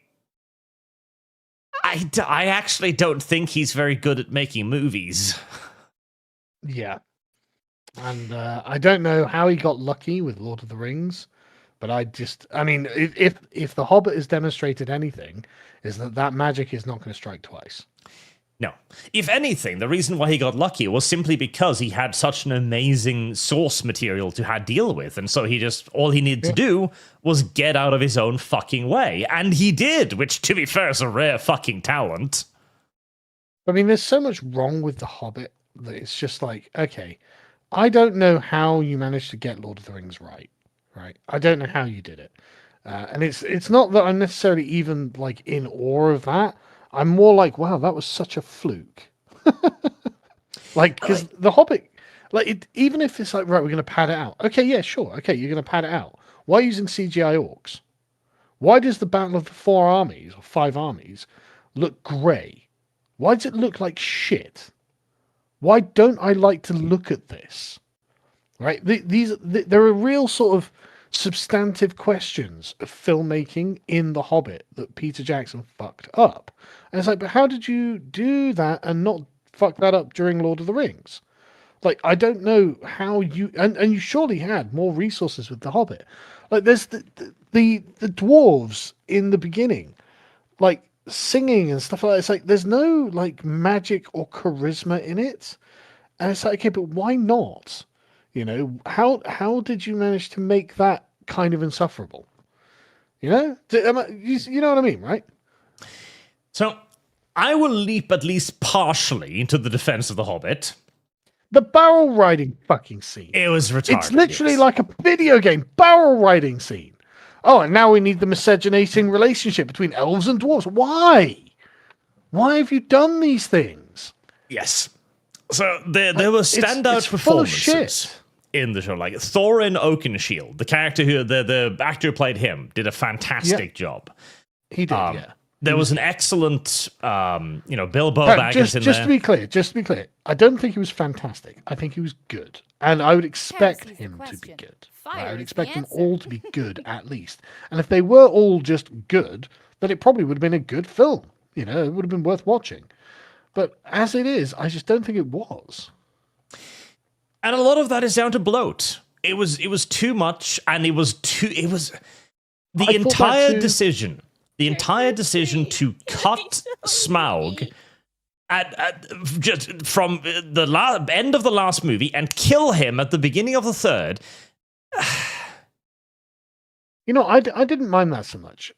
actually don't think he's very good at making movies. Yeah. And I don't know how he got lucky with Lord of the Rings, but if The Hobbit has demonstrated anything, is that magic is not going to strike twice. No. If anything, the reason why he got lucky was simply because he had such an amazing source material to deal with, and so all he needed to do was get out of his own fucking way. And he did, which, to be fair, is a rare fucking talent. I mean, there's so much wrong with The Hobbit that it's just okay, I don't know how you managed to get Lord of the Rings right? I don't know how you did it. And it's not that I'm necessarily even in awe of that. I'm more wow, that was such a fluke. Because The Hobbit, even if it's right, we're going to pad it out. Okay, yeah, sure. Okay, you're going to pad it out. Why using CGI orcs? Why does the Battle of the Four Armies or Five Armies look grey? Why does it look like shit? Why don't I like to look at this? Right? There are real sort of substantive questions of filmmaking in The Hobbit that Peter Jackson fucked up. And it's but how did you do that and not fuck that up during Lord of the Rings? I don't know how you... And you surely had more resources with The Hobbit. There's the dwarves in the beginning. Singing and stuff like that. It's there's no magic or charisma in it, and it's okay, but why not? How did you manage to make that kind of insufferable. You know? You know what I mean, right? So, I will leap at least partially into the defense of The Hobbit. The barrel riding fucking scene. It was retarded. It's literally like a video game barrel riding scene. Oh, and now we need the miscegenating relationship between elves and dwarves. Why? Why have you done these things? Yes. So there were standout it's full of shit. performances in the show. Like Thorin Oakenshield, the character who the actor who played him, did a fantastic job. He did, yeah. There was an excellent, Bilbo Baggins in there. Just to be clear, I don't think he was fantastic. I think he was good, and I would expect him to be good. I would expect them all to be good at least. And if they were all just good, then it probably would have been a good film. You know, it would have been worth watching. But as it is, I just don't think it was. And a lot of that is down to bloat. It was too much, and the entire decision to cut Smaug at just from the end of the last movie and kill him at the beginning of the third. You know, I didn't mind that so much.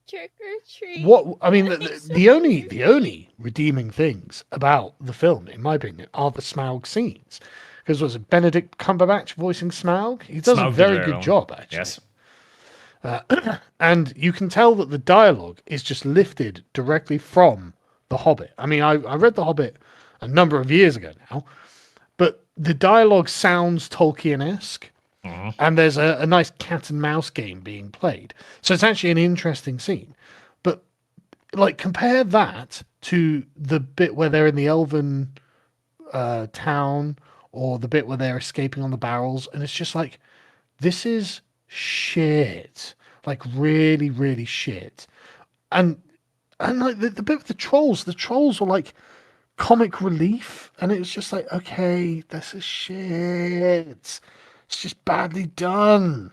Trick or treat. What I mean, the only redeeming things about the film, in my opinion, are the Smaug scenes. Because was it Benedict Cumberbatch voicing Smaug? He does a very good job, actually. Yes. And you can tell that the dialogue is just lifted directly from The Hobbit. I mean, I read The Hobbit a number of years ago now, but the dialogue sounds Tolkien-esque, and there's a nice cat and mouse game being played. So it's actually an interesting scene. But, like, compare that to the bit where they're in the elven town, or the bit where they're escaping on the barrels, and it's just like, this is shit. Like, really, really shit. And like the bit with the trolls were like comic relief, and it was just like, okay, this is shit. It's just badly done.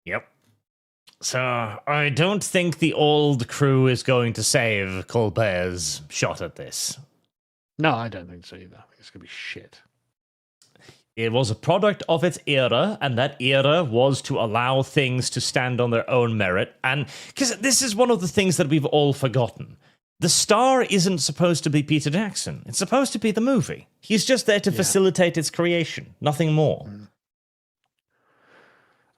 Yep. So I don't think the old crew is going to save Colbert's shot at this. No, I don't think so either. I think it's going to be shit. It was a product of its era, and that era was to allow things to stand on their own merit. And because this is one of the things that we've all forgotten. The star isn't supposed to be Peter Jackson. It's supposed to be the movie. He's just there to facilitate its creation, nothing more.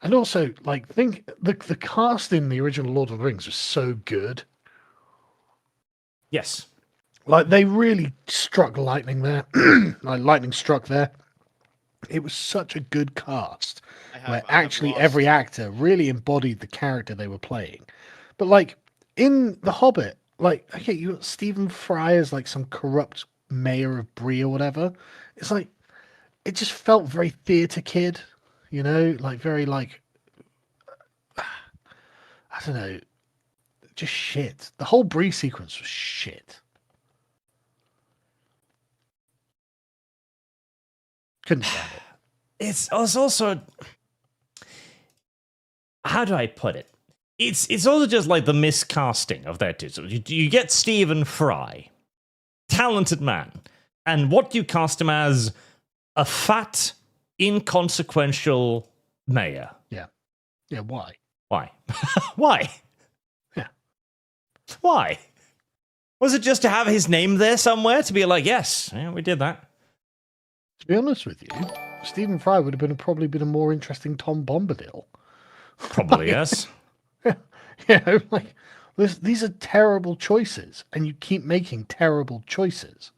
And also, like, think the cast in the original Lord of the Rings was so good. Yes. Like, they really struck lightning there. Like, lightning struck there. It was such a good cast. Where actually every actor really embodied the character they were playing. But, like, in The Hobbit, like, okay, you got Stephen Fry as, like, some corrupt mayor of Bree or whatever. It's like, it just felt very theatre kid, you know? Like, very, like, I don't know, just shit. The whole Bree sequence was shit. Couldn't stand it. It's also, how do I put it? It's also just like the miscasting of that too. So you get Stephen Fry, talented man, and what you cast him as a fat, inconsequential mayor. Yeah. Yeah, why? Why? Why? Yeah. Why? Was it just to have his name there somewhere to be like, yes, yeah, we did that? To be honest with you, Stephen Fry would have probably been a more interesting Tom Bombadil. Probably, yes. You know, like, these are terrible choices, and you keep making terrible choices.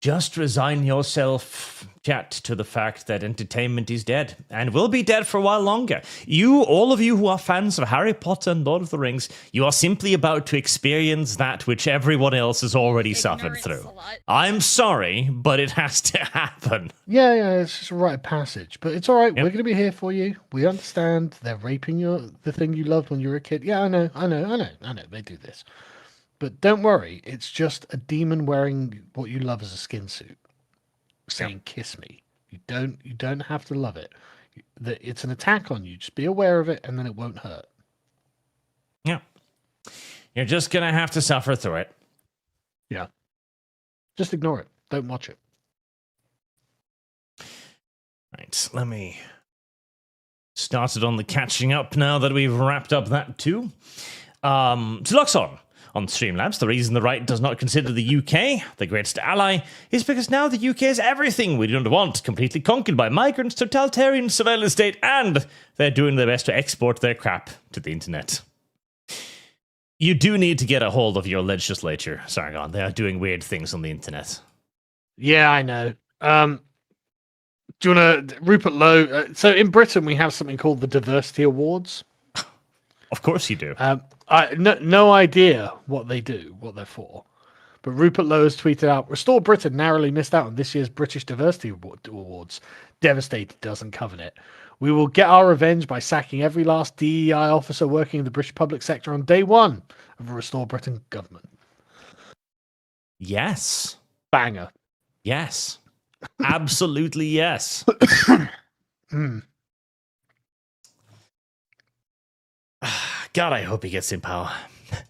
Just resign yourself, chat, to the fact that entertainment is dead, and will be dead for a while longer. All of you who are fans of Harry Potter and Lord of the Rings, you are simply about to experience that which everyone else has already suffered through. I'm sorry, but it has to happen. Yeah, it's just a rite of passage. But it's all right. Yep. We're going to be here for you. We understand they're raping the thing you loved when you were a kid. Yeah, I know. They do this. But don't worry, it's just a demon wearing what you love as a skin suit, saying "kiss me." You don't have to love it. It's an attack on you. Just be aware of it, and then it won't hurt. Yeah, you're just gonna have to suffer through it. Yeah. Just ignore it. Don't watch it. Right, let me start it on the catching up now that we've wrapped up that too. To Luxon on Streamlabs, the reason the right does not consider the UK the greatest ally is because now the UK is everything we don't want, completely conquered by migrants, totalitarian surveillance state, and they're doing their best to export their crap to the internet. You do need to get a hold of your legislature, Sargon. They are doing weird things on the internet. Yeah, I know. Do you want to, Rupert Lowe? So in Britain, we have something called the Diversity Awards. Of course you do. No idea what they do, what they're for. But Rupert Lowe has tweeted out, Restore Britain narrowly missed out on this year's British Diversity Awards. Devastated doesn't cover it. We will get our revenge by sacking every last DEI officer working in the British public sector on day one of a Restore Britain government. Yes. Banger. Yes. Absolutely yes. God, I hope he gets in power.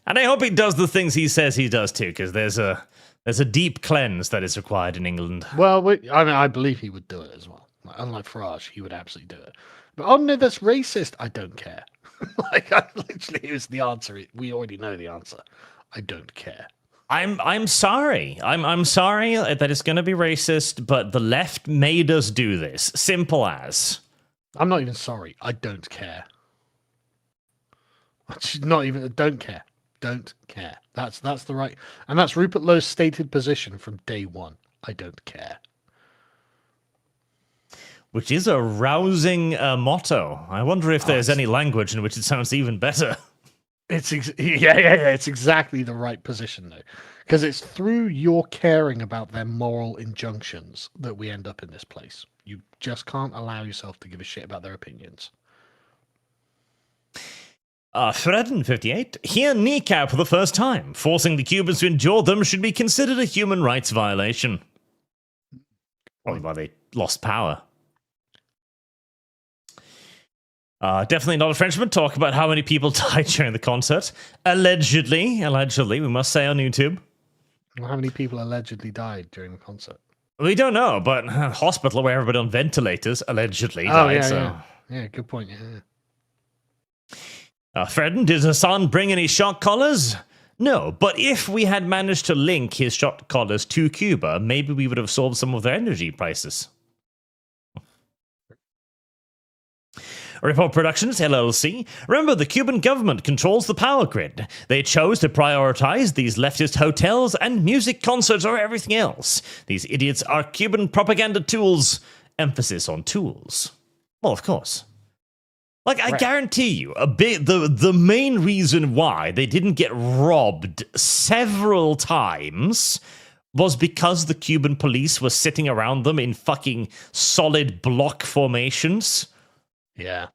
And I hope he does the things he says he does too, because there's a deep cleanse that is required in England. Well, I believe he would do it as well. Unlike Farage, he would absolutely do it. But oh no, that's racist. I don't care. Literally, here's the answer. We already know the answer. I don't care. I'm sorry. I'm sorry that it's going to be racist, but the left made us do this. Simple as. I'm not even sorry. I don't care. Not even. Don't care. Don't care. That's the right. And that's Rupert Lowe's stated position from day one. I don't care. Which is a rousing motto. I wonder if there's any language in which it sounds even better. It's It's exactly the right position though, because it's through your caring about their moral injunctions that we end up in this place. You just can't allow yourself to give a shit about their opinions. Fredden58, hear kneecap for the first time. Forcing the Cubans to endure them should be considered a human rights violation. Probably why they lost power. Definitely not a Frenchman. Talk about how many people died during the concert. Allegedly, we must say on YouTube. Well, how many people allegedly died during the concert? We don't know, but hospital where everybody on ventilators allegedly died. Yeah, good point. Yeah. Fredden, did Hasan bring any shock collars? No, but if we had managed to link his shock collars to Cuba, maybe we would have solved some of their energy prices. Report Productions, LLC. Remember, the Cuban government controls the power grid. They chose to prioritize these leftist hotels and music concerts over everything else. These idiots are Cuban propaganda tools. Emphasis on tools. Well, of course. Like, I guarantee you, the main reason why they didn't get robbed several times was because the Cuban police were sitting around them in fucking solid block formations. Yeah.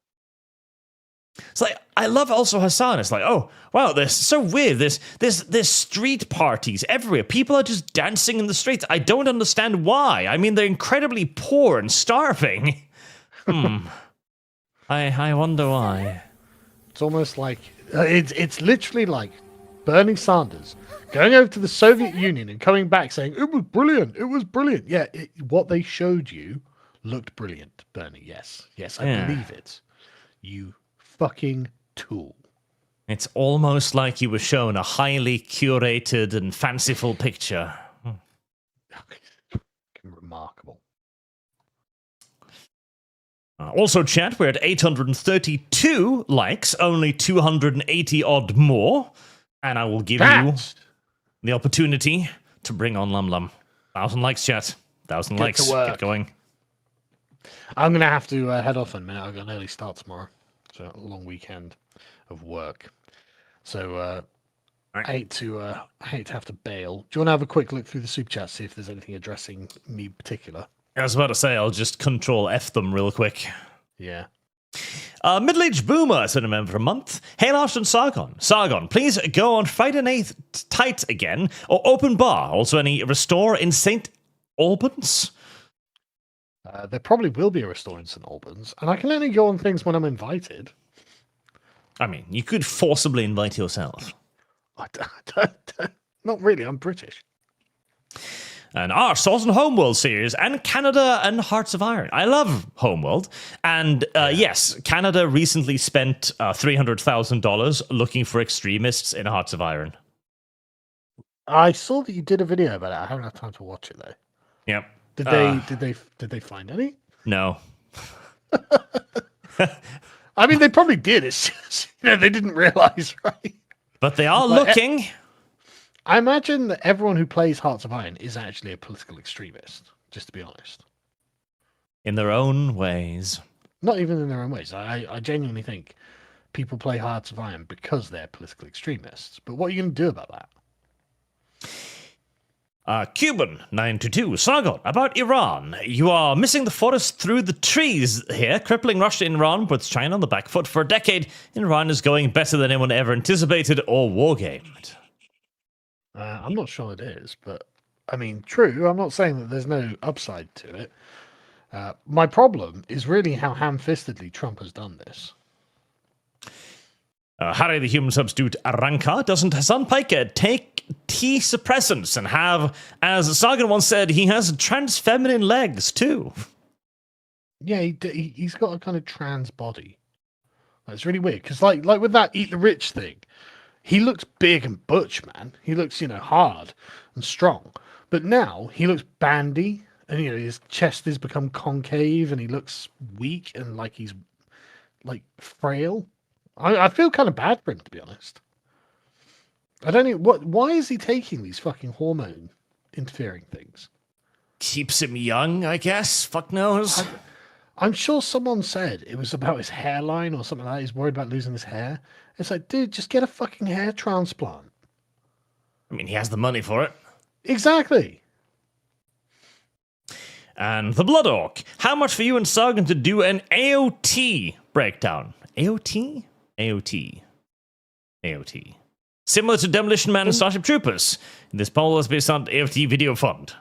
It's like, I love also Hasan. It's like, oh, wow, they're so weird. There's street parties everywhere. People are just dancing in the streets. I don't understand why. I mean, they're incredibly poor and starving. I wonder why. It's almost like, it's literally like Bernie Sanders going over to the Soviet Union and coming back saying, it was brilliant. It was brilliant. Yeah, what they showed you looked brilliant, Bernie. Yes, I believe it. You fucking tool. It's almost like you were shown a highly curated and fanciful picture. Remarkable. Also, chat, we're at 832 likes, only 280 odd more, and I will give you the opportunity to bring on Lum Lum. 1,000 likes, chat. 1,000 likes. Get going. I'm going to have to head off in a minute. I've got an early start tomorrow. So a long weekend of work. So I hate to have to bail. Do you want to have a quick look through the super chat, see if there's anything addressing me in particular? I was about to say, I'll just control F them real quick. Yeah. Middle-aged boomer sent a member for a month. Hey, Lars and Sargon. Sargon, please go on Friday night tight again, or open bar. Also, any restore in St. Albans? There probably will be a restore in St. Albans, and I can only go on things when I'm invited. I mean, you could forcibly invite yourself. Not really, I'm British. and Salt and Homeworld series, and Canada and Hearts of Iron. I love Homeworld. And yes, Canada recently spent $300,000 looking for extremists in Hearts of Iron. I saw that you did a video about it. I haven't had time to watch it though. Yep. Did they find any? No. I mean, they probably did. It's just, they didn't realize, right? But they are looking. I imagine that everyone who plays Hearts of Iron is actually a political extremist, just to be honest. In their own ways. Not even in their own ways. I genuinely think people play Hearts of Iron because they're political extremists. But what are you going to do about that? Cuban 922 Sargon about Iran. You are missing the forest through the trees here. Crippling Russia and Iran puts China on the back foot for a decade. Iran is going better than anyone ever anticipated or wargamed. I'm not sure it is, but I mean, true. I'm not saying that there's no upside to it. My problem is really how ham-fistedly Trump has done this. Harry the Human Substitute Arranca, doesn't Hasan Piker take tea suppressants and have, as Sargon once said, he has trans feminine legs too? Yeah, he's got a kind of trans body. It's really weird because, like with that Eat the Rich thing, he looks big and butch, man. He looks, hard and strong. But now he looks bandy, and his chest has become concave, and he looks weak and like he's like frail. I feel kind of bad for him, to be honest. I don't know why is he taking these fucking hormone interfering things? Keeps him young, I guess. Fuck knows. I'm sure someone said it was about his hairline or something like that. He's worried about losing his hair. It's like, dude, just get a fucking hair transplant. I mean, he has the money for it. Exactly. And the Blood Orc. How much for you and Sargon to do an AOT breakdown? AOT? AOT. AOT. Similar to Demolition Man and Starship Troopers. This poll is based on AOT Video Fund.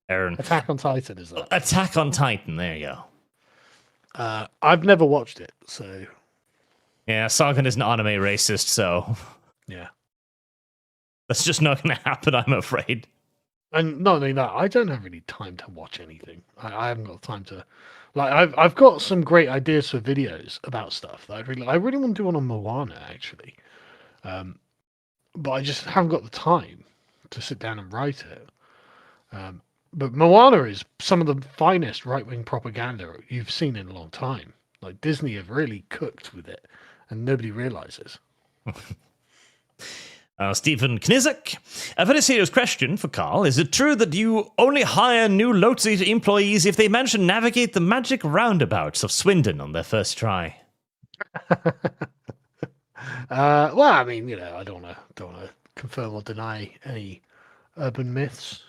Aaron. Attack on Titan, is that? Attack on Titan, there you go. I've never watched it, so... Yeah, Sargon is an anime racist, so... Yeah. That's just not going to happen, I'm afraid. And not only that, I don't have any time to watch anything. I haven't got time to... I've got some great ideas for videos about stuff that I really want to do one on Moana, actually. But I just haven't got the time to sit down and write it. But Moana is some of the finest right-wing propaganda you've seen in a long time. Like, Disney have really cooked with it, and nobody realizes. Stephen Knizek. A very serious question for Carl. Is it true that you only hire new Lotzi employees if they manage to navigate the magic roundabouts of Swindon on their first try? Well, I mean, I don't want to confirm or deny any urban myths,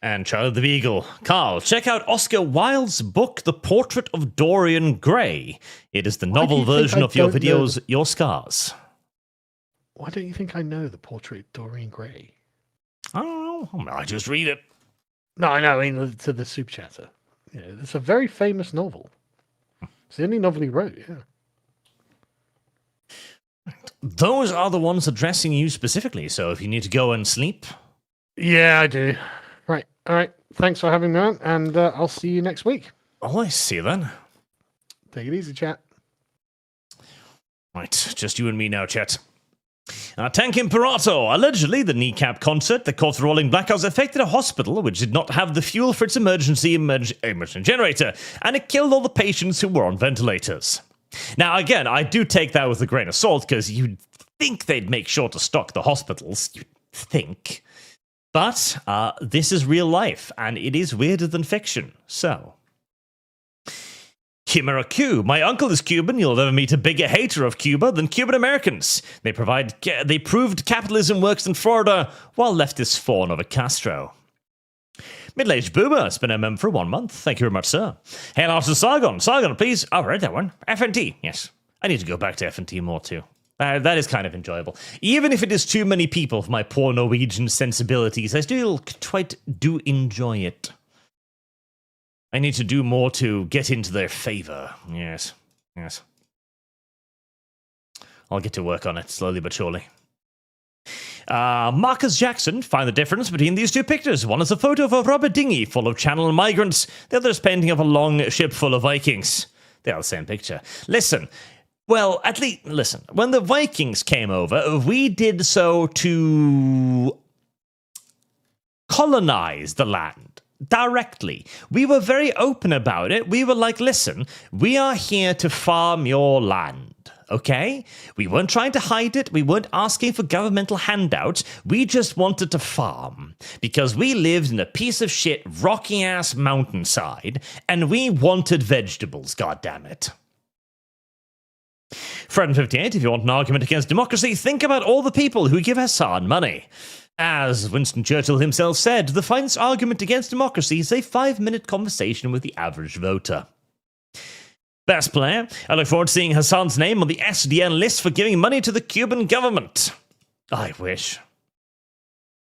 And Charlie the Beagle. Carl, check out Oscar Wilde's book, The Portrait of Dorian Gray. It is the novel version of your videos, Your Scars. Why don't you think I know The Portrait of Dorian Gray? I don't know. I just read it. No, I know. I mean, to the Super Chatter. It's a very famous novel. It's the only novel he wrote, yeah. Those are the ones addressing you specifically, so if you need to go and sleep... Yeah, I do. Right. All right. Thanks for having me on, and I'll see you next week. Oh, I see you then. Take it easy, chat. Right, just you and me now, chat. Tank Imperato. Allegedly, the kneecap concert that caused rolling blackouts affected a hospital which did not have the fuel for its emergency generator, and it killed all the patients who were on ventilators. Now, again, I do take that with a grain of salt, because you'd think they'd make sure to stock the hospitals. You'd think. But this is real life, and it is weirder than fiction, so... Chimera Q. My uncle is Cuban. You'll never meet a bigger hater of Cuba than Cuban Americans. They proved capitalism works in Florida, while leftists fawn over Castro. Middle-aged boomer has been a member for 1 month. Thank you very much, sir. Hail out to Sargon. Sargon, please. Oh, I read that one. FNT. Yes. I need to go back to FNT more, too. That is kind of enjoyable. Even if it is too many people for my poor Norwegian sensibilities, I still quite do enjoy it. I need to do more to get into their favor. Yes. Yes. I'll get to work on it, slowly but surely. Marcus Jackson, find the difference between these two pictures. One is a photo of a rubber dinghy full of Channel migrants. The other is painting of a long ship full of Vikings. They are the same picture. Listen, well, at least, listen, when the Vikings came over, we did so to colonize the land directly. We were very open about it. We were like, listen, we are here to farm your land. Okay? We weren't trying to hide it. We weren't asking for governmental handouts. We just wanted to farm. Because we lived in a piece of shit, rocky-ass mountainside, and we wanted vegetables, goddammit. Fred58, if you want an argument against democracy, think about all the people who give Hasan money. As Winston Churchill himself said, the finest argument against democracy is a 5-minute conversation with the average voter. Best player, I look forward to seeing Hasan's name on the SDN list for giving money to the Cuban government. I wish.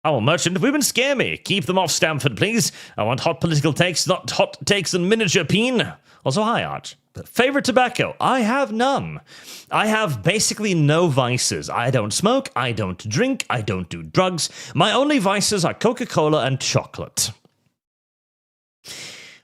Oh, merchant, women scare me. Keep them off Stamford, please. I want hot political takes, not hot takes and miniature peen. Also, hi, Arch. Favorite tobacco? I have none. I have basically no vices. I don't smoke, I don't drink, I don't do drugs. My only vices are Coca-Cola and chocolate.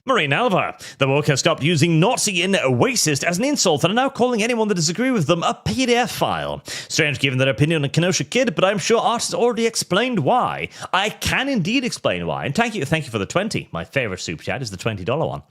Marine Alva. The woke has stopped using Nazi and racist as an insult and are now calling anyone that disagrees with them a PDF file. Strange given their opinion on Kenosha Kid, but I'm sure Art has already explained why. I can indeed explain why. And thank you for the 20. My favorite super chat is the $20 one.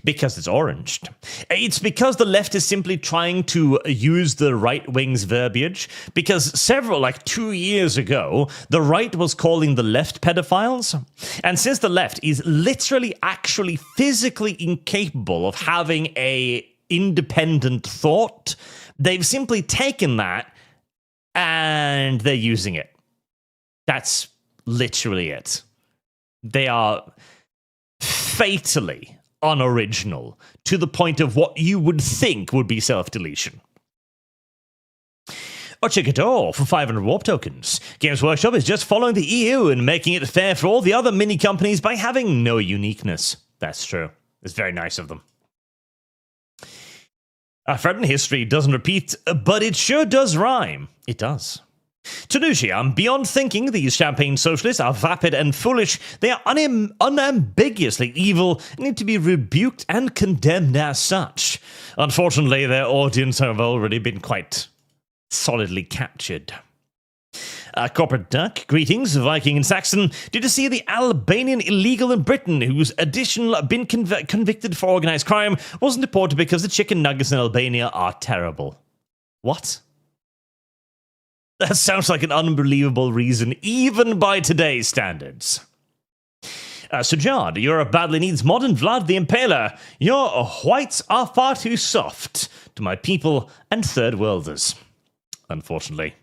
Because it's oranged. It's because the left is simply trying to use the right wing's verbiage. Because 2 years ago, the right was calling the left pedophiles. And since the left is literally actually physically incapable of having a independent thought, they've simply taken that and they're using it. That's literally it. They are fatally unoriginal to the point of what you would think would be self-deletion. Ochikador for 500 warp tokens. Games Workshop is just following the EU and making it fair for all the other mini companies by having no uniqueness. That's true. It's very nice of them. Fred in history doesn't repeat, but it sure does rhyme. It does. Tunisia, I'm beyond thinking these champagne socialists are vapid and foolish. They are unambiguously evil and need to be rebuked and condemned as such. Unfortunately, their audience have already been quite solidly captured. Corporate Duck, greetings, Viking and Saxon. Did you see the Albanian illegal in Britain whose additional been convicted for organized crime wasn't deported because the chicken nuggets in Albania are terrible? What? That sounds like an unbelievable reason, even by today's standards. Sujad, Europe badly needs modern Vlad the Impaler. Your whites are far too soft to my people and third worlders. Unfortunately.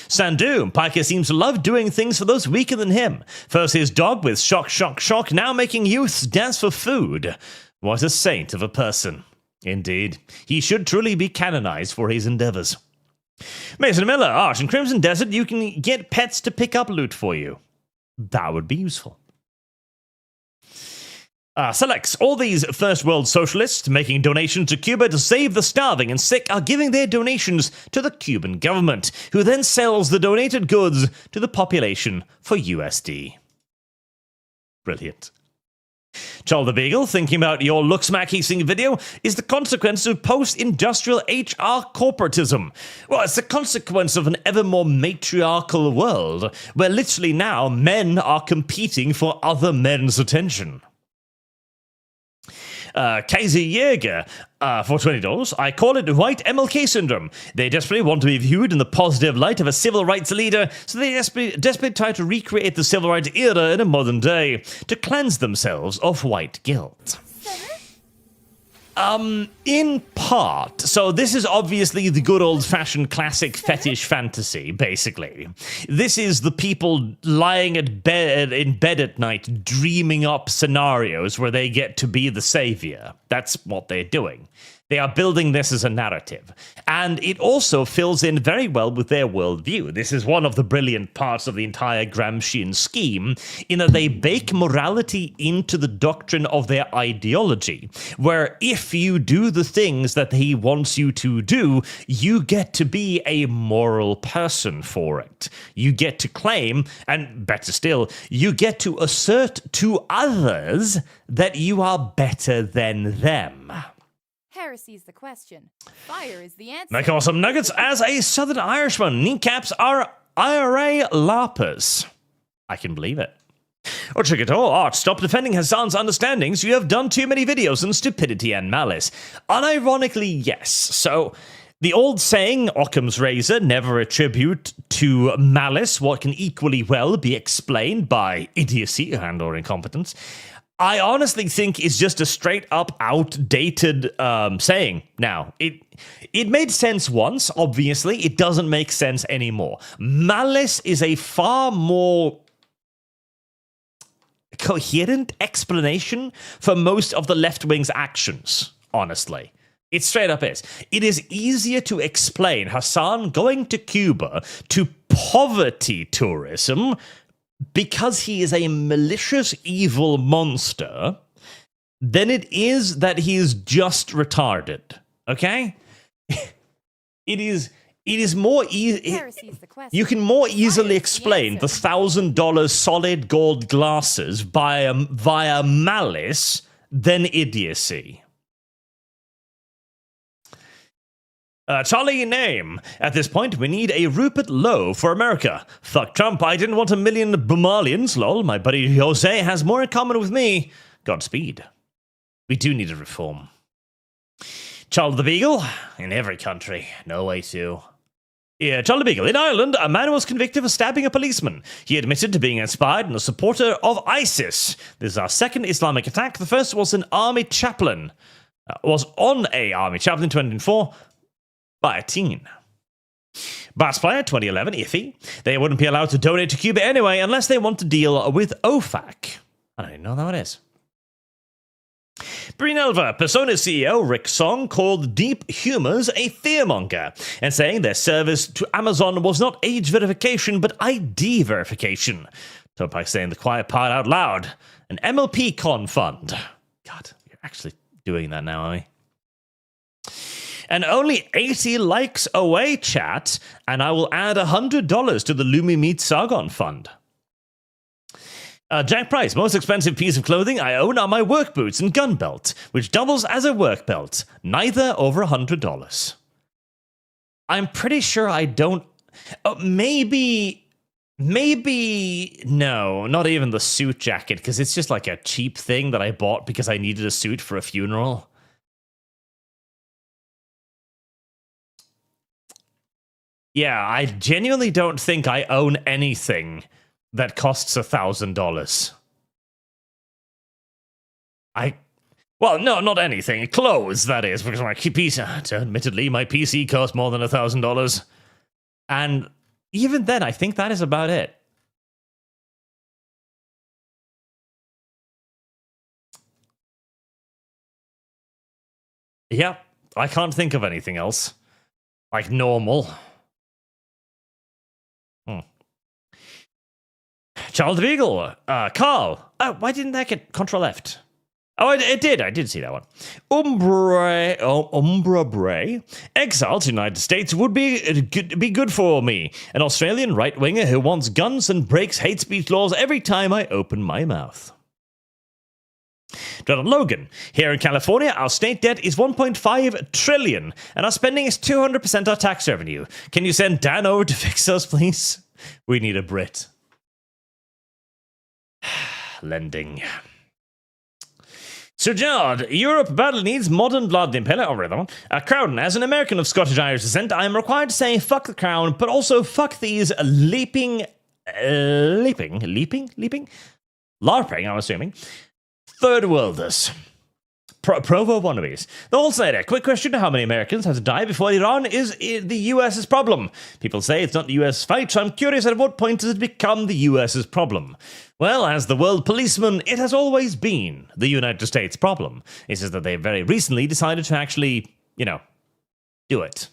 Sandu, Piker seems to love doing things for those weaker than him. First his dog with shock, shock, shock, now making youths dance for food. What a saint of a person. Indeed, he should truly be canonized for his endeavors. Mason Miller, Arch, in Crimson Desert, you can get pets to pick up loot for you. That would be useful. Selects, all these first world socialists making donations to Cuba to save the starving and sick are giving their donations to the Cuban government, who then sells the donated goods to the population for USD. Brilliant. Charles the Beagle, thinking about your look smack heasing video, is the consequence of post-industrial HR corporatism. Well, it's the consequence of an ever more matriarchal world, where literally now men are competing for other men's attention. Casey Jaeger, for $20, I call it white MLK syndrome. They desperately want to be viewed in the positive light of a civil rights leader, so they desperately try to recreate the civil rights era in a modern day, to cleanse themselves of white guilt. In part. So this is obviously the good old-fashioned classic fetish fantasy, basically. This is the people lying in bed at night, dreaming up scenarios where they get to be the savior. That's what they're doing. They are building this as a narrative. And it also fills in very well with their worldview. This is one of the brilliant parts of the entire Gramscian scheme, in that they bake morality into the doctrine of their ideology, where if you do the things that he wants you to do, you get to be a moral person for it. You get to claim, and better still, you get to assert to others that you are better than them. Heresy's the question. Fire is the answer. Make awesome nuggets. As a Southern Irishman, kneecaps are IRA larpers. I can believe it. Or check it all. Art, stop defending Hasan's understandings. You have done too many videos on stupidity and malice. Unironically, yes. So, the old saying, Occam's razor, never attribute to malice what can equally well be explained by idiocy and or incompetence, I honestly think is just a straight up outdated saying now. It made sense once, obviously. It doesn't make sense anymore. Malice is a far more coherent explanation for most of the left wing's actions, honestly. It straight up is. It is easier to explain Hasan going to Cuba to poverty tourism because he is a malicious, evil monster, than it is that he is just retarded. Okay? It is more easy. You can more easily explain the $1,000 solid gold glasses via malice than idiocy. Charlie name. At this point, we need a Rupert Lowe for America. Fuck Trump, I didn't want a million Bumalians, lol. My buddy Jose has more in common with me. Godspeed. We do need a reform. Charles the Beagle. In every country. No way to. Yeah, Charlie the Beagle. In Ireland, a man was convicted for stabbing a policeman. He admitted to being inspired and a supporter of ISIS. This is our second Islamic attack. The first was an army chaplain. Was on a army chaplain in 2004. By a teen. Bass Player 2011, iffy. They wouldn't be allowed to donate to Cuba anyway unless they want to deal with OFAC. I don't even know what that is. Breenelva, Persona CEO Rick Song called Deep Humors a fearmonger and saying their service to Amazon was not age verification but ID verification. Topike saying the quiet part out loud. An MLP con fund. God, we're actually doing that now, are we? And only 80 likes away, chat, and I will add $100 to the Lumi Meet Sargon fund. Jack Price, most expensive piece of clothing I own are my work boots and gun belt, which doubles as a work belt, neither over $100. I'm pretty sure I don't... maybe no, not even the suit jacket, because it's just like a cheap thing that I bought because I needed a suit for a funeral. Yeah, I genuinely don't think I own anything that costs $1,000. Well, no, not anything. Clothes, that is, because my PC, admittedly, my PC costs more than $1,000. And even then, I think that is about it. Yeah, I can't think of anything else. Like normal. Charles the Beagle, Carl. Oh, why didn't that get Control Left? Oh, it did. I did see that one. Umbra Bray. Exile to the United States would be good for me. An Australian right-winger who wants guns and breaks hate speech laws every time I open my mouth. Donald Logan. Here in California, our state debt is $1.5 trillion, and our spending is 200% our tax revenue. Can you send Dan over to fix us, please? We need a Brit. Lending. Sir Jard, Europe badly needs modern blood impaler. Oh, the other one. Crowden, as an American of Scottish-Irish descent, I am required to say fuck the crown, but also fuck these LARPing, I'm assuming, third worlders. Provo wannabes. The whole side. Quick question: how many Americans have to die before Iran is the US's problem? People say it's not the US fight, so I'm curious at what point does it become the US's problem? Well, as the world policeman, it has always been the United States' problem. It's just that they very recently decided to actually do it.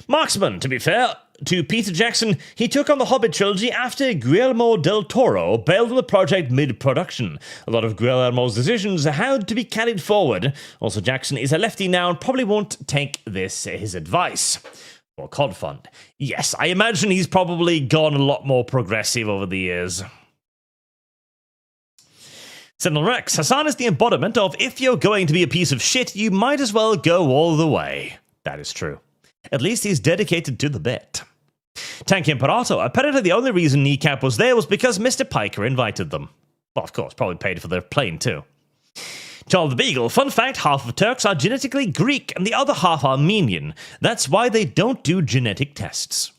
Marksman, to be fair to Peter Jackson, he took on the Hobbit trilogy after Guillermo del Toro bailed on the project mid-production. A lot of Guillermo's decisions had to be carried forward. Also, Jackson is a lefty now and probably won't take his advice. Or COD Fund. Yes, I imagine he's probably gone a lot more progressive over the years. Sentinel Rex, Hasan is the embodiment of if you're going to be a piece of shit, you might as well go all the way. That is true. At least he's dedicated to the bit. Tank Imperato, apparently the only reason Kneecap was there was because Mr. Piker invited them. Well, of course, probably paid for their plane too. Charles the Beagle, fun fact, half of Turks are genetically Greek and the other half Armenian. That's why they don't do genetic tests.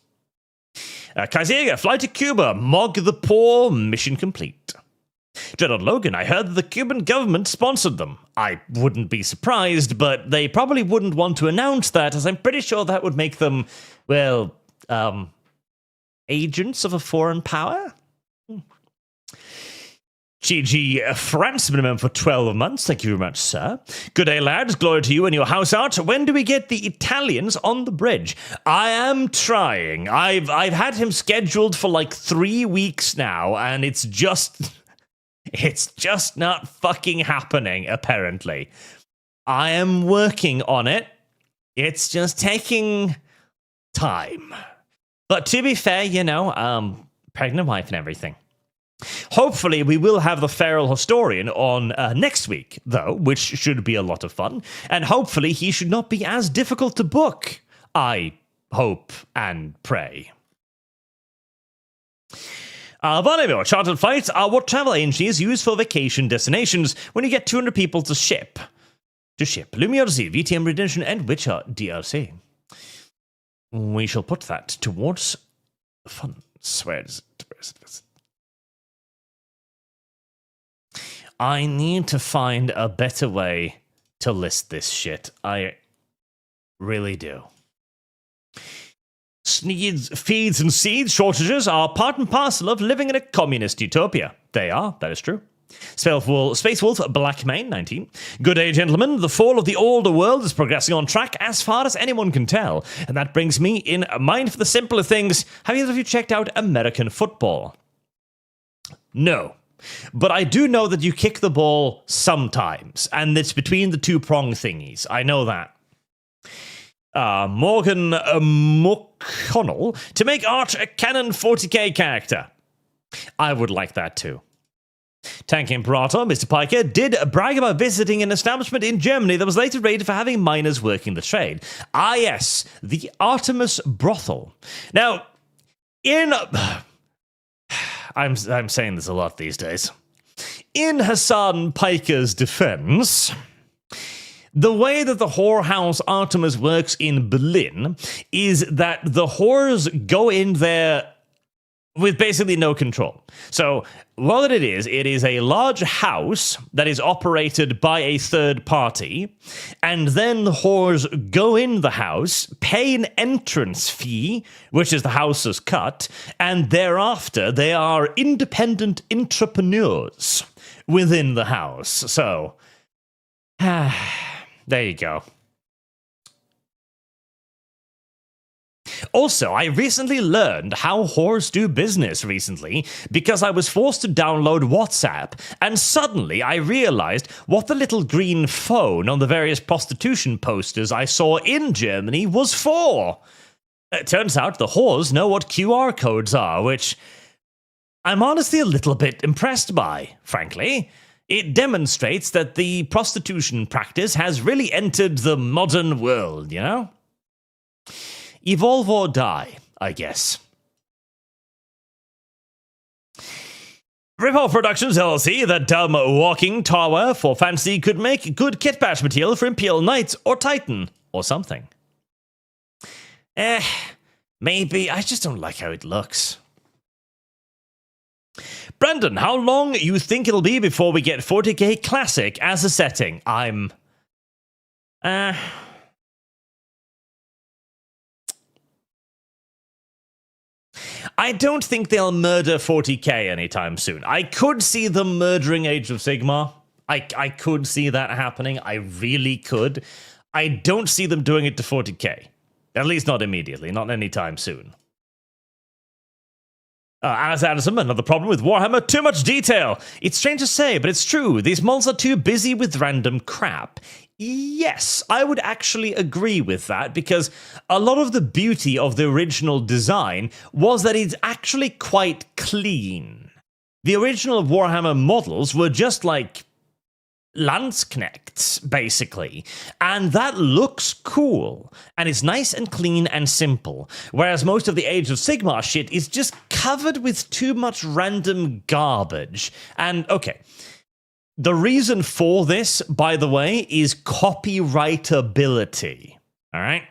Kaisiega, fly to Cuba, mog the poor, mission complete. Gerald Logan, I heard that the Cuban government sponsored them. I wouldn't be surprised, but they probably wouldn't want to announce that, as I'm pretty sure that would make them, well, agents of a foreign power? GG France been a member for 12 months. Thank you very much, sir. Good day, lads. Glory to you and your house art. When do we get the Italians on the bridge? I am trying. I've had him scheduled for like 3 weeks now, and it's just not fucking happening, apparently. I am working on it. It's just taking time. But to be fair, pregnant wife and everything. Hopefully, we will have the feral historian on next week, though, which should be a lot of fun. And hopefully, he should not be as difficult to book. I hope and pray. Volleyball chartered flights are what travel agencies use for vacation destinations when you get 200 people to ship. Lumiere Z, VTM Redemption, and Witcher DLC. We shall put that towards the funds. Where is it? I need to find a better way to list this shit. I really do. Feeds and seeds shortages are part and parcel of living in a communist utopia. They are, that is true. Space Wolf Blackmane, 19. Good day, gentlemen. The fall of the older world is progressing on track as far as anyone can tell. And that brings me in mind for the simpler things. Have either of you checked out American football? No. But I do know that you kick the ball sometimes, and it's between the two-prong thingies. I know that. Morgan McConnell, to make Arch a canon 40k character. I would like that too. Tank Imperator, Mr. Piker, did brag about visiting an establishment in Germany that was later raided for having minors working the trade. Ah yes, the Artemis Brothel. Now, I'm saying this a lot these days. In Hasan Piker's defense, the way that the whorehouse Artemis works in Berlin is that the whores go in there with basically no control. So what it is a large house that is operated by a third party, and then the whores go in the house, pay an entrance fee, which is the house's cut, and thereafter they are independent entrepreneurs within the house. So, there you go. Also, I recently learned how whores do business recently because I was forced to download WhatsApp, and suddenly I realized what the little green phone on the various prostitution posters I saw in Germany was for. It turns out the whores know what QR codes are, which I'm honestly a little bit impressed by, frankly. It demonstrates that the prostitution practice has really entered the modern world, you know? Evolve or die, I guess. Ripoff Productions LLC, that dumb walking tower for fancy could make good kit bash material for Imperial Knights or Titan or something. Maybe. I just don't like how it looks. Brandon, how long you think it'll be before we get 40k Classic as a setting? I don't think they'll murder 40k anytime soon. I could see them murdering Age of Sigmar. I could see that happening. I really could. I don't see them doing it to 40k. At least not immediately, not anytime soon. Alice Addison, another problem with Warhammer, too much detail. It's strange to say, but it's true. These mods are too busy with random crap. Yes, I would actually agree with that, because a lot of the beauty of the original design was that it's actually quite clean. The original Warhammer models were just like Landsknechts, basically, and that looks cool, and it's nice and clean and simple, whereas most of the Age of Sigmar shit is just covered with too much random garbage. And okay, the reason for this, by the way, is copyrightability. All right?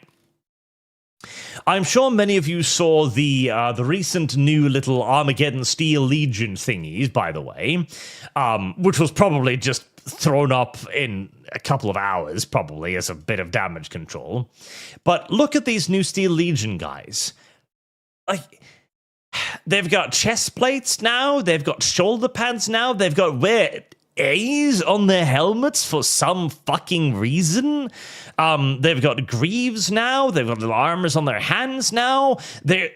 I'm sure many of you saw the recent new little Armageddon Steel Legion thingies, by the way, which was probably just thrown up in a couple of hours, probably, as a bit of damage control. But look at these new Steel Legion guys. Like, they've got chest plates now, they've got shoulder pads now, they've got A's on their helmets for some fucking reason. They've got greaves now. They've got little armors on their hands now. Their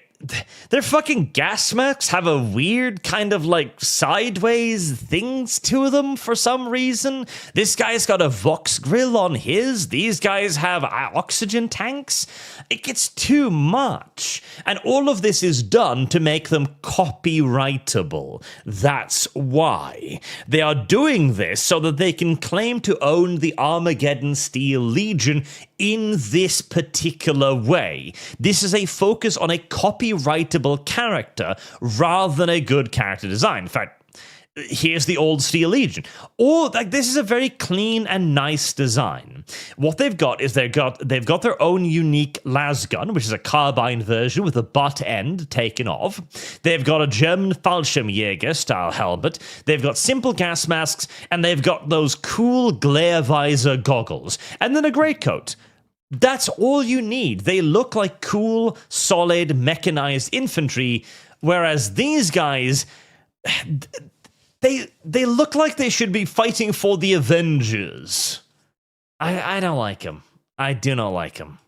fucking gas masks have a weird kind of like sideways things to them for some reason. This guy's got a Vox grill on his. These guys have oxygen tanks. It gets too much. And all of this is done to make them copyrightable. That's why. They are doing this so that they can claim to own the Armageddon Steel Legion in this particular way. This is a focus on a copyrightable character rather than a good character design. In fact, here's the old Steel Legion. Or like this is a very clean and nice design. What they've got is they've got their own unique lasgun, which is a carbine version with a butt end taken off. They've got a German Fallschirmjäger style helmet. They've got simple gas masks, and they've got those cool glare visor goggles, and then a greatcoat. That's all you need. They look like cool, solid, mechanized infantry, whereas these guys, they look like they should be fighting for the Avengers. I don't like them. I do not like them.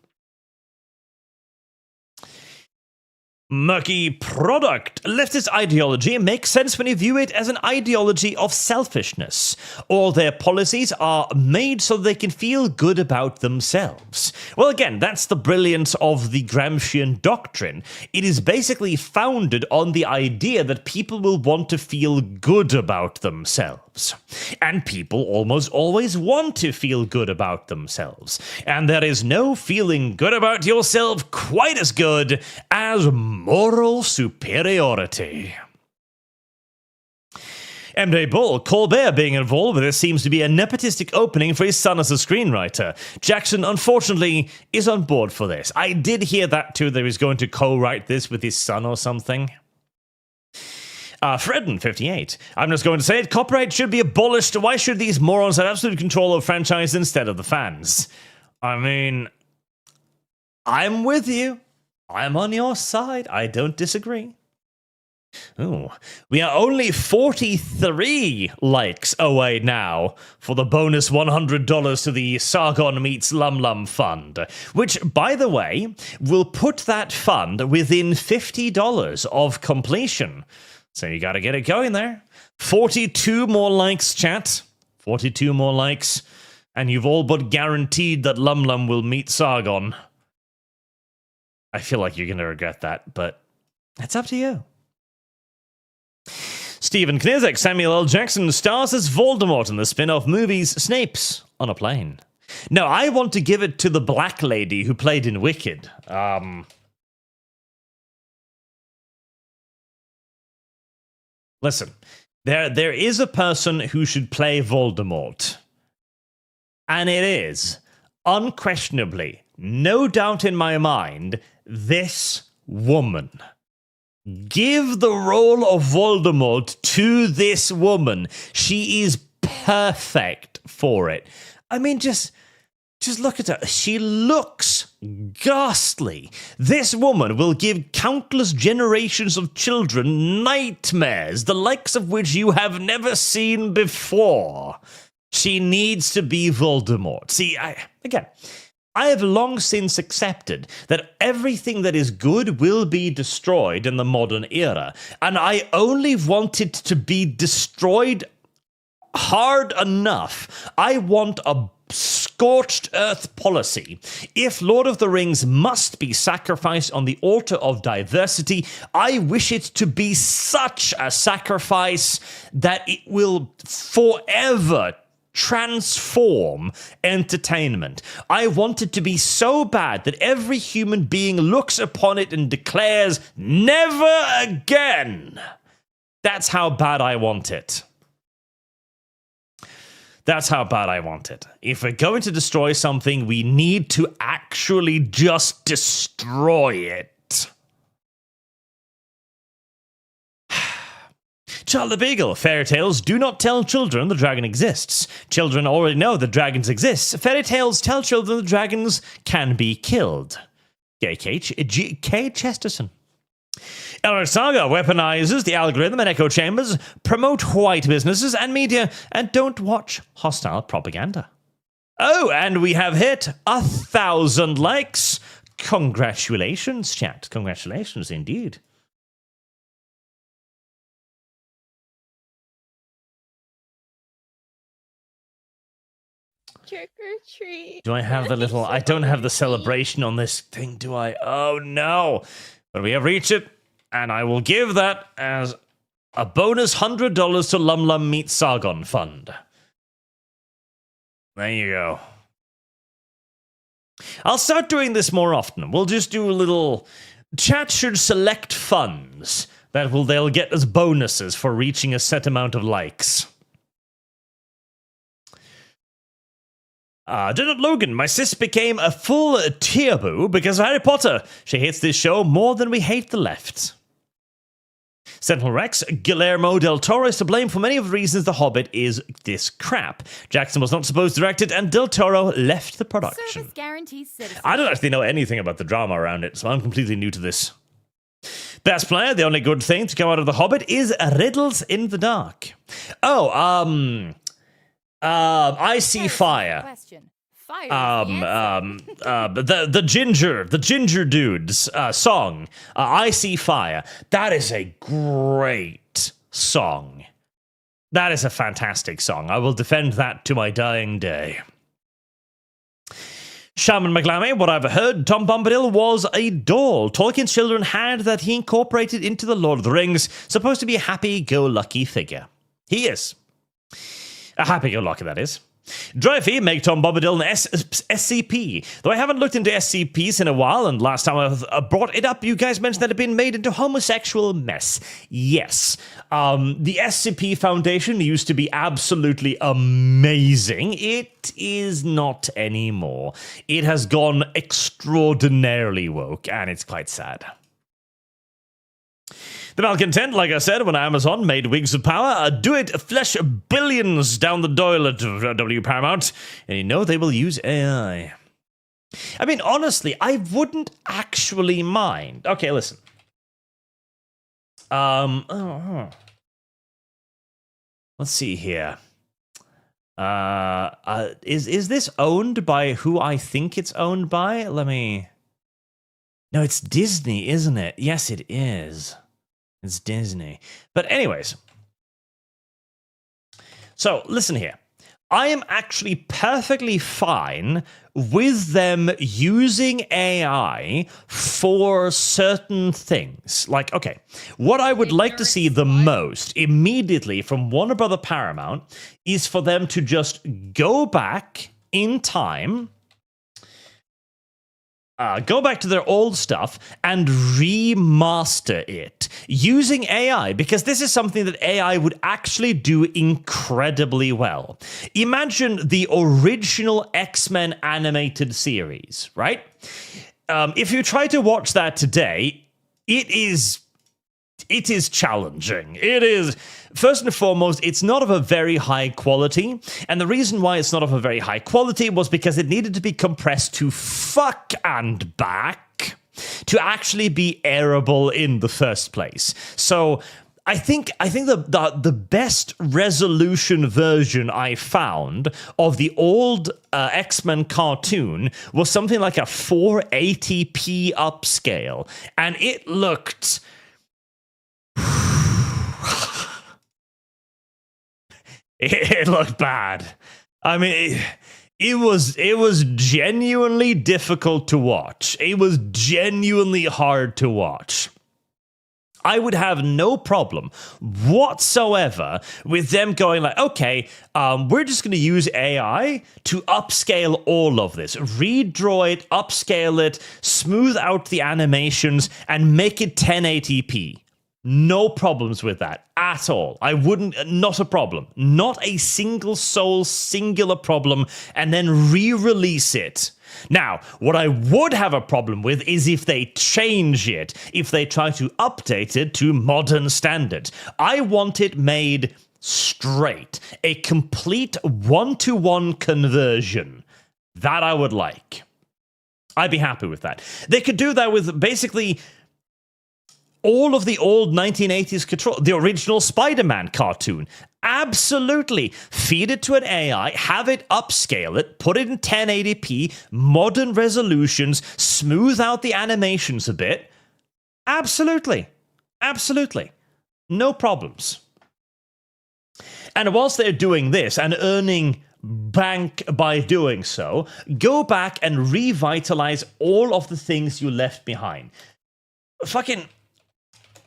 Murky product. Leftist ideology makes sense when you view it as an ideology of selfishness, or their policies are made so they can feel good about themselves. Well, again, that's the brilliance of the Gramscian doctrine. It is basically founded on the idea that people will want to feel good about themselves. And people almost always want to feel good about themselves. And there is no feeling good about yourself quite as good as moral superiority. MJ Bull, Colbert being involved with this seems to be a nepotistic opening for his son as a screenwriter. Jackson, unfortunately, is on board for this. I did hear that too, that he's going to co-write this with his son or something. Fredden, 58. I'm just going to say it, copyright should be abolished. Why should these morons have absolute control of franchise instead of the fans? I mean, I'm with you. I'm on your side. I don't disagree. Oh, we are only 43 likes away now for the bonus $100 to the Sargon Meets Lum Lum Fund, which, by the way, will put that fund within $50 of completion. So you got to get it going there. 42 more likes, chat. 42 more likes. And you've all but guaranteed that Lum Lum will meet Sargon. I feel like you're going to regret that, but it's up to you. Stephen Knizek, Samuel L. Jackson stars as Voldemort in the spin-off movies Snape's on a Plane. No, I want to give it to the black lady who played in Wicked. Listen, there is a person who should play Voldemort. And it is, unquestionably, no doubt in my mind, this woman. Give the role of Voldemort to this woman. She is perfect for it. I mean, just look at her. She looks ghastly. This woman will give countless generations of children nightmares, the likes of which you have never seen before. She needs to be Voldemort. See, again, I have long since accepted that everything that is good will be destroyed in the modern era, and I only want it to be destroyed hard enough. I want a scorched earth policy. If Lord of the Rings must be sacrificed on the altar of diversity, I wish it to be such a sacrifice that it will forever transform entertainment. I want it to be so bad that every human being looks upon it and declares, never again. That's how bad I want it. That's how bad I want it. If we're going to destroy something, we need to actually just destroy it. Charlie the Beagle, fairy tales do not tell children the dragon exists. Children already know that dragons exist. Fairy tales tell children that dragons can be killed. K. Chesterton. Elric Saga weaponizes the algorithm and echo chambers, promote white businesses and media, and don't watch hostile propaganda. Oh, and we have hit 1,000 likes. Congratulations, chat. Congratulations indeed. Trick or treat. Do I have the little... I don't have the celebration on this thing, do I? Oh, no. But we have reached it, and I will give that as a bonus $100 to Lum Lum Meet Sargon Fund. There you go. I'll start doing this more often. We'll just do a little... Chat should select funds that they'll get as bonuses for reaching a set amount of likes. Janet Logan, my sis became a full tearboo because of Harry Potter. She hates this show more than we hate the left. Sentinel Rex, Guillermo del Toro is to blame for many of the reasons The Hobbit is this crap. Jackson was not supposed to direct it, and del Toro left the production. Service guarantees citizenship. I don't actually know anything about the drama around it, so I'm completely new to this. Best player, the only good thing to come out of The Hobbit is Riddles in the Dark. Oh, I See Fire. Question. Fire The ginger dude's song, I See Fire. That is a great song. That is a fantastic song. I will defend that to my dying day. Shaman McLamy, what I've heard, Tom Bombadil was a doll Tolkien's children had that he incorporated into the Lord of the Rings, supposed to be a happy-go-lucky figure. He is. A happy-go-lucky, that is. Dreyfy, make Tom Bombadil an SCP. Though I haven't looked into SCPs in a while, and last time I brought it up, you guys mentioned that it had been made into homosexual mess. Yes. The SCP Foundation used to be absolutely amazing. It is not anymore. It has gone extraordinarily woke, and it's quite sad. The malcontent, like I said, when Amazon made Wigs of Power, do it flesh billions down the toilet of W Paramount, and you know they will use AI. I mean, honestly, I wouldn't actually mind. Okay, listen. Let's see here. Is this owned by who I think it's owned by? Let me... No, it's Disney, isn't it? Yes, it is. It's Disney. But anyways. So, listen here. I am actually perfectly fine with them using AI for certain things. Like, okay, what I would like to see the most immediately from Warner Brother Paramount is for them to just go back in time, go back to their old stuff and remaster it using AI, because this is something that AI would actually do incredibly well. Imagine the original X-Men animated series, right? If you try to watch that today, it is challenging. It is, first and foremost, it's not of a very high quality. And the reason why it's not of a very high quality was because it needed to be compressed to fuck and back to actually be airable in the first place. So I think the best resolution version I found of the old X-Men cartoon was something like a 480p upscale, and it looked it looked bad. I mean, it was genuinely difficult to watch. It was genuinely hard to watch. I would have no problem whatsoever with them going like, okay, we're just going to use AI to upscale all of this. Redraw it, upscale it, smooth out the animations, and make it 1080p. No problems with that at all. I wouldn't, not a problem. Not a singular problem, and then re-release it. Now, what I would have a problem with is if they change it, if they try to update it to modern standards. I want it made straight, a complete one-to-one conversion. That I would like. I'd be happy with that. They could do that with basically all of the old 1980s control, the original Spider-Man cartoon. Absolutely. Feed it to an AI, have it upscale it, put it in 1080p, modern resolutions, smooth out the animations a bit. Absolutely. Absolutely. No problems. And whilst they're doing this and earning bank by doing so, go back and revitalize all of the things you left behind. Fucking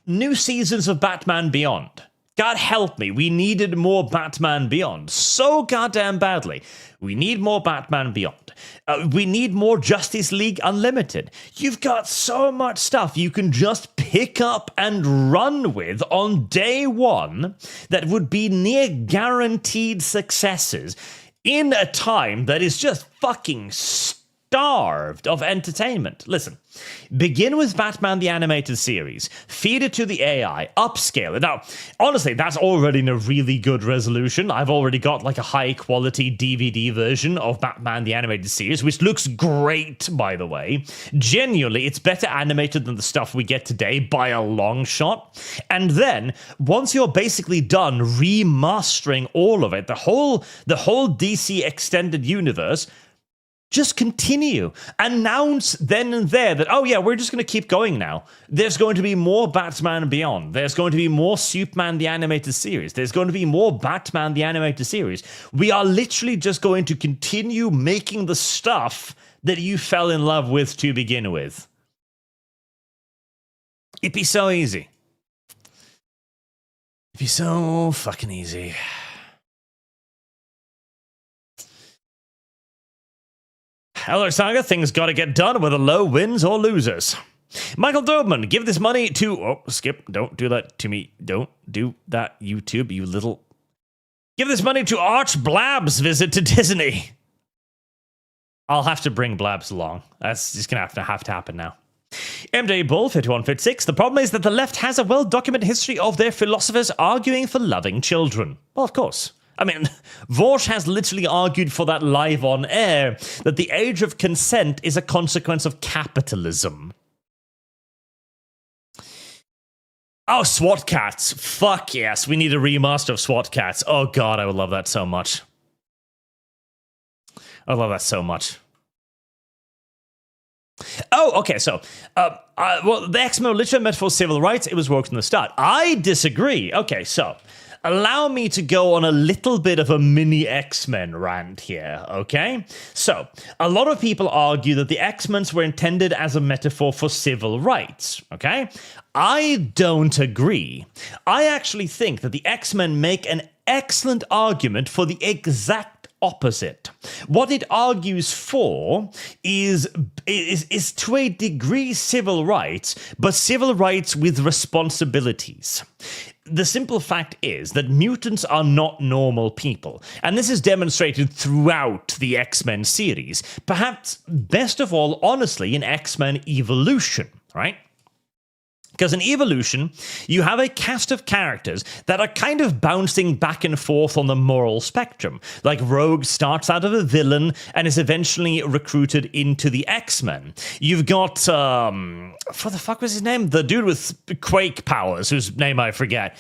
new seasons of Batman Beyond. God help me, we needed more Batman Beyond so goddamn badly. We need more Batman Beyond. We need more Justice League Unlimited. You've got so much stuff you can just pick up and run with on day one that would be near guaranteed successes in a time that is just fucking starved of entertainment. Listen, begin with Batman the Animated Series, feed it to the AI, upscale it. Now, honestly, that's already in a really good resolution. I've already got like a high quality DVD version of Batman the Animated Series, which looks great, by the way. Genuinely, it's better animated than the stuff we get today by a long shot. And then, once you're basically done remastering all of it, the whole DC extended universe, just continue. Announce then and there that, oh yeah, we're just going to keep going now. There's going to be more Batman Beyond. There's going to be more Superman the Animated Series. There's going to be more Batman the Animated Series. We are literally just going to continue making the stuff that you fell in love with to begin with. It'd be so easy. It'd be so fucking easy. Hello, Saga. Things gotta get done whether low wins or losers. Michael Dobman, give this money to... Oh, skip. Don't do that to me. Don't do that, YouTube, you little... Give this money to Arch Blab's visit to Disney. I'll have to bring Blabs along. That's just gonna have to happen now. MJ Bull, 5156. The problem is that the left has a well-documented history of their philosophers arguing for loving children. Well, of course. I mean, Vorsh has literally argued for that live on air, that the age of consent is a consequence of capitalism. Oh, SWAT Cats. Fuck yes, we need a remaster of SWAT Cats. Oh god, I would love that so much. I love that so much. Oh, okay, so, well, the X-Men were literally meant for civil rights. It was woke from the start. I disagree. Okay, so... allow me to go on a little bit of a mini X-Men rant here, okay? So, a lot of people argue that the X-Men were intended as a metaphor for civil rights, okay? I don't agree. I actually think that the X-Men make an excellent argument for the exact opposite. What it argues for is to a degree civil rights, but civil rights with responsibilities. The simple fact is that mutants are not normal people, and this is demonstrated throughout the X-Men series. Perhaps best of all, honestly, in X-Men Evolution, right? Because in evolution, you have a cast of characters that are kind of bouncing back and forth on the moral spectrum. Like Rogue starts out of a villain and is eventually recruited into the X-Men. You've got, what the fuck was his name? The dude with Quake powers, whose name I forget.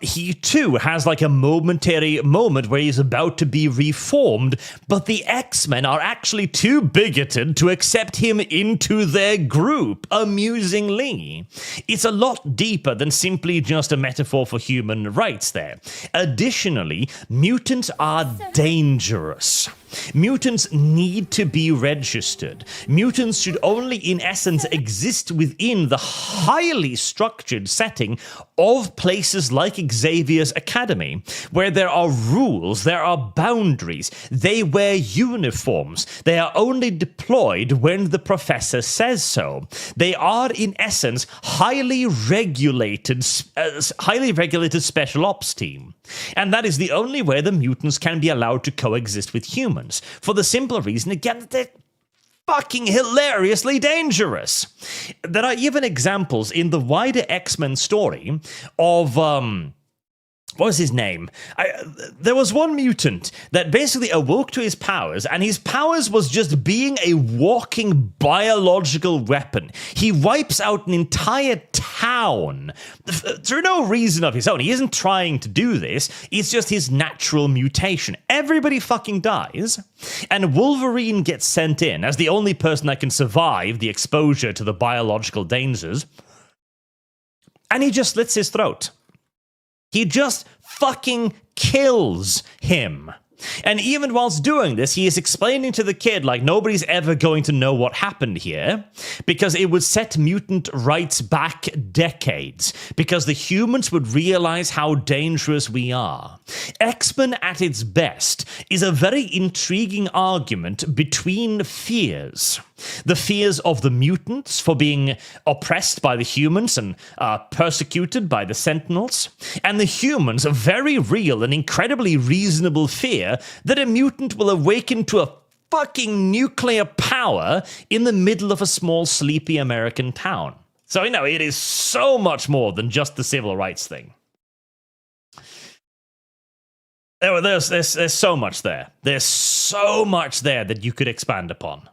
He too has like a momentary moment where he's about to be reformed, but the X-Men are actually too bigoted to accept him into their group, amusingly. It's a lot deeper than simply just a metaphor for human rights there. Additionally, mutants are dangerous. Mutants need to be registered. Mutants should only, in essence, exist within the highly structured setting of places like Xavier's Academy, where there are rules, there are boundaries, they wear uniforms, they are only deployed when the professor says so. They are, in essence, highly regulated special ops team. And that is the only way the mutants can be allowed to coexist with humans. For the simple reason, again, that they're fucking hilariously dangerous. There are even examples in the wider X-Men story of, what was his name? There was one mutant that basically awoke to his powers, and his powers was just being a walking biological weapon. He wipes out an entire town through no reason of his own. He isn't trying to do this. It's just his natural mutation. Everybody fucking dies, and Wolverine gets sent in as the only person that can survive the exposure to the biological dangers, and he just slits his throat. He just fucking kills him. And even whilst doing this, he is explaining to the kid, like, nobody's ever going to know what happened here, because it would set mutant rights back decades, because the humans would realize how dangerous we are. X-Men at its best is a very intriguing argument between fears. The fears of the mutants for being oppressed by the humans and persecuted by the Sentinels, and the humans' a very real and incredibly reasonable fear that a mutant will awaken to a fucking nuclear power in the middle of a small, sleepy American town. So, you know, it is so much more than just the civil rights thing. There's so much there. There's so much there that you could expand upon.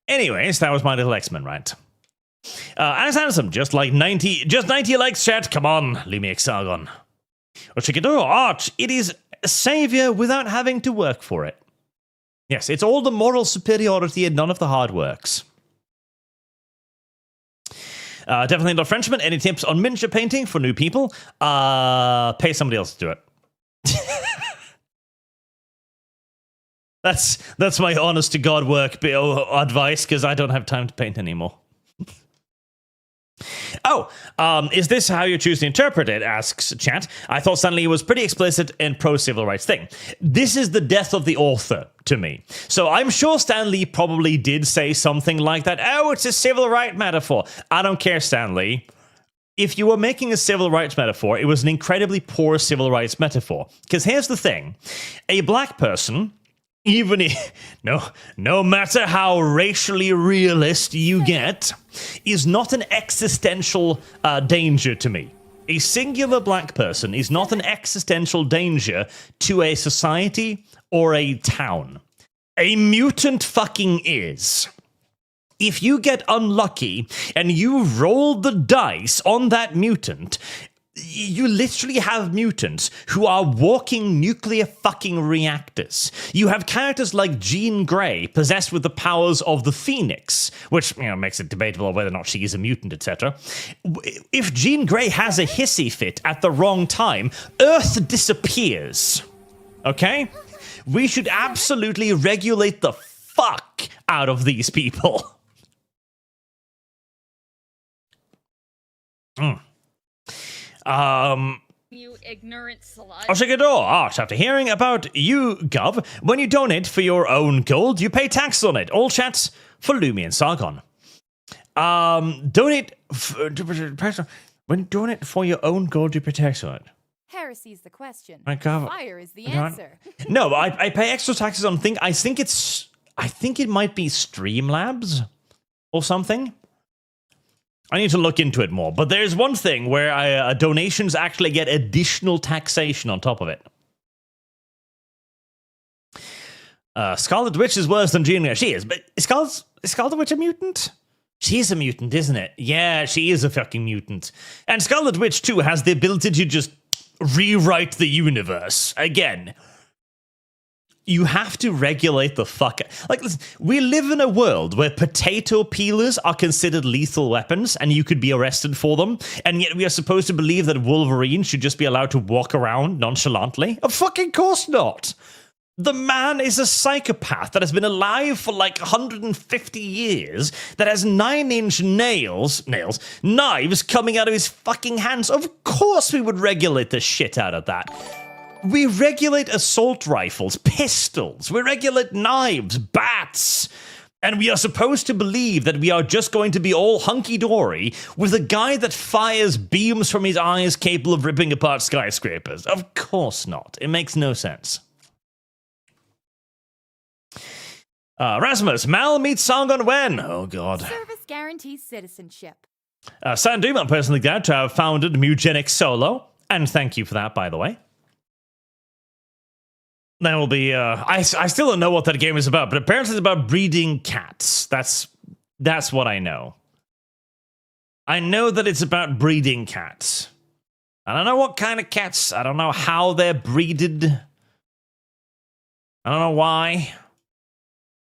Anyways, that was my little X-Men rant. Alex Anderson, just 90 likes, chat. Come on, leave me Hexagon. Or Chickadoo, Arch, it is a savior without having to work for it. Yes, it's all the moral superiority and none of the hard works. Definitely not Frenchman. Any tips on miniature painting for new people? Pay somebody else to do it. That's my honest to God work advice, because I don't have time to paint anymore. Is this how you choose to interpret it? Asks chat. I thought Stanley was pretty explicit in pro-civil rights thing. This is the death of the author to me. So I'm sure Stanley probably did say something like that. Oh, it's a civil rights metaphor. I don't care, Stanley. If you were making a civil rights metaphor, it was an incredibly poor civil rights metaphor. Because here's the thing. A black person, even if, no matter how racially realist you get, is not an existential danger to me. A singular black person is not an existential danger to a society or a town. A mutant fucking is. If you get unlucky and you roll the dice on that mutant, you literally have mutants who are walking nuclear fucking reactors. You have characters like Jean Grey, possessed with the powers of the Phoenix, which, makes it debatable whether or not she is a mutant, etc. If Jean Grey has a hissy fit at the wrong time, Earth disappears. Okay? We should absolutely regulate the fuck out of these people. You ignorant slut. Arch, after hearing about you, Gov, when you donate for your own gold, you pay tax on it. All chats for Lumi and Sargon. When you donate for your own gold, you pay tax on it. Heresy's the question. Gov, Fire is the answer. No, I pay extra taxes on I think it might be Streamlabs. or something. I need to look into it more. But there's one thing where donations actually get additional taxation on top of it. Scarlet Witch is worse than Jean. She is, but is Scarlet Witch a mutant? She is a mutant, isn't it? Yeah, she is a fucking mutant. And Scarlet Witch, too, has the ability to just rewrite the universe. Again, you have to regulate the fuck. Like, listen, we live in a world where potato peelers are considered lethal weapons, and you could be arrested for them, and yet we are supposed to believe that Wolverine should just be allowed to walk around nonchalantly? Of fucking course not! The man is a psychopath that has been alive for like 150 years, that has 9-inch knives coming out of his fucking hands. Of course we would regulate the shit out of that. We regulate assault rifles, pistols, we regulate knives, bats, and we are supposed to believe that we are just going to be all hunky-dory with a guy that fires beams from his eyes capable of ripping apart skyscrapers. Of course not. It makes no sense. Rasmus, Mal meets Sargon when? Oh, God. Service guarantees citizenship. Sandoom, I'm personally glad to have founded Mugenic Solo, and thank you for that, by the way. There will be, I still don't know what that game is about, but apparently it's about breeding cats. That's what I know. I know that it's about breeding cats. I don't know what kind of cats. I don't know how they're breeded. I don't know why.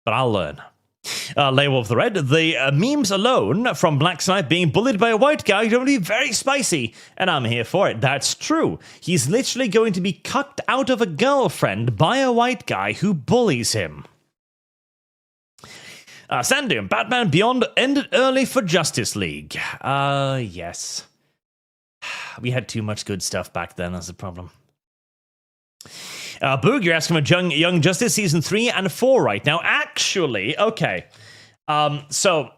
But I'll learn. Laywolf the Red, the memes alone from Black Snipe being bullied by a white guy are going to be very spicy, and I'm here for it. That's true. He's literally going to be cucked out of a girlfriend by a white guy who bullies him. Sandoom, Batman Beyond ended early for Justice League. Yes. We had too much good stuff back then, that's the problem. Boog, you're asking for Young Justice Season 3 and 4 right now. Actually, okay. So,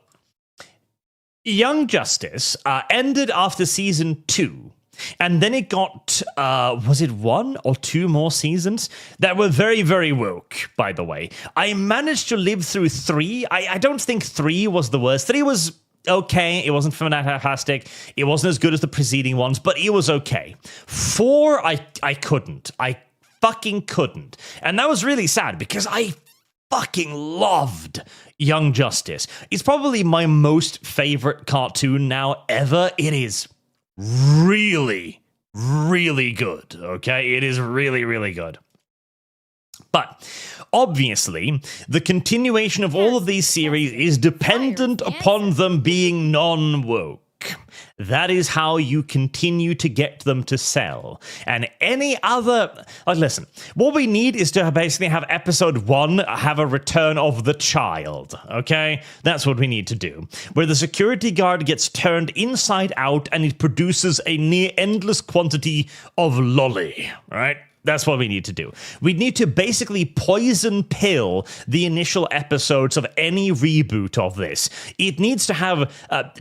Young Justice ended after Season 2. And then it got, was it 1 or 2 more seasons that were very, very woke, by the way. I managed to live through 3. I don't think 3 was the worst. 3 was okay. It wasn't fantastic. It wasn't as good as the preceding ones, but it was okay. 4, I couldn't. I fucking couldn't. And that was really sad because I fucking loved Young Justice. It's probably my most favorite cartoon now ever. It is really, really good, okay? It is really, really good. But obviously, the continuation of all of these series is dependent upon them being non-woke. That is how you continue to get them to sell. And any other... Like, listen, what we need is to basically have episode 1 have a return of the child, okay? That's what we need to do. Where the security guard gets turned inside out and it produces a near endless quantity of lolly, right? That's what we need to do. We need to basically poison pill the initial episodes of any reboot of this. It needs to have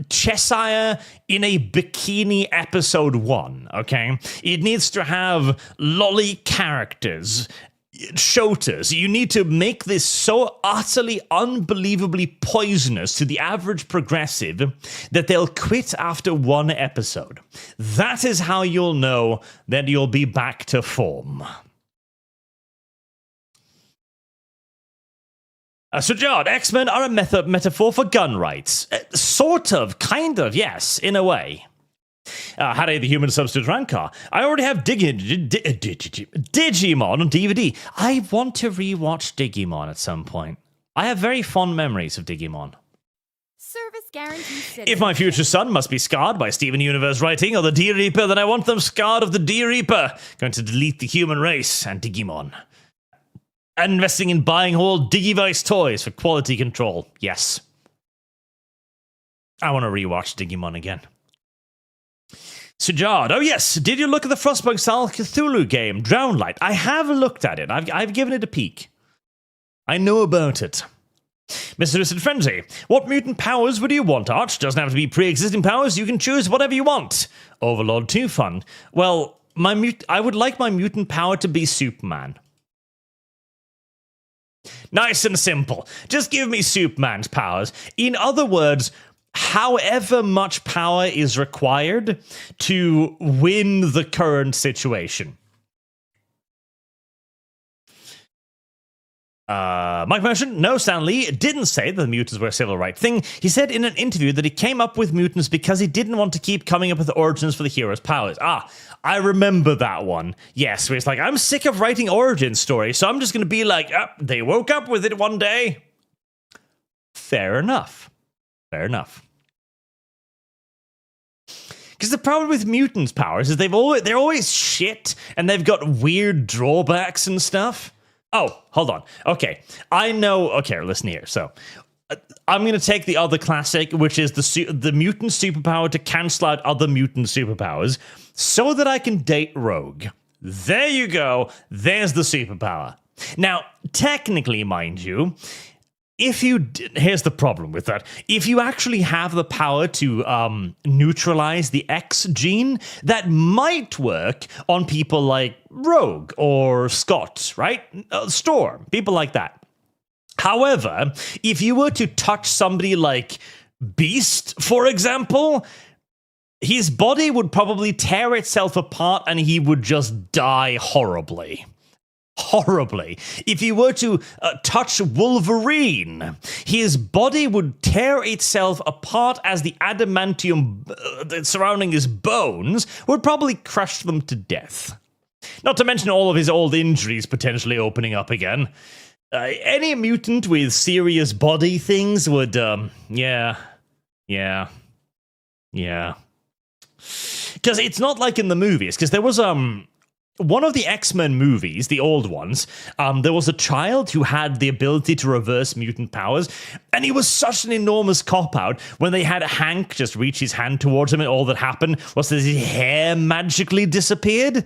Cheshire in a bikini episode 1, okay? It needs to have lolly characters, shotas. You need to make this so utterly, unbelievably poisonous to the average progressive that they'll quit after 1 episode. That is how you'll know that you'll be back to form. Sujard, X-Men are a metaphor for gun rights. Sort of, kind of, yes, in a way. Harry the Human Substitute Rancor. I already have Digimon on DVD. I want to rewatch Digimon at some point. I have very fond memories of Digimon. Service guarantee. If my future son must be scarred by Steven Universe writing or the D Reaper, then I want them scarred of the D Reaper. Going to delete the human race and Digimon. And investing in buying all Digivice toys for quality control. Yes. I want to rewatch Digimon again. Sujard, oh yes, did you look at the Frostpunk style Cthulhu game, Drownlight? I have looked at it. I've given it a peek. I know about it. Mr. Lucid Frenzy, what mutant powers would you want, Arch? Doesn't have to be pre-existing powers, you can choose whatever you want. Overlord 2 fun. Well, I would like my mutant power to be Superman. Nice and simple. Just give me Superman's powers. In other words, however much power is required to win the current situation. Mike Merchant, no, Stan Lee didn't say that the mutants were a civil right thing. He said in an interview that he came up with mutants because he didn't want to keep coming up with the origins for the hero's powers. I remember that one. Yes, where it's like, I'm sick of writing origin stories, so I'm just going to be like, they woke up with it one day. Fair enough. Fair enough. Because the problem with mutants' powers is they're always shit, and they've got weird drawbacks and stuff. Oh, hold on. Okay, I know. Okay, listen here. So, I'm going to take the other classic, which is the mutant superpower to cancel out other mutant superpowers, so that I can date Rogue. There you go. There's the superpower. Now, technically, mind you, here's the problem with that. If you actually have the power to neutralize the X gene, that might work on people like Rogue or Scott, right? Storm, people like that. However, if you were to touch somebody like Beast, for example, his body would probably tear itself apart and he would just die horribly. Horribly. If you were to touch Wolverine, his body would tear itself apart as the adamantium surrounding his bones would probably crush them to death. Not to mention all of his old injuries potentially opening up again. Any mutant with serious body things would, yeah. Because it's not like in the movies, because there was, one of the X-Men movies, the old ones, there was a child who had the ability to reverse mutant powers, and he was such an enormous cop-out when they had Hank just reach his hand towards him, and all that happened was that his hair magically disappeared.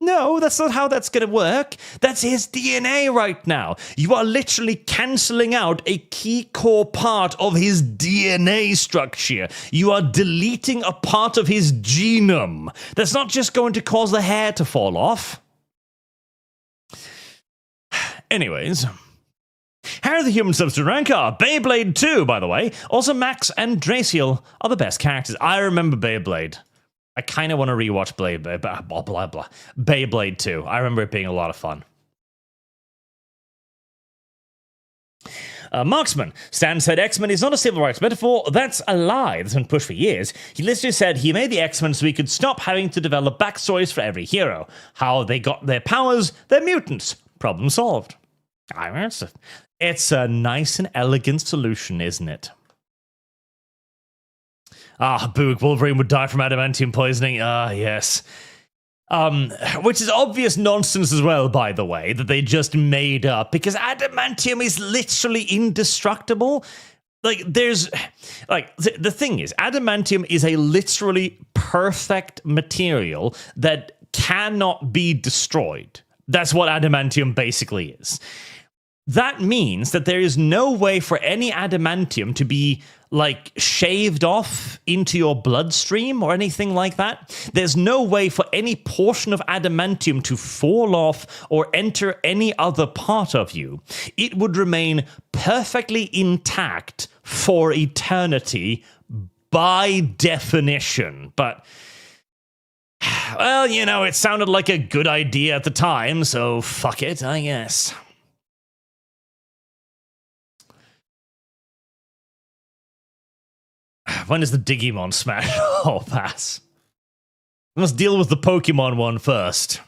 No, that's not how that's going to work. That's his DNA right now. You are literally cancelling out a key core part of his DNA structure. You are deleting a part of his genome. That's not just going to cause the hair to fall off. Anyways, Harry the Human Substitute Rancor, Beyblade 2, by the way. Also, Max and Draciel are the best characters. I remember Beyblade. I kind of want to rewatch Beyblade 2. I remember it being a lot of fun. Marksman. Stan said X-Men is not a civil rights metaphor. That's a lie. That's been pushed for years. He literally said he made the X-Men so he could stop having to develop backstories for every hero. How they got their powers, they're mutants. Problem solved. It's a nice and elegant solution, isn't it? Boog, Wolverine would die from adamantium poisoning. Yes. Which is obvious nonsense as well, by the way, that they just made up, because adamantium is literally indestructible. Like, the thing is, adamantium is a literally perfect material that cannot be destroyed. That's what adamantium basically is. That means that there is no way for any adamantium to be, like, shaved off into your bloodstream or anything like that. There's no way for any portion of adamantium to fall off or enter any other part of you. It would remain perfectly intact for eternity by definition. But, well, you know, it sounded like a good idea at the time, so fuck it, I guess. When is the Digimon Smash? Oh, pass. Let's deal with the Pokemon one first.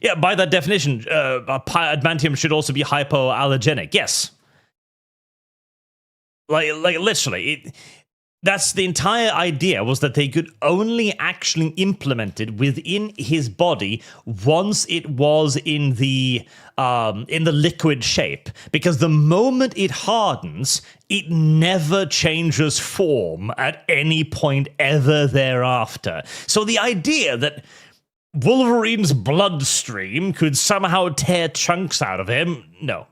Yeah, by that definition, adamantium should also be hypoallergenic. Yes. Like literally, that's the entire idea, was that they could only actually implement it within his body once it was in the liquid shape, because the moment it hardens, it never changes form at any point ever thereafter. So the idea that Wolverine's bloodstream could somehow tear chunks out of him, no.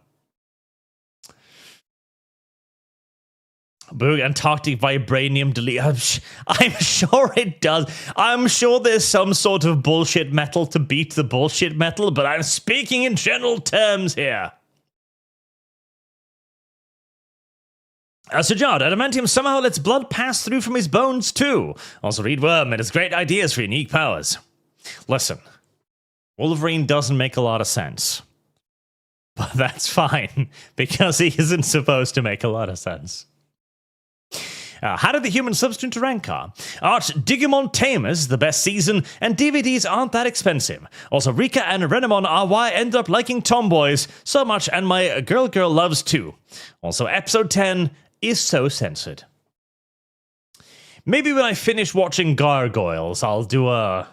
Boog, Antarctic vibranium delete. I'm sure it does. I'm sure there's some sort of bullshit metal to beat the bullshit metal, but I'm speaking in general terms here. Sajad, adamantium somehow lets blood pass through from his bones too. Also, read Worm, it has great ideas for unique powers. Listen, Wolverine doesn't make a lot of sense. But that's fine, because he isn't supposed to make a lot of sense. How did the human substitute to Rancor? Arch Digimon Tamers, the best season, and DVDs aren't that expensive. Also, Rika and Renamon are why I end up liking tomboys so much, and my girl loves too. Also, episode 10 is so censored. Maybe when I finish watching Gargoyles, I'll do a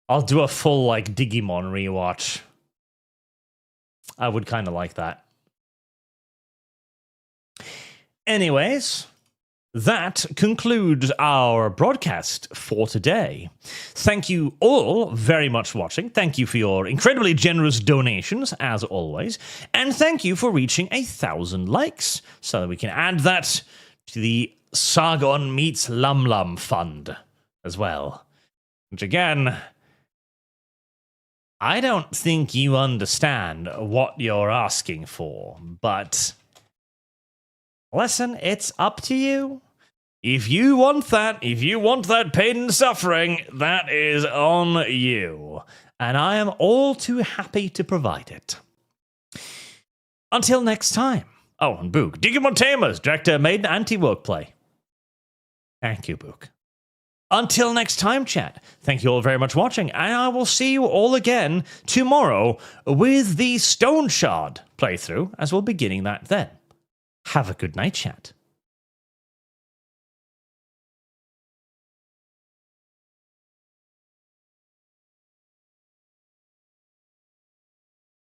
full, like, Digimon rewatch. I would kind of like that. Anyways, that concludes our broadcast for today. Thank you all very much for watching. Thank you for your incredibly generous donations, as always. And thank you for reaching 1,000 likes, so that we can add that to the Sargon Meets Lum Lum Fund as well. Which, again, I don't think you understand what you're asking for, but listen, it's up to you. If you want that pain and suffering, that is on you. And I am all too happy to provide it. Until next time. Oh, and Boog, Digimon Tamers, director, made an anti-woke play. Thank you, Boog. Until next time, chat, thank you all very much for watching, and I will see you all again tomorrow with the Stone Shard playthrough, as we'll be beginning that then. Have a good night, chat.